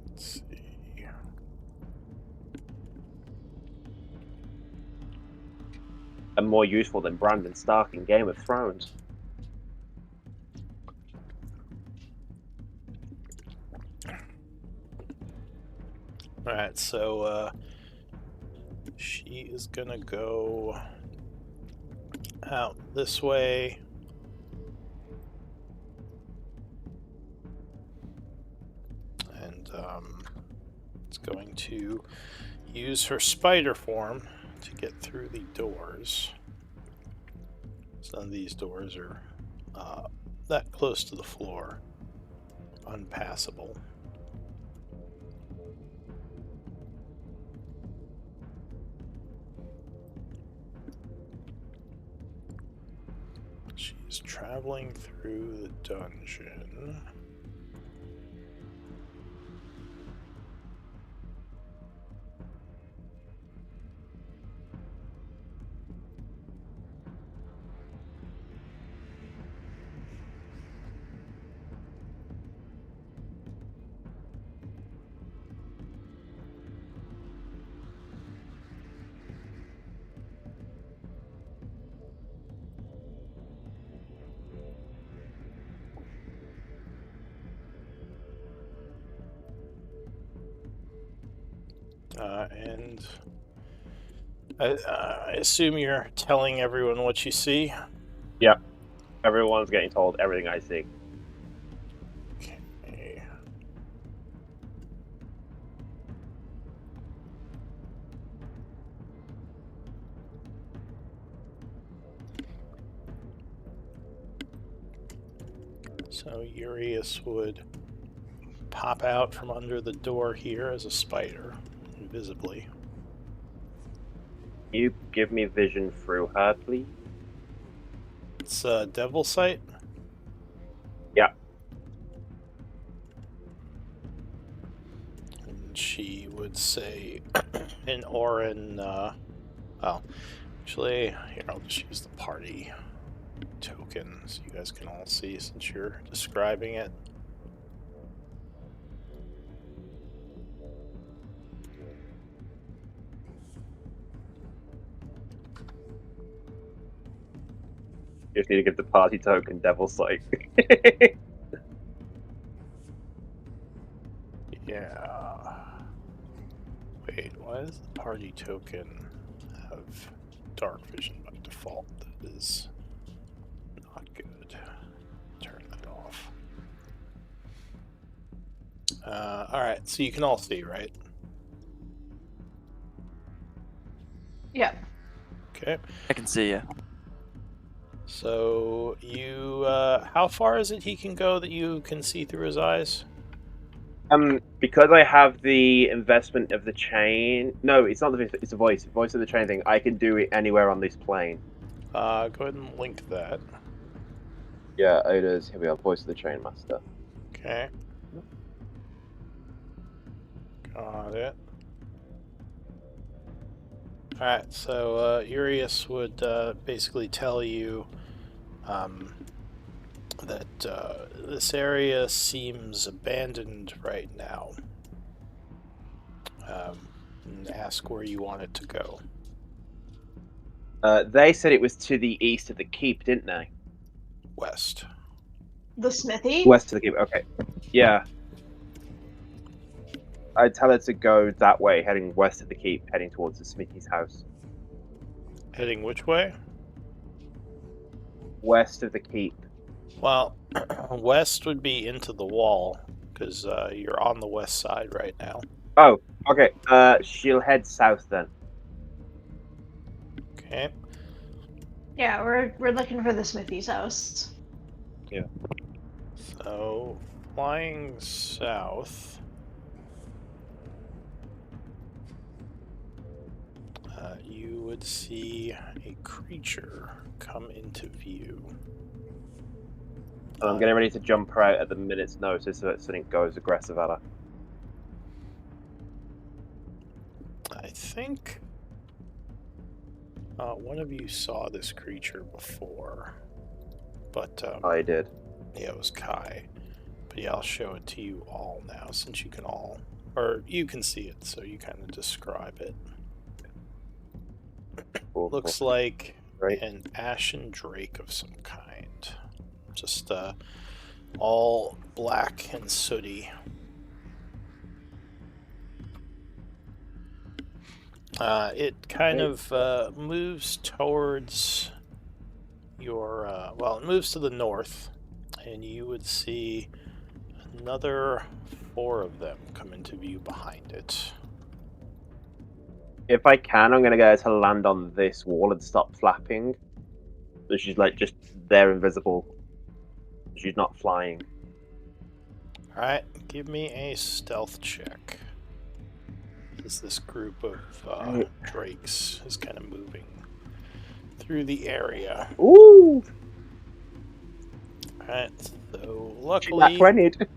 Speaker 3: Let's see.
Speaker 5: And more useful than Brandon Stark in Game of Thrones.
Speaker 3: Alright, so she is gonna go out this way. And it's going to use her spider form to get through the doors. Some of these doors are that close to the floor, unpassable. She's traveling through the dungeon. And I assume you're telling everyone what you see?
Speaker 5: Yep. Everyone's getting told everything I see.
Speaker 3: Okay. So Urias would pop out from under the door here as a spider, invisibly.
Speaker 5: Can you give me vision through her, please?
Speaker 3: It's Devil Sight.
Speaker 5: Yeah.
Speaker 3: And she would say in Orin, well, actually, here, I'll just use the party token so you guys can all see since you're describing it.
Speaker 5: You just need to give the party token Devil Sight.
Speaker 3: Yeah. Wait, why does the party token have dark vision by default? That is not good. Turn that off. Alright, so you can all see, right?
Speaker 4: Yeah.
Speaker 3: Okay.
Speaker 1: I can see you.
Speaker 3: So you, how far is it he can go that you can see through his eyes?
Speaker 5: Because I have the investment of the chain. No, it's not it's a voice of the chain thing. I can do it anywhere on this plane.
Speaker 3: Go ahead and link that.
Speaker 5: Yeah, Oda's. Here we are. Voice of the Train Master.
Speaker 3: Okay. Got it. Alright, so Urius would basically tell you that this area seems abandoned right now. And ask where you want it to go.
Speaker 5: They said it was to the east of the keep, didn't they?
Speaker 3: West.
Speaker 4: The smithy?
Speaker 5: West of the keep. Okay. Yeah. I'd tell her to go that way, heading west of the keep, heading towards the Smithy's house.
Speaker 3: Heading which way?
Speaker 5: West of the keep.
Speaker 3: Well, west would be into the wall, because you're on the west side right now.
Speaker 5: Oh, okay. She'll head south then.
Speaker 3: Okay.
Speaker 4: Yeah, we're looking for the smithy's house.
Speaker 3: So, flying south, you would see a creature come into view.
Speaker 5: I'm getting ready to jump her out at the minute's notice so that something goes aggressive at her.
Speaker 3: I think one of you saw this creature before, but
Speaker 5: I did.
Speaker 3: yeah, it was Kai. But yeah, I'll show it to you all now, since you can all, or you can see it, so you kind of describe it.
Speaker 5: Cool,
Speaker 3: Looks
Speaker 5: cool.
Speaker 3: like
Speaker 5: Great.
Speaker 3: an ashen drake of some kind. Just all black and sooty. It kind of moves towards your, well, it moves to the north, and you would see another 4 of them come into view behind it.
Speaker 5: If I can, I'm gonna get her to land on this wall and stop flapping. So she's like just there, invisible. She's not flying.
Speaker 3: Alright, give me a stealth check. As this group of drakes is kind of moving through the area.
Speaker 5: Ooh!
Speaker 3: Alright, so
Speaker 5: She
Speaker 3: luckily,
Speaker 5: 20'd.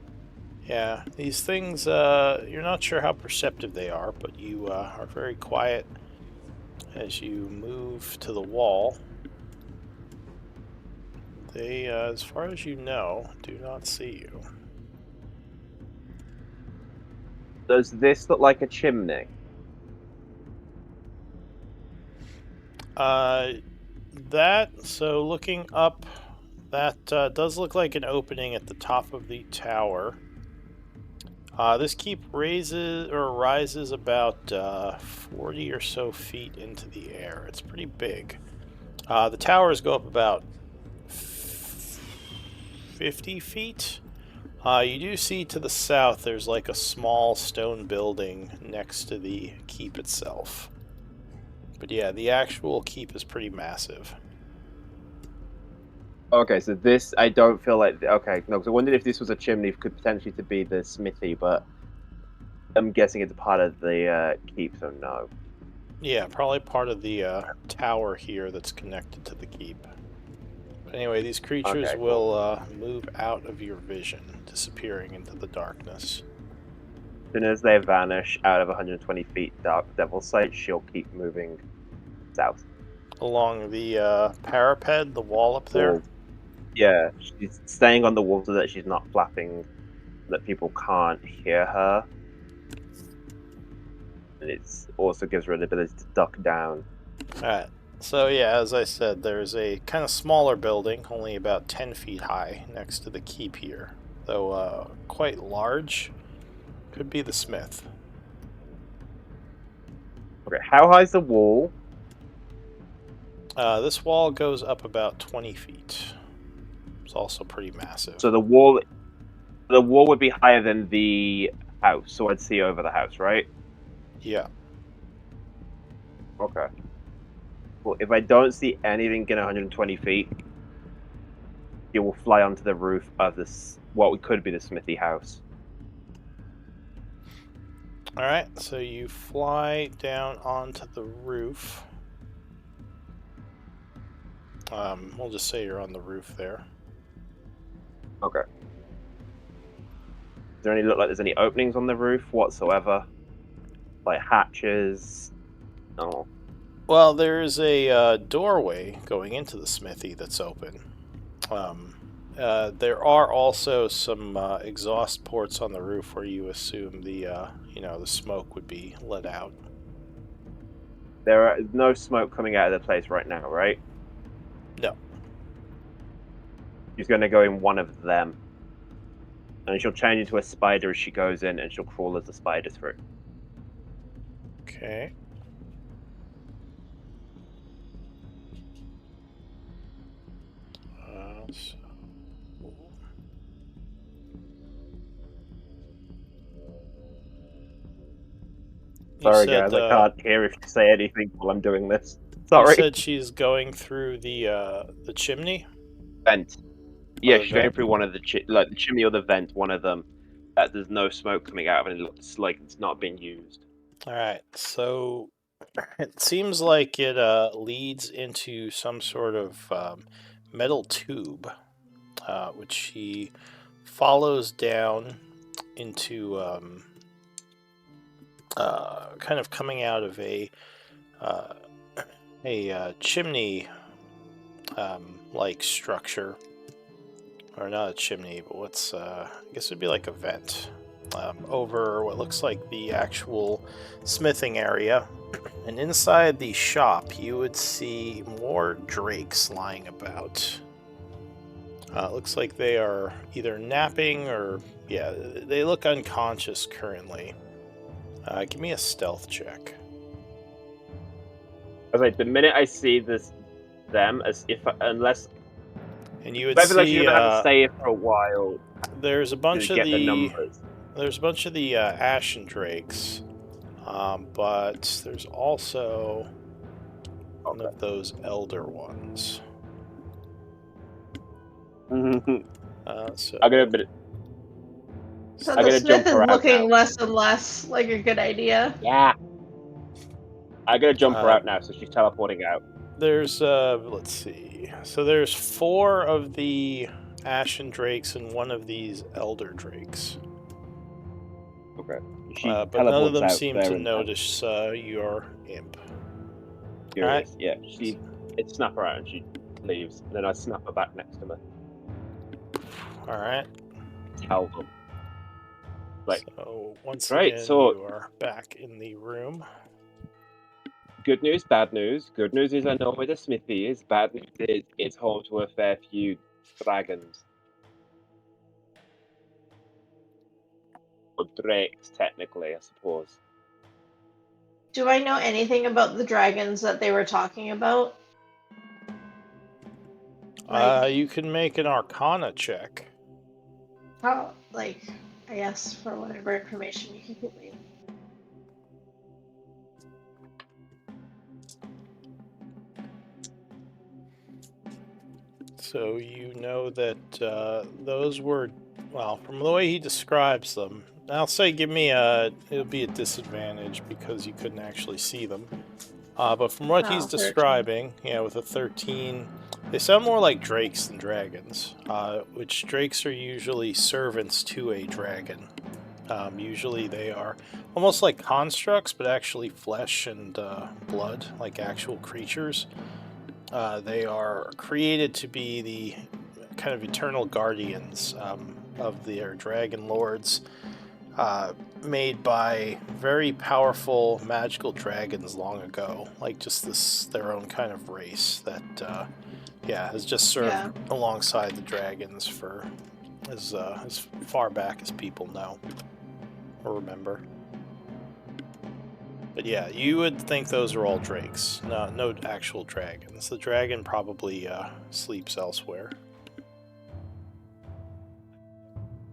Speaker 3: yeah, these things, you're not sure how perceptive they are, but you are very quiet as you move to the wall. They, as far as you know, do not see you.
Speaker 5: Does this look like a chimney?
Speaker 3: So looking up, that does look like an opening at the top of the tower. This keep rises about 40 or so feet into the air. It's pretty big. The towers go up about 50 feet. You do see to the south there's like a small stone building next to the keep itself. But yeah, the actual keep is pretty massive.
Speaker 5: Okay, so this, I don't feel like... Okay, no, because I wondered if this was a chimney, could potentially to be the smithy, but I'm guessing it's part of the keep, so no.
Speaker 3: Yeah, probably part of the tower here that's connected to the keep. But anyway, these creatures
Speaker 5: Okay, cool.
Speaker 3: will move out of your vision, disappearing into the darkness.
Speaker 5: As soon as they vanish out of 120 feet Dark Devil Sight, she'll keep moving south.
Speaker 3: Along the parapet, the wall up there?
Speaker 5: Wall. Yeah, she's staying on the wall so that she's not flapping, that people can't hear her. And it also gives her an ability to duck down.
Speaker 3: Alright, so yeah, as I said, there's a kind of smaller building, only about 10 feet high, next to the keep here. Though quite large. Could be the smith.
Speaker 5: Okay, how high is the wall?
Speaker 3: This wall goes up about 20 feet. It's also pretty massive.
Speaker 5: So the wall would be higher than the house, so I'd see over the house, right?
Speaker 3: Yeah.
Speaker 5: Okay. Well, if I don't see anything in 120 feet, it will fly onto the roof of this, what could be the smithy house.
Speaker 3: Alright, so you fly down onto the roof. We'll just say you're on the roof there.
Speaker 5: Okay. Does there any look like there's any openings on the roof whatsoever? Like hatches? No.
Speaker 3: Well, there's a doorway going into the smithy that's open. There are also some exhaust ports on the roof where you assume the the smoke would be let out.
Speaker 5: There is no smoke coming out of the place right now, right?
Speaker 3: No.
Speaker 5: She's going to go in one of them. And she'll change into a spider as she goes in, and she'll crawl as a spider through.
Speaker 3: Okay. So...
Speaker 5: Sorry,
Speaker 3: said,
Speaker 5: guys, I can't hear if you say anything while I'm doing this.
Speaker 3: You
Speaker 5: Sorry.
Speaker 3: said she's going through the chimney?
Speaker 5: Vent. Yeah,
Speaker 3: the
Speaker 5: she's going
Speaker 3: vent?
Speaker 5: through one of the the chimney or the vent, one of them. There's no smoke coming out of it, and it looks like it's not being used.
Speaker 3: Alright, so it seems like it leads into some sort of metal tube, which she follows down into kind of coming out of a chimney like structure, or not a chimney, but what's I guess it'd be like a vent over what looks like the actual smithing area. And inside the shop, you would see more drakes lying about. Looks like they are either napping or, yeah, they look unconscious currently. Give me a stealth check.
Speaker 5: I was like, the minute I see them, as if unless,
Speaker 3: and you would
Speaker 5: I feel like
Speaker 3: see
Speaker 5: you're gonna have to stay here for a while.
Speaker 3: There's a bunch
Speaker 5: to
Speaker 3: of
Speaker 5: get
Speaker 3: the
Speaker 5: numbers.
Speaker 3: There's a bunch of the ashen drakes, but there's also one of those elder ones. So
Speaker 5: I'm gonna admit it.
Speaker 4: So
Speaker 5: I'm
Speaker 4: the
Speaker 5: gonna
Speaker 4: smith
Speaker 5: jump
Speaker 4: is
Speaker 5: her out
Speaker 4: looking
Speaker 5: now.
Speaker 4: less and less like a good idea.
Speaker 5: Yeah. I'm gonna jump her out now, so she's teleporting out.
Speaker 3: There's let's see. So there's 4 of the ashen drakes and 1 of these elder drakes.
Speaker 5: Okay.
Speaker 3: But none of them seem to notice your imp.
Speaker 5: Right. Yeah. It's snap her out and she leaves. And then I snap her back next to me.
Speaker 3: All right.
Speaker 5: Tell them. Like,
Speaker 3: so once
Speaker 5: right,
Speaker 3: again,
Speaker 5: so
Speaker 3: you are back in the room.
Speaker 5: Good news, bad news. Good news is I know where the smithy is. Bad news is it's home to a fair few dragons. Or drakes, technically, I suppose.
Speaker 4: Do I know anything about the dragons that they were talking about?
Speaker 3: You can make an Arcana check.
Speaker 4: How, I guess, for whatever information you can give me.
Speaker 3: So you know that those were, well, from the way he describes them, I'll say give me it'll be a disadvantage because you couldn't actually see them. But from what he's
Speaker 4: 13.
Speaker 3: describing, with a 13, they sound more like drakes than dragons, which drakes are usually servants to a dragon. Usually they are almost like constructs, but actually flesh and blood, like actual creatures. They are created to be the kind of eternal guardians of their dragon lords, made by very powerful magical dragons long ago, like just their own kind of race that has just served alongside the dragons for as far back as people know or remember. But yeah, you would think those are all drakes, no actual dragons. The dragon probably sleeps elsewhere.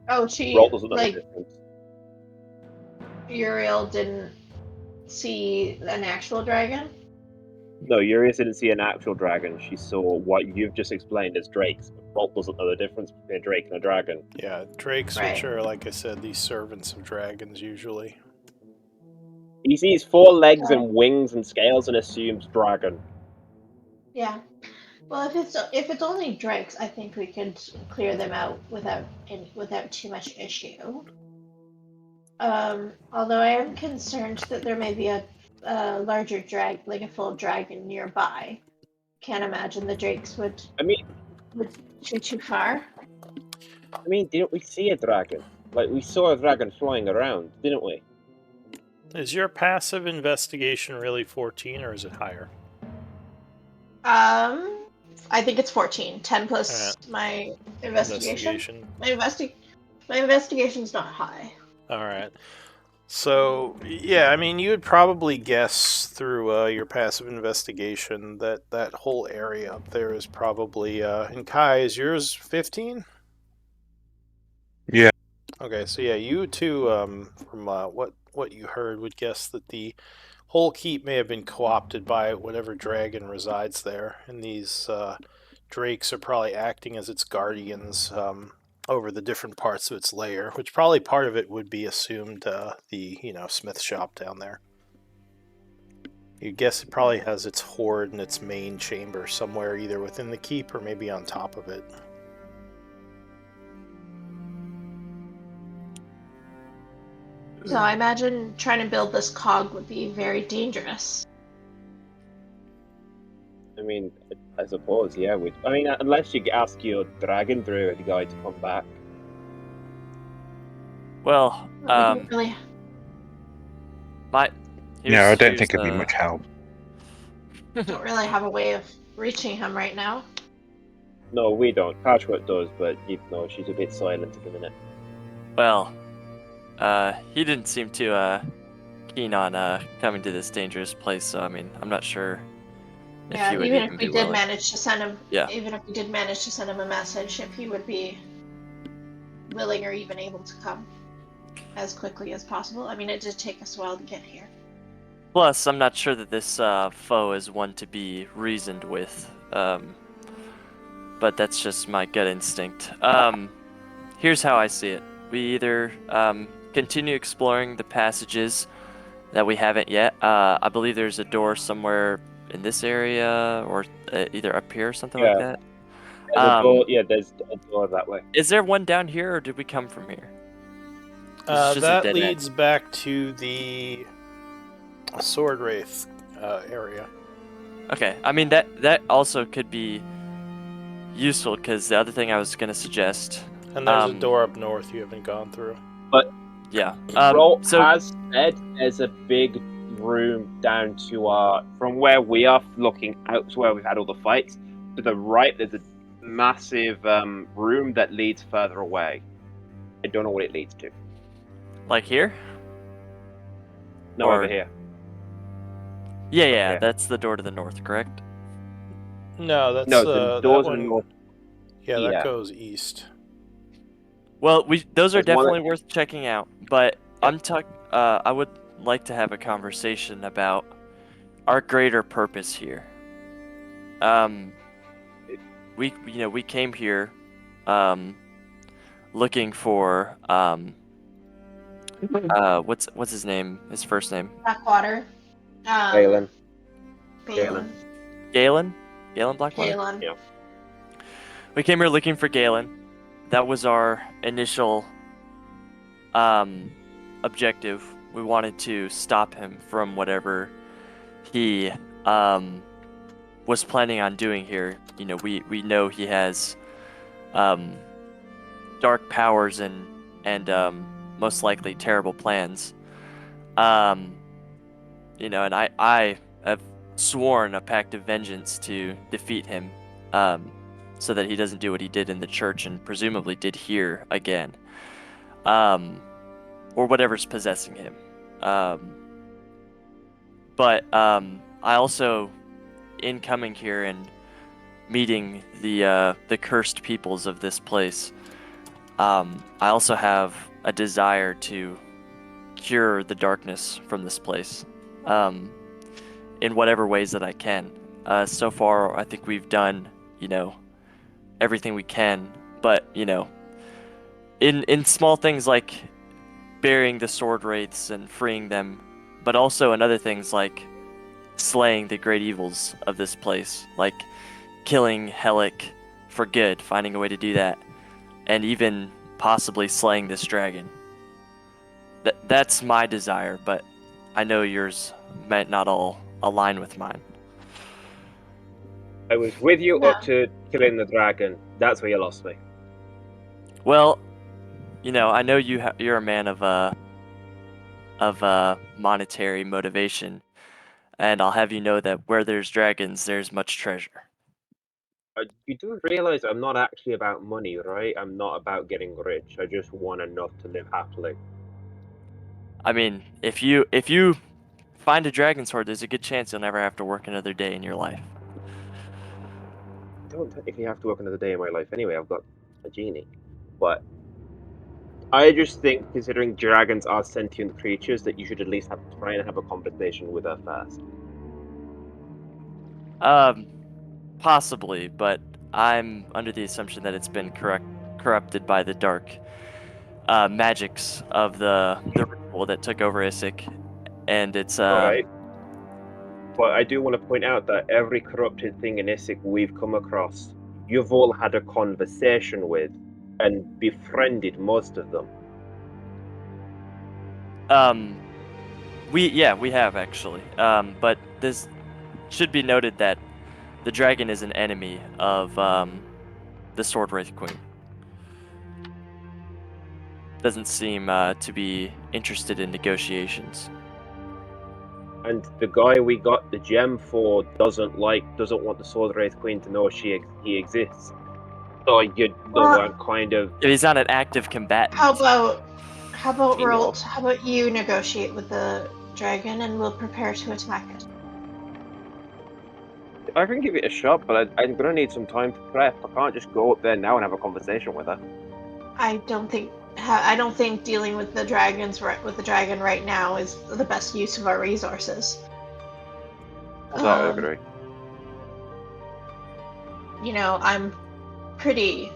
Speaker 4: Oh, she,
Speaker 5: Roll doesn't know the difference.
Speaker 4: Uriel didn't see an actual dragon?
Speaker 5: No, Urias didn't see an actual dragon. She saw what you've just explained as drakes. Bolt doesn't know the difference between a drake and a dragon.
Speaker 3: Yeah, drakes, which are, like I said, these servants of dragons usually.
Speaker 5: He sees 4 legs and wings and scales and assumes dragon.
Speaker 4: Yeah. Well, if it's only drakes, I think we could clear them out without too much issue. Although I am concerned that there may be a larger like a full dragon nearby. Can't imagine the drakes would
Speaker 5: I mean,
Speaker 4: shoot too far.
Speaker 5: didn't we see a dragon? Like, we saw a dragon flying around, didn't we?
Speaker 3: Is your passive investigation really 14 or is it higher?
Speaker 4: I think it's 14. 10 plus my investigation. My investigation's not high.
Speaker 3: All right. So, yeah, I mean, you would probably guess through your passive investigation that that whole area up there is probably. And Kai, is yours 15?
Speaker 6: Yeah.
Speaker 3: Okay, so yeah, you too, from what you heard, would guess that the whole keep may have been co-opted by whatever dragon resides there, and these drakes are probably acting as its guardians over the different parts of its lair, which probably part of it would be assumed the smith shop down there. You guess it probably has its hoard and its main chamber somewhere either within the keep or maybe on top of it.
Speaker 4: So I imagine trying to build this cog would be very dangerous.
Speaker 5: I mean, I suppose, yeah. Unless you ask your dragon druid guy to come back.
Speaker 1: Well,
Speaker 4: Really.
Speaker 1: my.
Speaker 6: No, I don't think it'd be much help.
Speaker 4: Don't really have a way of reaching him right now.
Speaker 5: No, we don't. Patchwork does, but she's a bit silent at the minute.
Speaker 1: Well, he didn't seem too keen on coming to this dangerous place. So I mean, I'm not sure if he would
Speaker 4: even
Speaker 1: even
Speaker 4: if
Speaker 1: be
Speaker 4: we did
Speaker 1: willing.
Speaker 4: manage to send him,
Speaker 1: Yeah.
Speaker 4: even if we did manage to send him a message, if he would be willing or even able to come as quickly as possible. I mean, it did take us a while to get here.
Speaker 1: Plus, I'm not sure that this foe is one to be reasoned with. But that's just my gut instinct. Here's how I see it. We either continue exploring the passages that we haven't yet. I believe there's a door somewhere in this area, or either up here or something like that.
Speaker 5: There's a door that way.
Speaker 1: Is there one down here, or did we come from here?
Speaker 3: That leads back to the sword wraith area.
Speaker 1: Okay, I mean that also could be useful, because the other thing I was going to suggest.
Speaker 3: And there's a door up north you haven't gone through.
Speaker 5: But
Speaker 1: yeah,
Speaker 5: has said there's a big room down to from where we are looking out to where we've had all the fights. To the right, there's a massive room that leads further away. I don't know what it leads to.
Speaker 1: Like here?
Speaker 5: No, over here.
Speaker 1: Yeah, that's the door to the north, correct?
Speaker 3: No, that's
Speaker 5: the doors in the north.
Speaker 3: Yeah, that goes east.
Speaker 1: Well, those are definitely worth checking out, but I would like to have a conversation about our greater purpose here. We came here looking for what's his name? His first name?
Speaker 4: Blackwater.
Speaker 5: Galen.
Speaker 1: Galen Blackwater?
Speaker 4: Galen.
Speaker 5: Yeah.
Speaker 1: We came here looking for Galen. That was our initial objective. We wanted to stop him from whatever he was planning on doing here. We know he has dark powers and most likely terrible plans. And I have sworn a pact of vengeance to defeat him, so that he doesn't do what he did in the church and presumably did here again, or whatever's possessing him. But I also, in coming here and meeting the cursed peoples of this place, I also have a desire to cure the darkness from this place, in whatever ways that I can. So far, I think we've done, everything we can, but in small things like burying the sword wraiths and freeing them, but also in other things like slaying the great evils of this place, like killing Helic for good, finding a way to do that, and even possibly slaying this dragon. That's my desire, but I know yours might not all align with mine.
Speaker 5: I was with you
Speaker 4: No.
Speaker 5: up to killing the dragon. That's where you lost me.
Speaker 1: Well, I know you're a man of monetary motivation, and I'll have you know that where there's dragons, there's much treasure.
Speaker 5: You do realize I'm not actually about money, right? I'm not about getting rich. I just want enough to live happily.
Speaker 1: I mean, if you find a dragon sword, there's a good chance you'll never have to work another day in your life.
Speaker 5: I don't technically have to work another day in my life anyway. I've got a genie. But I just think, considering dragons are sentient creatures, that you should at least try and have a conversation with her first.
Speaker 1: Possibly, but I'm under the assumption that it's been corrupted by the dark magics of the ritual that took over Isik, and it's
Speaker 5: Alright. But I do want to point out that every corrupted thing in Isik we've come across, you've all had a conversation with and befriended most of them.
Speaker 1: we have actually. But this should be noted that the dragon is an enemy of the Sword Wraith Queen. Doesn't seem to be interested in negotiations.
Speaker 5: And the guy we got the gem for doesn't want the Sword Wraith Queen to know he exists. So you're the one kind of.
Speaker 1: He's not an active combatant.
Speaker 2: How about
Speaker 5: You know.
Speaker 2: Rolt? How about you negotiate with the dragon and we'll prepare to attack it?
Speaker 5: I can give it a shot, but I'm gonna need some time to prep. I can't just go up there now and have a conversation with her.
Speaker 2: I don't think dealing with the dragon right now is the best use of our resources.
Speaker 5: I agree.
Speaker 2: I'm pretty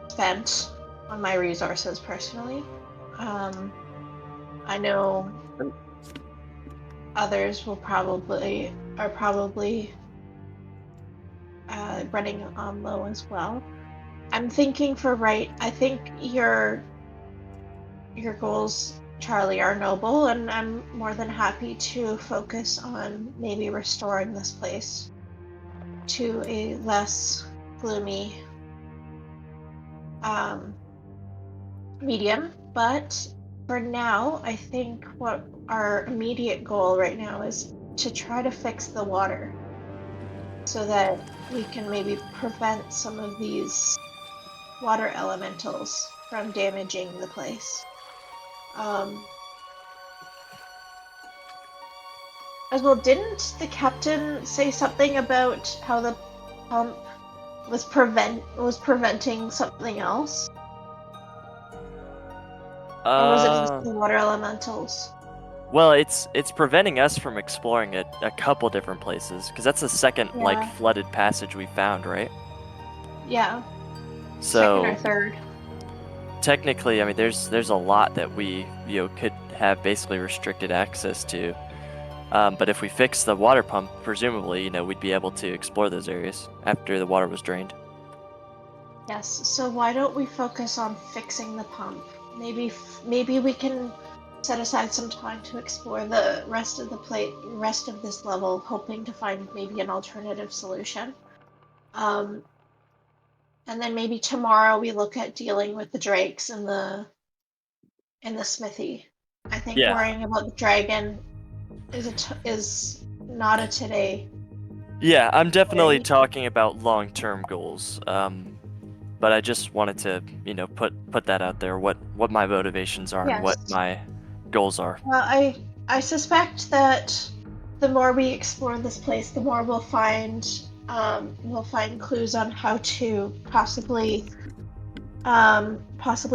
Speaker 2: spent on my resources personally. I know others are probably running on low as well. I'm thinking I think your goals, Charlie, are noble, and I'm more than happy to focus on maybe restoring this place to a less gloomy medium. But for now, I think what our immediate goal right now is to try to fix the water so that we can maybe prevent some of these water elementals from damaging the place. As well, didn't the captain say something about how the pump was preventing something else? Or was it just the water elementals?
Speaker 1: Well, it's preventing us from exploring a couple different places, because that's the second flooded passage we found, right?
Speaker 2: Yeah.
Speaker 1: So
Speaker 2: second or third.
Speaker 1: Technically, I mean, there's a lot that we could have basically restricted access to. But if we fix the water pump, presumably, we'd be able to explore those areas after the water was drained.
Speaker 2: Yes. So why don't we focus on fixing the pump? Maybe we can set aside some time to explore the rest of this level, hoping to find maybe an alternative solution. And then maybe tomorrow we look at dealing with the drakes in the smithy. I think worrying about the dragon is not a today.
Speaker 1: Yeah, I'm definitely talking about long-term goals. But I just wanted to, put that out there, what my motivations are and what my goals are.
Speaker 2: Well, I suspect that the more we explore this place, the more we'll find clues on how to possibly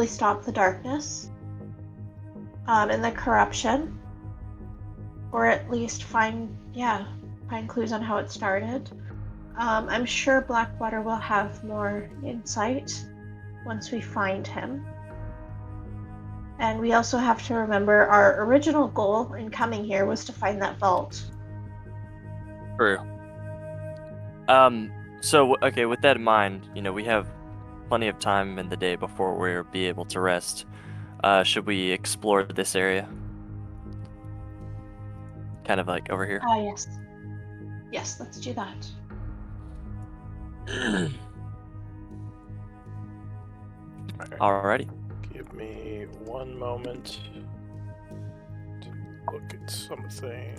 Speaker 2: stop the darkness and the corruption, or at least find clues on how it started. I'm sure Blackwater will have more insight once we find him. And we also have to remember our original goal in coming here was to find that vault.
Speaker 1: True. So, okay, with that in mind, we have plenty of time in the day before we'll be able to rest. Should we explore this area? Kind of like over here?
Speaker 4: Yes. Yes, let's do that.
Speaker 1: Alrighty.
Speaker 3: Give me one moment to look at something.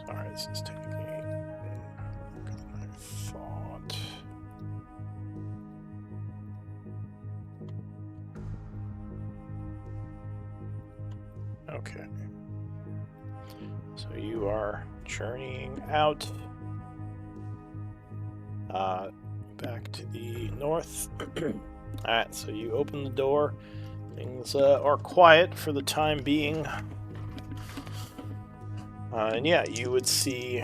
Speaker 3: Sorry, this is taking longer than I thought. Okay. So you are journeying out back to the north. Alright, so you open the door. Things are quiet for the time being. And yeah, you would see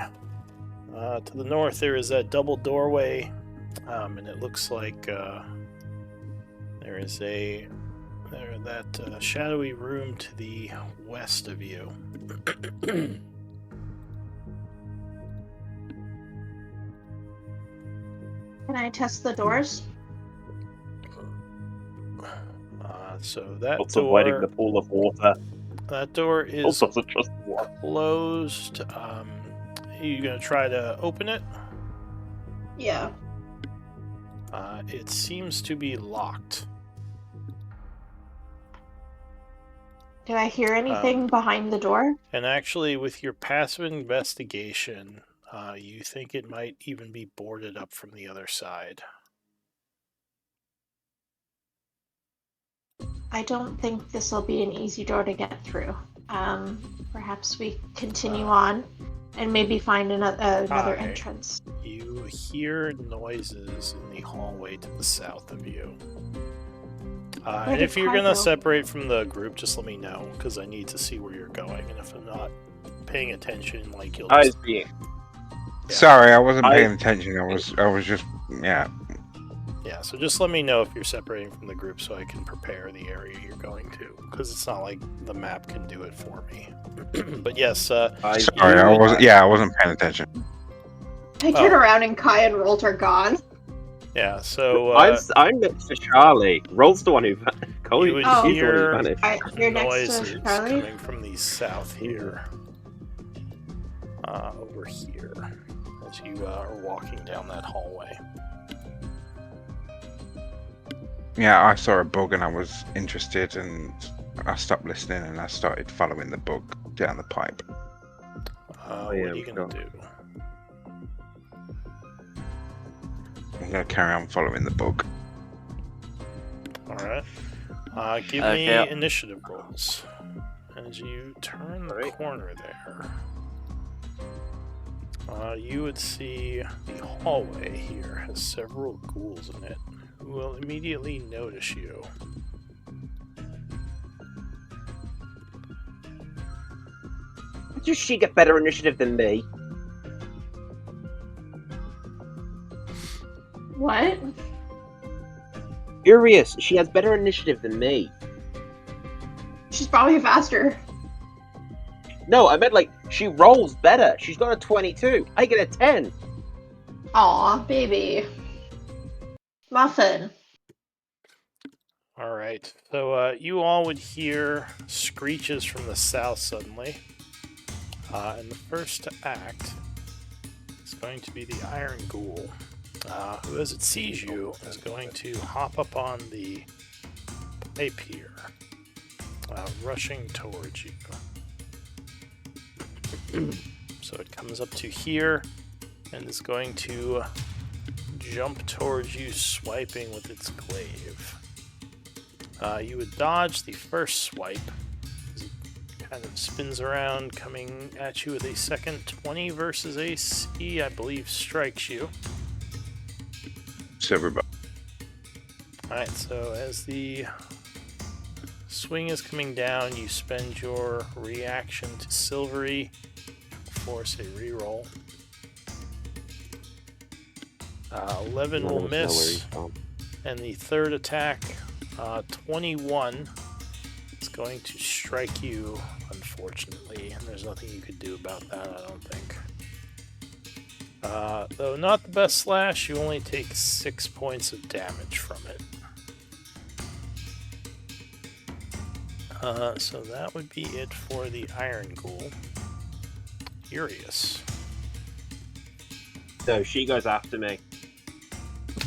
Speaker 3: to the north there is that double doorway, and it looks like there is that shadowy room to the west of you.
Speaker 4: Can I test the doors?
Speaker 3: So that
Speaker 5: Also avoiding
Speaker 3: door,
Speaker 5: the pool of water.
Speaker 3: that door is
Speaker 5: Also doesn't trust the water.
Speaker 3: closed. You gonna try to open it?
Speaker 4: Yeah.
Speaker 3: It seems to be locked.
Speaker 4: Do I hear anything behind the door?
Speaker 3: And actually, with your passive investigation, you think it might even be boarded up from the other side.
Speaker 4: I don't think this will be an easy door to get through. Perhaps we continue on and maybe find another
Speaker 3: Hi.
Speaker 4: entrance.
Speaker 3: You hear noises in the hallway to the south of you. And
Speaker 4: did
Speaker 3: if you're
Speaker 4: Kai
Speaker 3: gonna
Speaker 4: go?
Speaker 3: separate from the group, just let me know, because I need to see where you're going. And if I'm not paying attention, like you'll
Speaker 5: I
Speaker 3: just...
Speaker 5: was being.
Speaker 3: Yeah.
Speaker 6: Sorry, I wasn't paying attention. I was just
Speaker 3: Yeah, so just let me know if you're separating from the group so I can prepare the area you're going to, because it's not like the map can do it for me. But yes,
Speaker 6: Sorry, I wasn't paying attention.
Speaker 4: I turn around and Kai and Rolt are gone.
Speaker 3: Yeah, so
Speaker 5: I'm next to Charlie. Roll's the one who
Speaker 3: you
Speaker 5: Cody,
Speaker 3: would
Speaker 5: he's the one who
Speaker 3: hear
Speaker 5: vanished.
Speaker 4: You're next
Speaker 3: noises
Speaker 4: to Charlie?
Speaker 3: coming from the south here. Over here, as you are walking down that hallway.
Speaker 6: Yeah, I saw a bug and I was interested, and I stopped listening and I started following the bug down the pipe.
Speaker 3: What are you gonna do?
Speaker 6: I'm gonna carry on following the bug.
Speaker 3: Alright. Give me initiative rolls. As you turn the corner there, you would see the hallway here has several ghouls in it who will immediately notice you.
Speaker 5: Does she get better initiative than me?
Speaker 4: What?
Speaker 5: Furious, she has better initiative than me.
Speaker 4: She's probably faster.
Speaker 5: No, I meant like she rolls better. She's got a 22. I get a 10.
Speaker 4: Aw, baby. Muffin.
Speaker 3: Alright, so you all would hear screeches from the south suddenly. And the first to act is going to be the Iron Ghoul, who, as it sees you, is going to hop up on the pipe here, rushing towards you. So it comes up to here and is going to jump towards you, swiping with its glaive. You would dodge the first swipe. It kind of spins around, coming at you with a second 20 versus AC, I believe strikes you.
Speaker 6: So everybody.
Speaker 3: Alright, so as the swing is coming down, you spend your reaction to Silvery, force a reroll. 11 will miss, and the third attack, 21, is going to strike you, unfortunately, and there's nothing you could do about that, I don't think. Though not the best slash, you only take 6 points of damage from it. So that would be it for the Iron Ghoul. Furious.
Speaker 5: So she goes after me.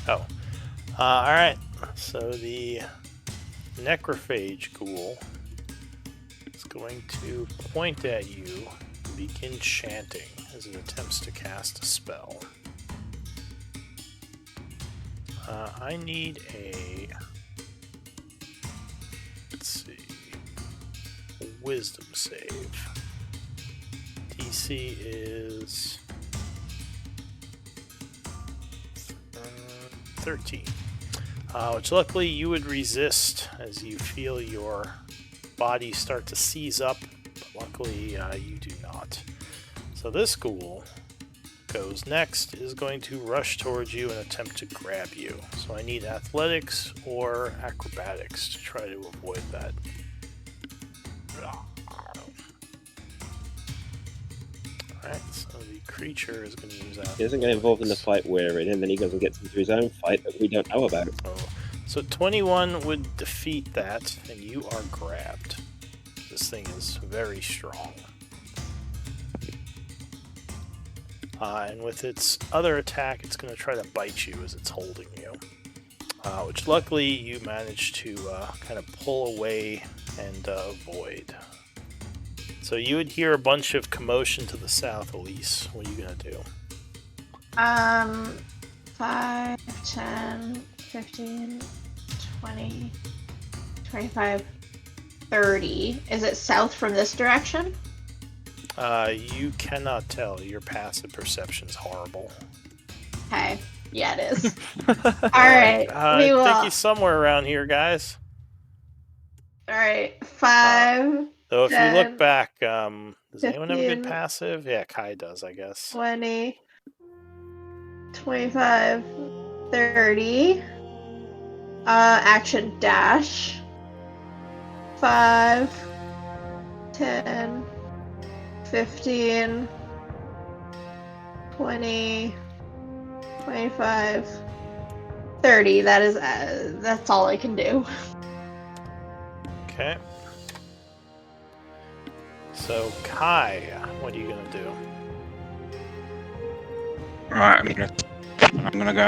Speaker 3: Oh. Alright. So the Necrophage Ghoul is going to point at you and begin chanting as it attempts to cast a spell. I need a... Let's see... Wisdom save. DC is 13, which luckily you would resist as you feel your body start to seize up, but luckily you do not. So this ghoul goes next, is going to rush towards you and attempt to grab you. So I need athletics or acrobatics to try to avoid that. Alright, so the creature is going to use athletics.
Speaker 5: He doesn't get involved in the fight we're in, and then he goes and gets into his own fight that we don't know about.
Speaker 3: So 21 would defeat that, and you are grabbed. This thing is very strong. And with its other attack, it's going to try to bite you as it's holding you. Which luckily you managed to kind of pull away and avoid. So you would hear a bunch of commotion to the south, Elise. What are you going to do?
Speaker 4: 5, 10, 15, 20, 25, 30. Is it south from this direction?
Speaker 3: You cannot tell. Your passive perception is horrible.
Speaker 4: Okay. Yeah, it is. Alright.
Speaker 3: I think he's somewhere around here, guys.
Speaker 4: Alright. 5.
Speaker 3: Though if
Speaker 4: 10,
Speaker 3: you look back, does anyone have a good
Speaker 4: 15,
Speaker 3: passive? Yeah, Kai does, I guess.
Speaker 4: 20, 25, 30. Action dash. 5, 10, 15, 20, 25, 30. That is, that's all I can do.
Speaker 3: Okay. So, Kai, what are you gonna do?
Speaker 6: Right, I'm gonna go,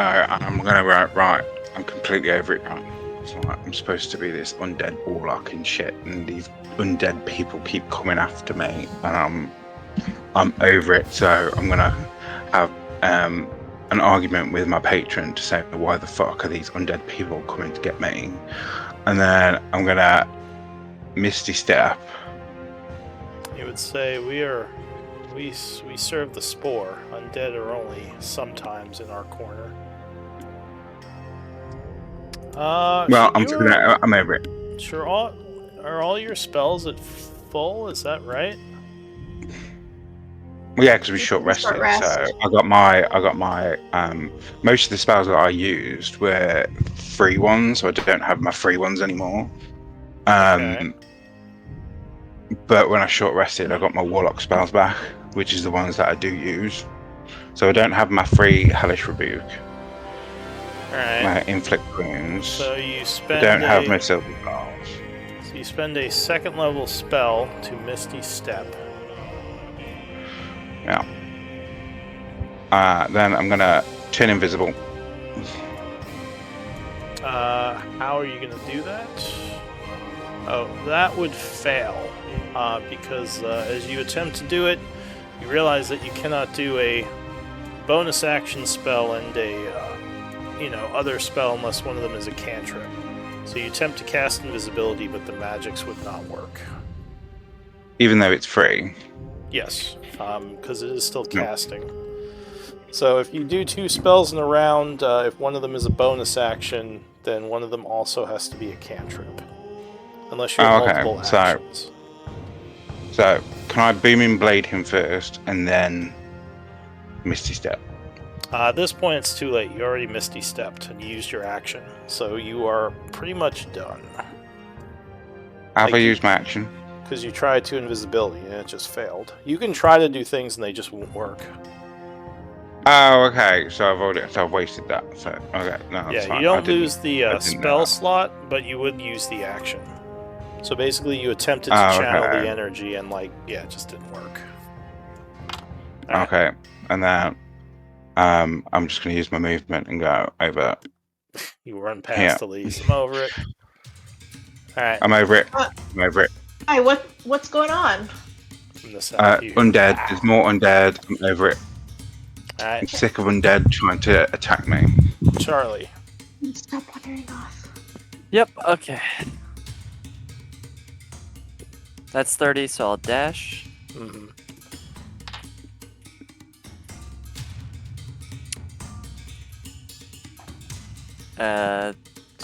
Speaker 6: right, I'm completely over it now. It's like, I'm supposed to be this undead warlock and shit, and these undead people keep coming after me, and I'm over it, so I'm gonna have an argument with my patron to say, why the fuck are these undead people coming to get me? And then I'm gonna Misty Step.
Speaker 3: You would say we serve the spore. Undead are only sometimes in our corner.
Speaker 6: Well, I'm over it.
Speaker 3: Sure, are all your spells at full? Is that right?
Speaker 6: Well, yeah, because we short rested. So I got my most of the spells that I used were free ones, so I don't have my free ones anymore.
Speaker 3: Okay.
Speaker 6: But when I short rested, I got my warlock spells back, which is the ones that I do use. So I don't have my free hellish rebuke.
Speaker 3: Alright.
Speaker 6: My inflict wounds.
Speaker 3: So you spend
Speaker 6: I don't have my silver spells.
Speaker 3: So you spend a second level spell to Misty Step.
Speaker 6: Yeah. Then I'm gonna turn invisible.
Speaker 3: How are you gonna do that? Oh, that would fail. Because as you attempt to do it, you realize that you cannot do a bonus action spell and a other spell unless one of them is a cantrip. So you attempt to cast invisibility, but the magics would not work.
Speaker 6: Even though it's free.
Speaker 3: Yes, because it is still
Speaker 6: No.
Speaker 3: casting. So if you do 2 spells in a round, if one of them is a bonus action, then one of them also has to be a cantrip. Unless you have multiple actions.
Speaker 6: So, can I Booming Blade him first, and then Misty Step?
Speaker 3: At this point, it's too late. You already Misty Stepped and used your action. So you are pretty much done.
Speaker 6: Have I used my action?
Speaker 3: Because you tried to invisibility and it just failed. You can try to do things and they just won't work.
Speaker 6: Oh, okay. So I've wasted that. So okay, no, that's fine.
Speaker 3: You don't lose the spell slot, but you would use the action. So basically, you attempted to channel the energy and it just didn't work. Right.
Speaker 6: Okay, and then I'm just going to use my movement and go over.
Speaker 3: You run past Elise. I'm over it. All right.
Speaker 6: I'm over it. I'm over it.
Speaker 4: Hi, what's going on?
Speaker 3: From the south, you hear,
Speaker 6: undead. There's more undead. I'm over it.
Speaker 3: All right.
Speaker 6: I'm sick of undead trying to attack me.
Speaker 3: Charlie.
Speaker 4: Stop wandering off.
Speaker 1: Yep, okay. That's 30, so I'll dash.
Speaker 3: Mm-hmm. So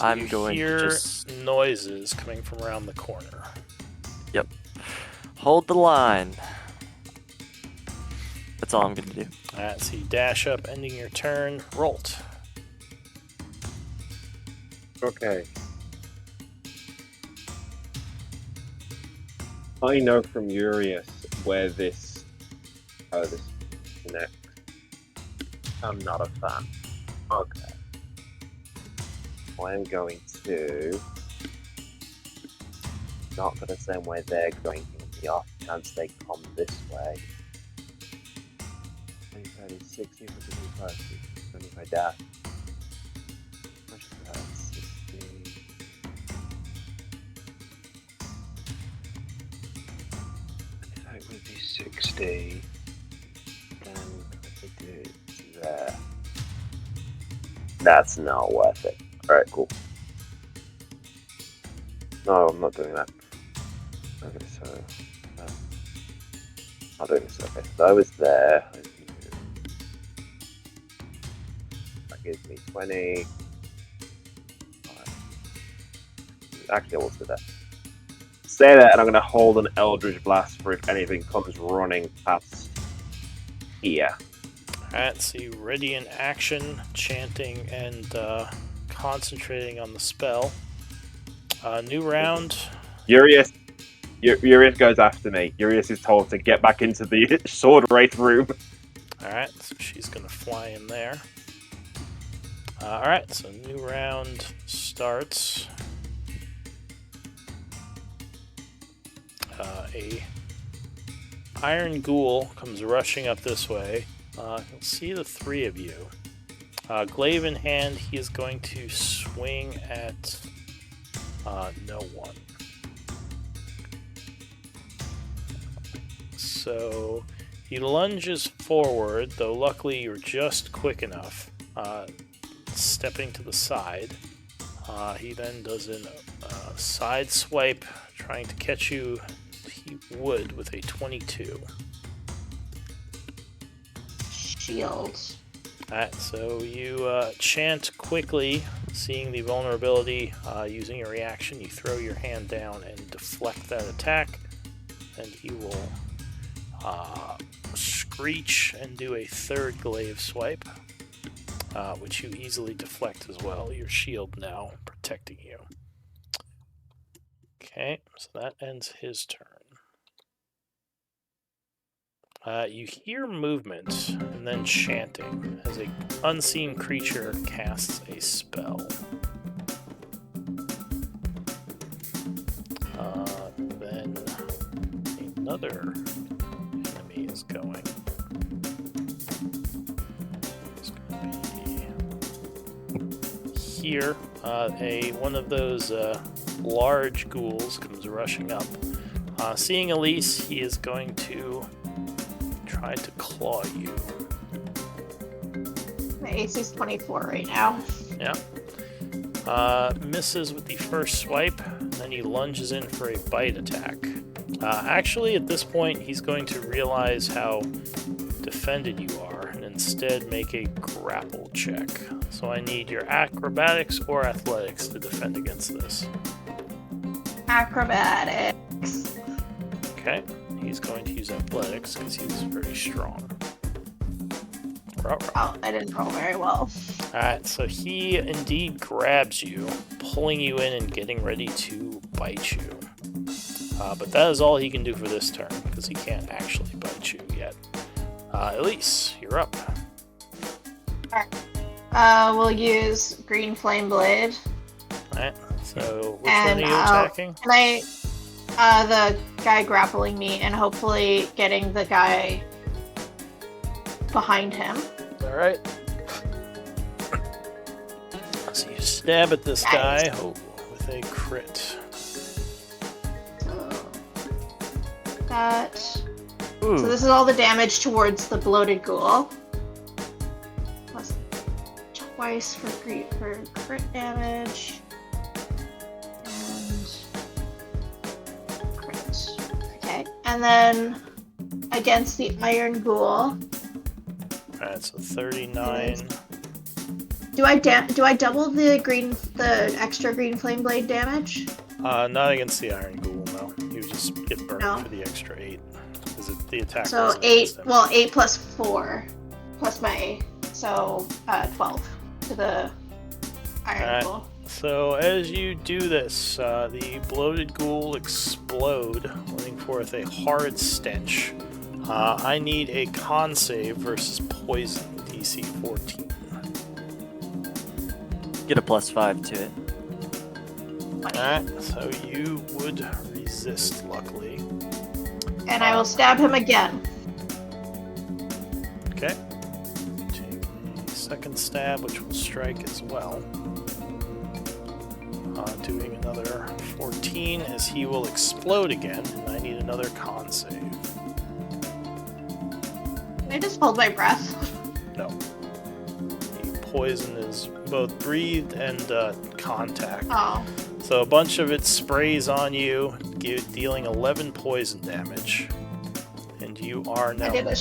Speaker 1: I'm going
Speaker 3: hear
Speaker 1: to just
Speaker 3: noises coming from around the corner.
Speaker 1: Yep. Hold the line. That's all I'm going to do.
Speaker 3: Alright, so you dash up, ending your turn. Rolt.
Speaker 5: Okay. I know from Urius where this connects. I'm not a fan. Okay. I'm going to not going to say where they're going in the off chance they come this way. 30, 60, 55, 25 dash. Push that 60. If that would be 60, then I could do it there. That's not worth it. Alright, cool. No, I'm not doing that. Okay, so... not doing this. Okay, so I was there. That gives me 20. Actually, I will do that. Say that, and I'm going to hold an Eldritch Blast for if anything comes running past here.
Speaker 3: Alright, so you ready in action, chanting and concentrating on the spell. New round.
Speaker 5: Urius goes after me. Urius is told to get back into the sword wraith room.
Speaker 3: Alright, so she's going to fly in there. Alright, so new round starts. A iron ghoul comes rushing up this way. You'll see the 3 of you. Glaive in hand, he is going to swing at no one. So he lunges forward, though luckily you're just quick enough. Stepping to the side. He then does a side swipe, trying to catch you. He would with a 22.
Speaker 4: Shield.
Speaker 3: Alright, so you chant quickly, seeing the vulnerability, using your reaction, you throw your hand down and deflect that attack, and he will screech and do a 3rd glaive swipe, which you easily deflect as well. Your shield now protecting you. Okay, so that ends his turn. You hear movement and then chanting as an unseen creature casts a spell. Then another enemy is going. It's going to be here. One of those large ghouls comes rushing up. Seeing Elise, he is going to try to claw you.
Speaker 4: My AC is 24 right now.
Speaker 3: Yeah. Misses with the first swipe, and then he lunges in for a bite attack. Actually, at this point, he's going to realize how defended you are, and instead make a grapple check. So I need your acrobatics or athletics to defend against this.
Speaker 4: Acrobatics.
Speaker 3: Okay, he's going to use athletics because he's very strong.
Speaker 4: Oh, I didn't roll very well.
Speaker 3: Alright, so he indeed grabs you, pulling you in and getting ready to bite you. But that is all he can do for this turn, because he can't actually bite you yet. Elise, you're up.
Speaker 4: Alright. We'll use Green Flame Blade.
Speaker 3: Alright, so which
Speaker 4: And,
Speaker 3: one are you attacking?
Speaker 4: Can I... the guy grappling me, and hopefully getting the guy behind him.
Speaker 3: Alright. So you stab at this guy with a crit.
Speaker 4: So that.
Speaker 1: Ooh.
Speaker 4: So this is all the damage towards the bloated ghoul. Plus twice for crit damage. And crit. Okay. And then against the iron ghoul.
Speaker 3: Alright, so 39.
Speaker 4: Do I double the extra green flame blade damage?
Speaker 3: Not against the iron ghoul, no. You just get burned
Speaker 4: No.
Speaker 3: for the extra 8. Because the attack
Speaker 4: So
Speaker 3: wasn't
Speaker 4: 8.
Speaker 3: against him.
Speaker 4: Well, 8 plus 4 plus my 12 to the iron
Speaker 3: Alright.
Speaker 4: ghoul.
Speaker 3: So as you do this, the bloated ghoul explode, letting forth a horrid stench. I need a con save versus poison, DC 14.
Speaker 1: Get a +5 to it.
Speaker 3: Alright, so you would resist, luckily.
Speaker 4: And I will stab him again.
Speaker 3: Okay. Take a second stab, which will strike as well. Doing another 14 as he will explode again, and I need another con save.
Speaker 4: I just hold my breath.
Speaker 3: No. The poison is both breathed and contact.
Speaker 4: Oh.
Speaker 3: So a bunch of it sprays on you, dealing 11 poison damage. And you are
Speaker 4: I
Speaker 3: now
Speaker 4: did a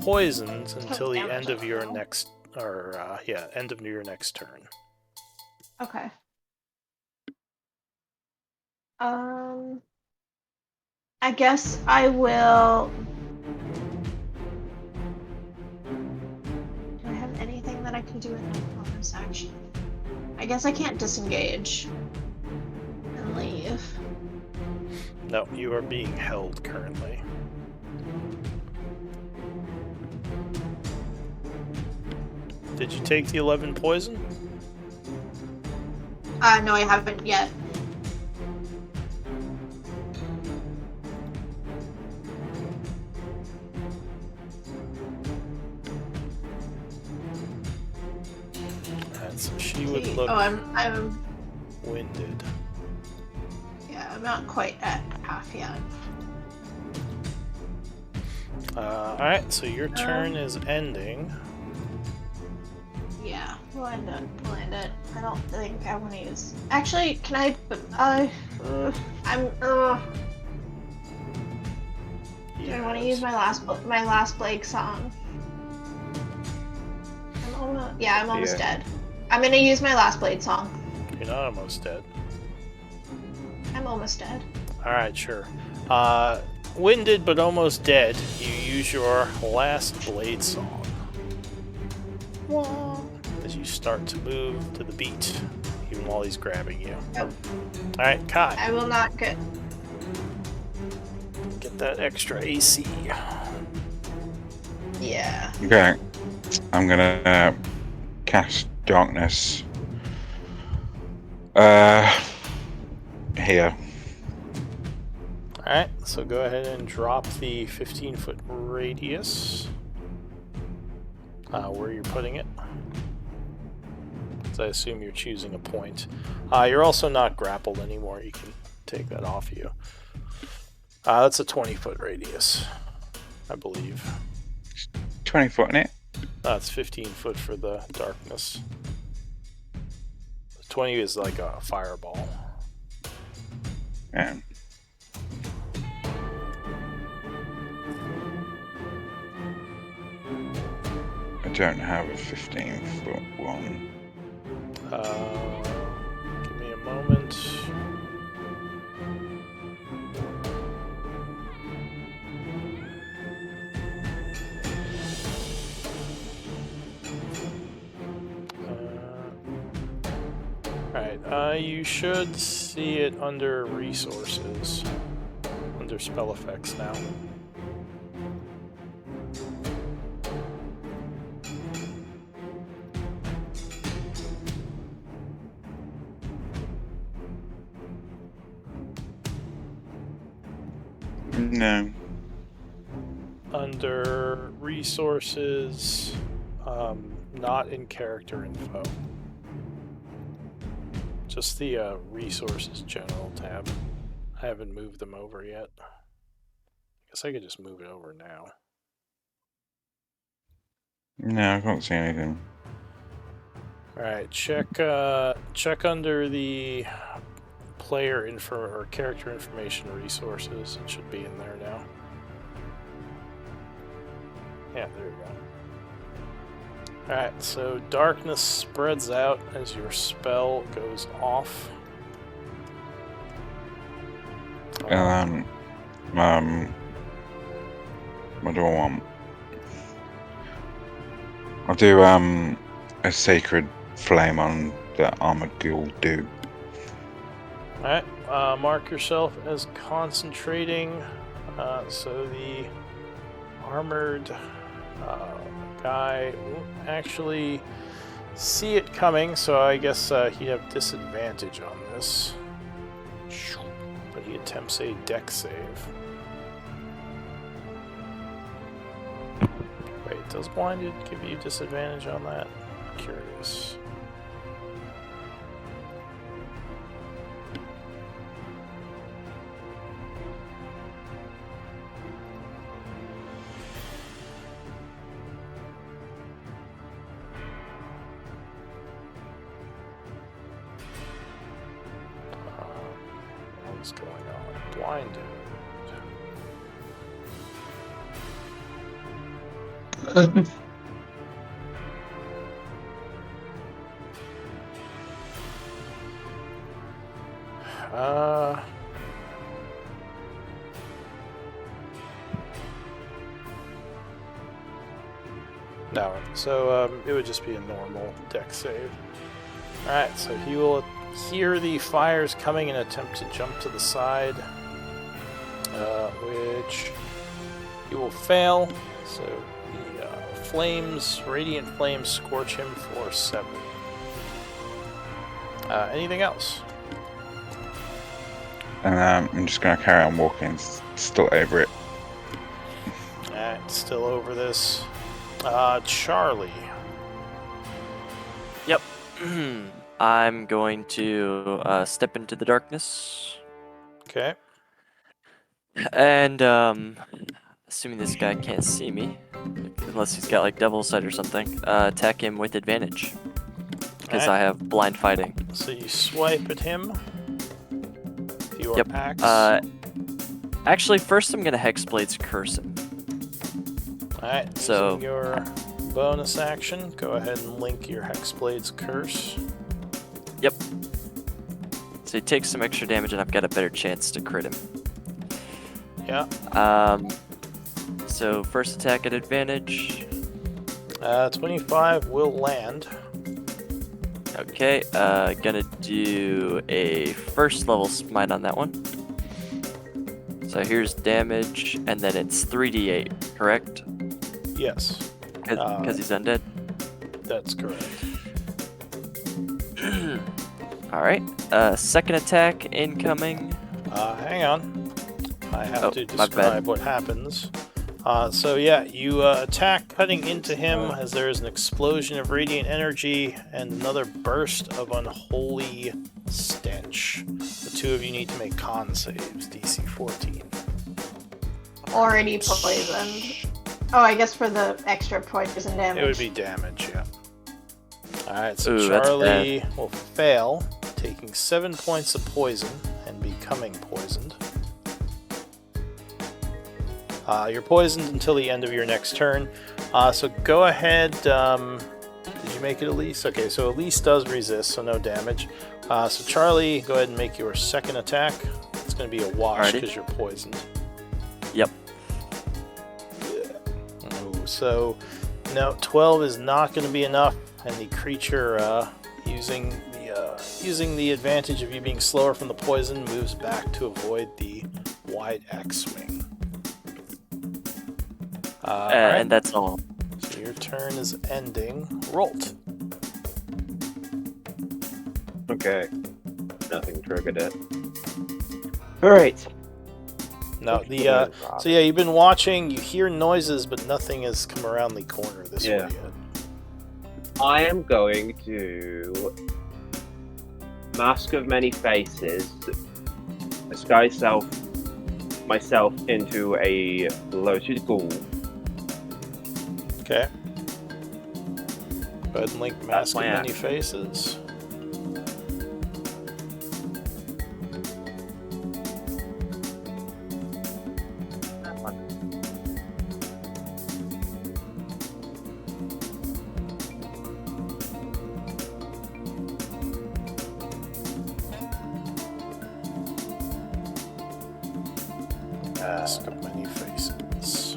Speaker 3: poisoned until the
Speaker 4: damage
Speaker 3: end of your
Speaker 4: now.
Speaker 3: next, end of your next turn.
Speaker 4: Okay. I guess I will. Do I have anything that I can do with my bonus action? I guess I can't disengage and leave.
Speaker 3: No, you are being held currently. Did you take the 11 poison?
Speaker 4: No, I haven't yet.
Speaker 3: And so she would look
Speaker 4: Oh, I'm
Speaker 3: winded.
Speaker 4: yeah, I'm not quite at half yet.
Speaker 3: Alright, so your turn is ending.
Speaker 4: Yeah, we'll end it. We'll end it. I don't think I want to use. Actually, can I? Do I want to use my last Blake song? I'm almost dead. I'm gonna use my last Blade song.
Speaker 3: You're not almost dead.
Speaker 4: I'm almost dead.
Speaker 3: Alright, sure. Winded but almost dead, you use your last blade song. As you start to move to the beat, even while he's grabbing you.
Speaker 4: Nope.
Speaker 3: Alright, Kai,
Speaker 4: I will not get.
Speaker 3: get that extra AC.
Speaker 4: Yeah.
Speaker 6: Okay. I'm gonna cast darkness. Here.
Speaker 3: Alright, so go ahead and drop the 15-foot radius. Where you're putting it. So I assume you're choosing a point. You're also not grappled anymore. You can take that off you. That's a 20-foot radius, I believe.
Speaker 6: 20 foot in it.
Speaker 3: It's 15 foot for the darkness. 20 is like a fireball.
Speaker 6: Yeah. I don't have a 15-foot one.
Speaker 3: Give me a moment. Alright, you should see it under resources. Under spell effects now.
Speaker 6: No.
Speaker 3: Under resources, not in character info. Just the resources general tab. I haven't moved them over yet. Guess I could just move it over now.
Speaker 6: No, I can't see anything.
Speaker 3: Alright, check under the player info or character information resources. It should be in there now. Yeah, there you go. Alright, so darkness spreads out as your spell goes off.
Speaker 6: What do I want? I'll do a sacred flame on the armored ghoul dude.
Speaker 3: Alright, mark yourself as concentrating. So the armored guy won't actually see it coming, so I guess he'd have disadvantage on this. But he attempts a dex save. Wait, does blinded give you disadvantage on that? Curious. What's going on? Blinded. No, so it would just be a normal dex save. Alright, so he will hear the fires coming and attempt to jump to the side, which he will fail. So the radiant flames scorch him for 7. Anything else?
Speaker 6: And I'm just going to carry on walking, still over it.
Speaker 3: Alright, still over this. Charlie.
Speaker 1: Yep. I'm going to step into the darkness.
Speaker 3: Okay.
Speaker 1: And, assuming this guy can't see me, unless he's got like Devil's Sight or something, attack him with advantage. Because I have blind fighting.
Speaker 3: So you swipe at him with your
Speaker 1: Yep.
Speaker 3: axe.
Speaker 1: Actually, first I'm going to Hexblade's curse him.
Speaker 3: Alright,
Speaker 1: So-
Speaker 3: using your bonus action, go ahead and link your Hexblade's curse.
Speaker 1: Yep. So he takes some extra damage and I've got a better chance to crit him.
Speaker 3: Yeah.
Speaker 1: So first attack at advantage.
Speaker 3: 25 will land.
Speaker 1: Okay, gonna do a first level smite on that one. So here's damage, and then it's 3d8, correct?
Speaker 3: Yes,
Speaker 1: Because he's undead.
Speaker 3: that's correct.
Speaker 1: Alright, second attack incoming.
Speaker 3: Hang on. I have
Speaker 1: Oh,
Speaker 3: to
Speaker 1: my bad.
Speaker 3: describe what happens. So yeah, you attack cutting into him as there is an explosion of radiant energy and another burst of unholy stench. The two of you need to make con saves, DC 14.
Speaker 4: Already poisoned. Oh, I guess for the extra poison damage.
Speaker 3: It would be damage, yeah. Alright, so
Speaker 1: Ooh, that's
Speaker 3: Charlie will fail, taking 7 points of poison and becoming poisoned. You're poisoned until the end of your next turn. So go ahead. Did you make it Elise? Okay, so Elise does resist, so no damage. So Charlie, go ahead and make your second attack. It's going to be a wash because you're poisoned.
Speaker 1: Yep.
Speaker 3: Oh, so no, 12 is not going to be enough, and the creature, using the advantage of you being slower from the poison, moves back to avoid the wide X swing. Right.
Speaker 1: And that's all.
Speaker 3: So your turn is ending. Rolt.
Speaker 5: Okay. Nothing triggered it. Alright.
Speaker 3: No, so yeah, you've been watching, you hear noises, but nothing has come around the corner this way yet.
Speaker 5: I am going to Mask of Many Faces, disguise myself into a bloated ghoul.
Speaker 3: Okay. Go ahead and link Mask of
Speaker 5: my
Speaker 3: Many
Speaker 5: action.
Speaker 3: Faces. Mask of Many Faces.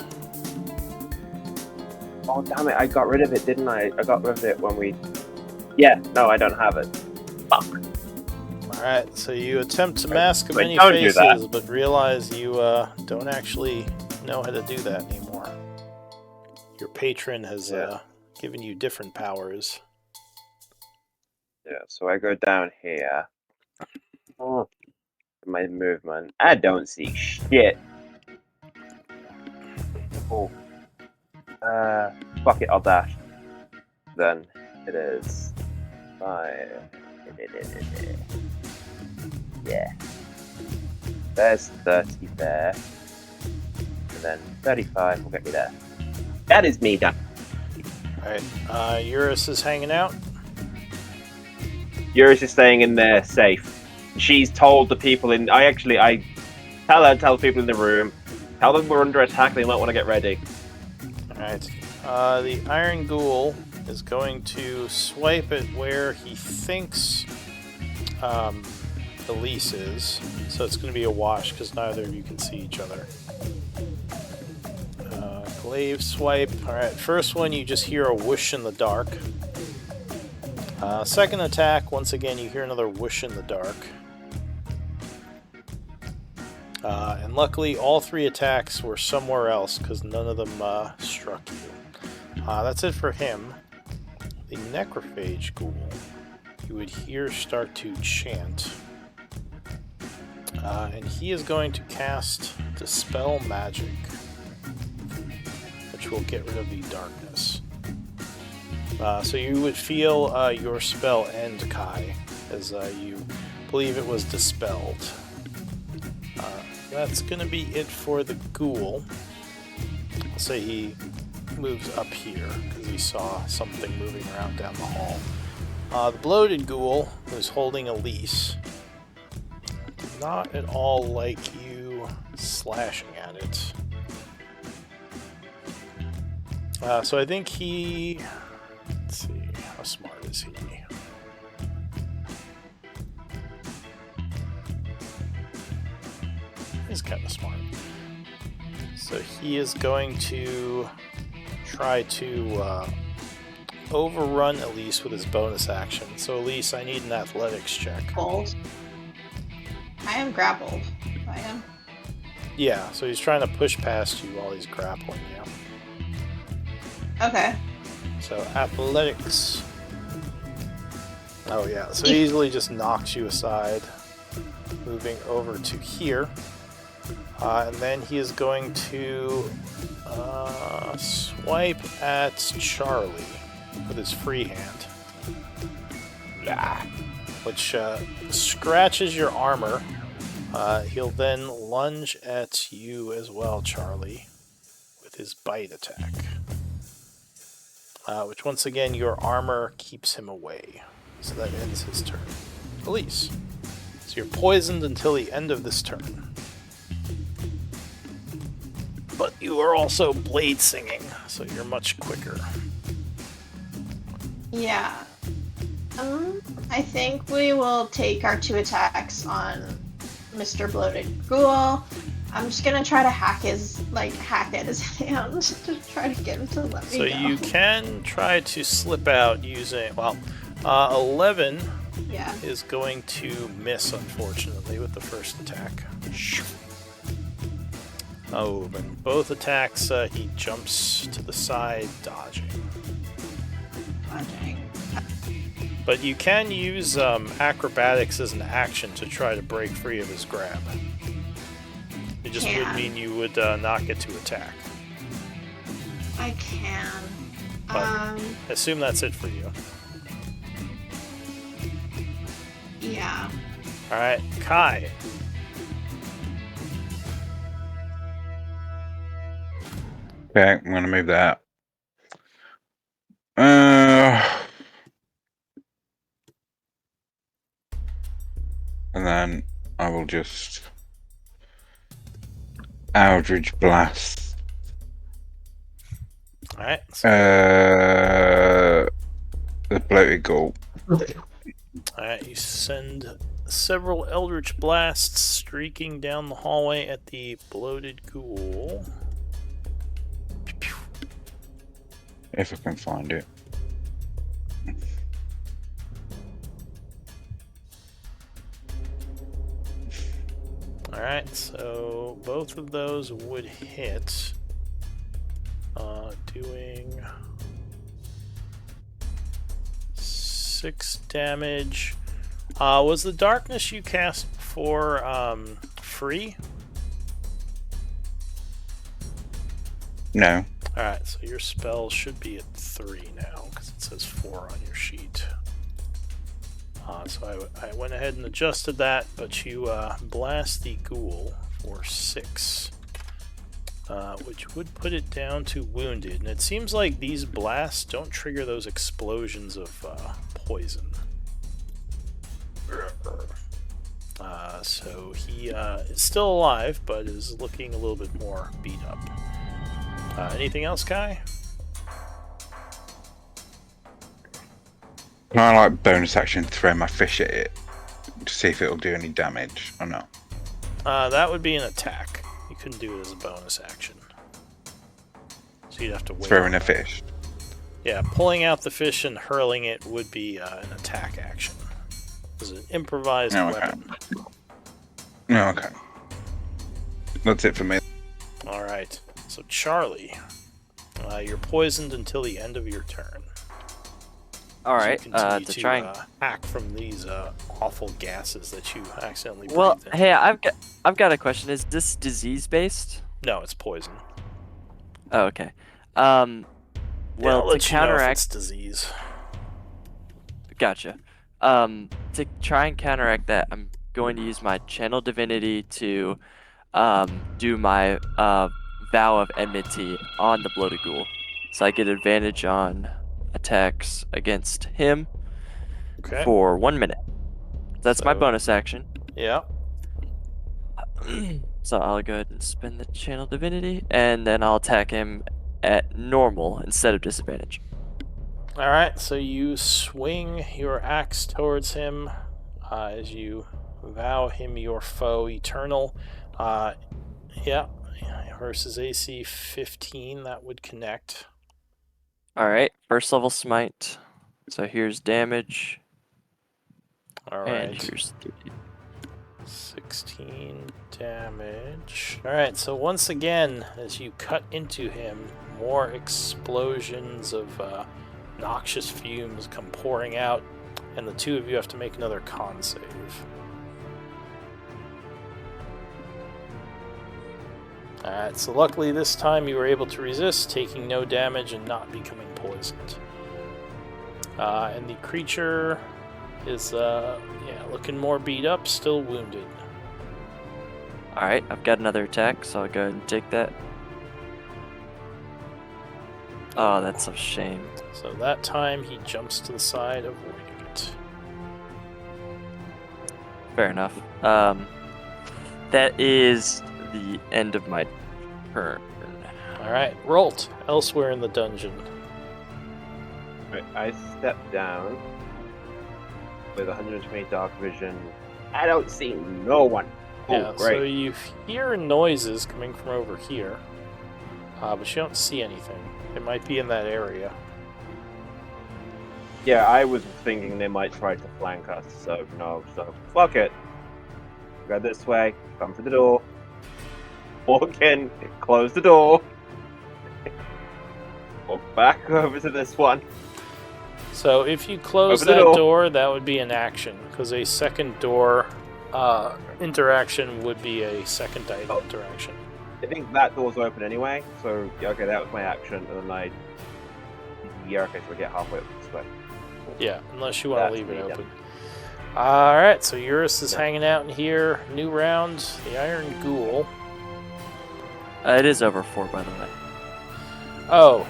Speaker 5: Oh damn it, I got rid of it, didn't I? I got rid of it when we... Yeah, no, I don't have it. Fuck.
Speaker 3: Alright, so you attempt to Mask of Many
Speaker 5: don't do
Speaker 3: Faces,
Speaker 5: that.
Speaker 3: but realize you don't actually know how to do that anymore. Your patron has given you different powers.
Speaker 5: Yeah, so I go down here. Oh, my movement. I don't see shit. Oh. Fuck it, I'll dash. Then it is 5. Yeah. There's 30 there. And then 35 will get me there. That is me done.
Speaker 3: Alright, Eurus is hanging out.
Speaker 5: Eurus is staying in there safe. She's told the people in... I tell her, tell the people in the room. Tell them we're under attack, they might want to get ready.
Speaker 3: Alright, the Iron Ghoul is going to swipe at where he thinks Elise is. So it's going to be a wash because neither of you can see each other. Glaive swipe. Alright, first one you just hear a whoosh in the dark. Second attack, once again you hear another whoosh in the dark. And luckily all 3 attacks were somewhere else because none of them struck you. That's it for him. The Necrophage Ghoul you would hear start to chant. And he is going to cast Dispel Magic, which will get rid of the darkness. So you would feel your spell end, Kai, as you believe it was dispelled. That's going to be it for the ghoul. I'll say he moves up here because he saw something moving around down the hall. The bloated ghoul, who's holding Elise, did not at all like you slashing at it. So I think he... Let's see, how smart is he? He's kind of smart. So he is going to try to overrun Elise with his bonus action. So Elise, I need an athletics check.
Speaker 2: Hold. I am grappled. I am.
Speaker 3: Yeah, so he's trying to push past you while he's grappling you.
Speaker 2: Okay.
Speaker 3: So athletics. Oh yeah, so he easily just knocks you aside. Moving over to here. And then he is going to swipe at Charlie with his free hand. Which scratches your armor. He'll then lunge at you as well, Charlie, with his bite attack. which once again your armor keeps him away. So that ends his turn. Elise. So you're poisoned until the end of this turn. But you are also blade singing, so you're much quicker.
Speaker 4: Yeah. I think we will take our 2 attacks on Mr. Bloated Ghoul. I'm just gonna try to hack at his hand to try to get him to let me
Speaker 3: So
Speaker 4: go.
Speaker 3: you can try to slip out using 11
Speaker 4: Yeah.
Speaker 3: is going to miss, unfortunately, with the first attack. Oh, but both attacks he jumps to the side, dodging.
Speaker 4: Dodging.
Speaker 3: But you can use acrobatics as an action to try to break free of his grab. It just would
Speaker 4: Can.
Speaker 3: mean you would not get to attack.
Speaker 4: I can.
Speaker 3: But I assume that's it for you.
Speaker 4: Yeah.
Speaker 3: Alright, Kai.
Speaker 6: Okay, I'm gonna move that. And then I will just Eldritch Blast.
Speaker 3: Alright.
Speaker 6: The bloated ghoul.
Speaker 3: Alright, you send several Eldritch Blasts streaking down the hallway at the bloated ghoul.
Speaker 6: If I can find it.
Speaker 3: Alright, so both of those would hit. Doing 6 damage. Was the darkness you cast before free?
Speaker 6: No.
Speaker 3: Alright, so your spell should be at 3 now, because it says 4 on your sheet. So I went ahead and adjusted that, but you blast the ghoul for 6. Which would put it down to wounded. And it seems like these blasts don't trigger those explosions of poison. So he is still alive, but is looking a little bit more beat up. Anything else, Kai?
Speaker 6: Can I bonus action throw my fish at it to see if it'll do any damage or not?
Speaker 3: That would be an attack. You couldn't do it as a bonus action. So you'd have to wait.
Speaker 6: Throwing a fish.
Speaker 3: Yeah, pulling out the fish and hurling it would be an attack action. It's an improvised weapon.
Speaker 6: No, okay. That's it for me.
Speaker 3: Alright, so Charlie, you're poisoned until the end of your turn.
Speaker 1: Alright,
Speaker 3: Continue
Speaker 1: to try and
Speaker 3: hack from these awful gases that you accidentally
Speaker 1: well,
Speaker 3: breathed in.
Speaker 1: hey, I've got a question. Is this disease based?
Speaker 3: No, it's poison.
Speaker 1: Oh, okay.
Speaker 3: I'll
Speaker 1: Well, to
Speaker 3: let you know if
Speaker 1: counteract,
Speaker 3: it's disease.
Speaker 1: gotcha. To try and counteract that, I'm going to use my channel divinity to do my vow of enmity on the bloated ghoul, so I get advantage on attacks against him
Speaker 3: Okay.
Speaker 1: for 1 minute. That's my
Speaker 3: So-
Speaker 1: bonus action.
Speaker 3: Yeah.
Speaker 1: So I'll go ahead and spend the channel divinity, and then I'll attack him at normal instead of disadvantage.
Speaker 3: Alright, so you swing your axe towards him as you vow him your foe eternal. Yeah, versus AC 15, that would connect.
Speaker 1: Alright, first level smite. So here's damage, and
Speaker 3: Alright,
Speaker 1: here's
Speaker 3: 16 damage. Alright, so once again, as you cut into him, more explosions of noxious fumes come pouring out, and the two of you have to make another con save. Alright, so luckily this time you were able to resist, taking no damage and not becoming poisoned. And the creature is looking more beat up, still wounded.
Speaker 1: Alright, I've got another attack, so I'll go ahead and take that. Oh, that's a shame.
Speaker 3: So that time he jumps to the side, avoiding it.
Speaker 1: Fair enough. That is the end of my turn.
Speaker 3: Alright, Rolt, elsewhere in the dungeon.
Speaker 5: Right, I step down with 120 dark vision. I don't see no one. Oh,
Speaker 3: Yeah,
Speaker 5: great.
Speaker 3: so you hear noises coming from over here, but you don't see anything. It might be in that area.
Speaker 5: Yeah, I was thinking they might try to flank us, so no, so fuck it. Go this way, come to the door. Walk in, close the door. Walk back over to this one.
Speaker 3: So if you close
Speaker 5: Open the
Speaker 3: that
Speaker 5: door.
Speaker 3: door, that would be an action, because a second door interaction would be a second item interaction.
Speaker 5: I think that door's open anyway, so yeah, okay, that was my action, and then okay, so we get halfway up this way.
Speaker 3: Yeah, unless you want to
Speaker 5: That's
Speaker 3: leave it
Speaker 5: me, yeah.
Speaker 3: open. Alright, so Eurus is hanging out in here. New round, the Iron Ghoul.
Speaker 1: It is over 4, by the way.
Speaker 3: Oh,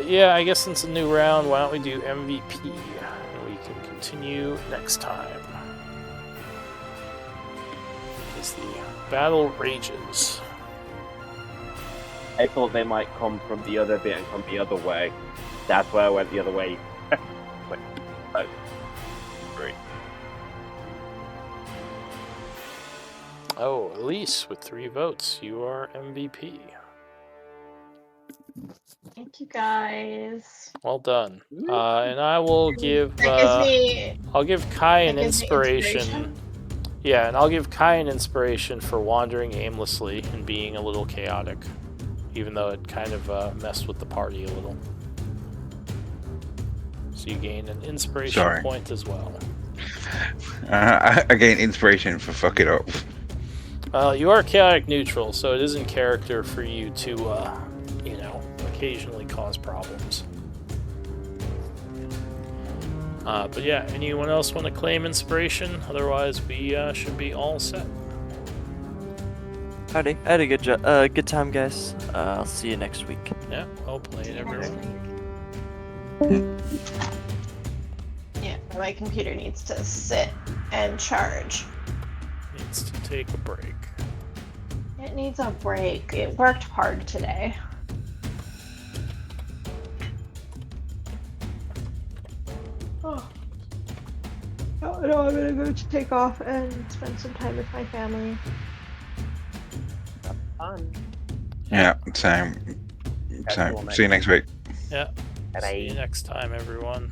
Speaker 3: yeah, I guess since a new round, why don't we do MVP? And we can continue next time. As the battle rages.
Speaker 5: I thought they might come from the other bit and come the other way. That's why I went the other way. Wait, oh. Great.
Speaker 3: Oh, Elise with 3 votes. You are MVP.
Speaker 4: Thank you guys.
Speaker 3: Well done. And I will give
Speaker 4: That gives me.
Speaker 3: I'll give Kai an
Speaker 4: that gives me
Speaker 3: inspiration. Yeah, and I'll give Kai an inspiration for wandering aimlessly and being a little chaotic, even though it kind of messed with the party a little. So you gain an inspiration point as well.
Speaker 6: I gain inspiration for fuck it up.
Speaker 3: You are chaotic neutral, so it is in character for you to, occasionally cause problems. But yeah, anyone else want to claim inspiration? Otherwise, we should be all set.
Speaker 1: Howdy. I had a good time, guys. I'll see you next week.
Speaker 3: Yeah, well played, everyone.
Speaker 4: Yeah, my computer needs to sit and charge.
Speaker 3: Needs to take a break.
Speaker 4: It needs a break. It worked hard today. Oh. Oh no, I'm gonna go take off and spend some time with my family.
Speaker 5: Fun.
Speaker 6: Yeah, same. See you next week.
Speaker 3: Yeah. See you next time, everyone.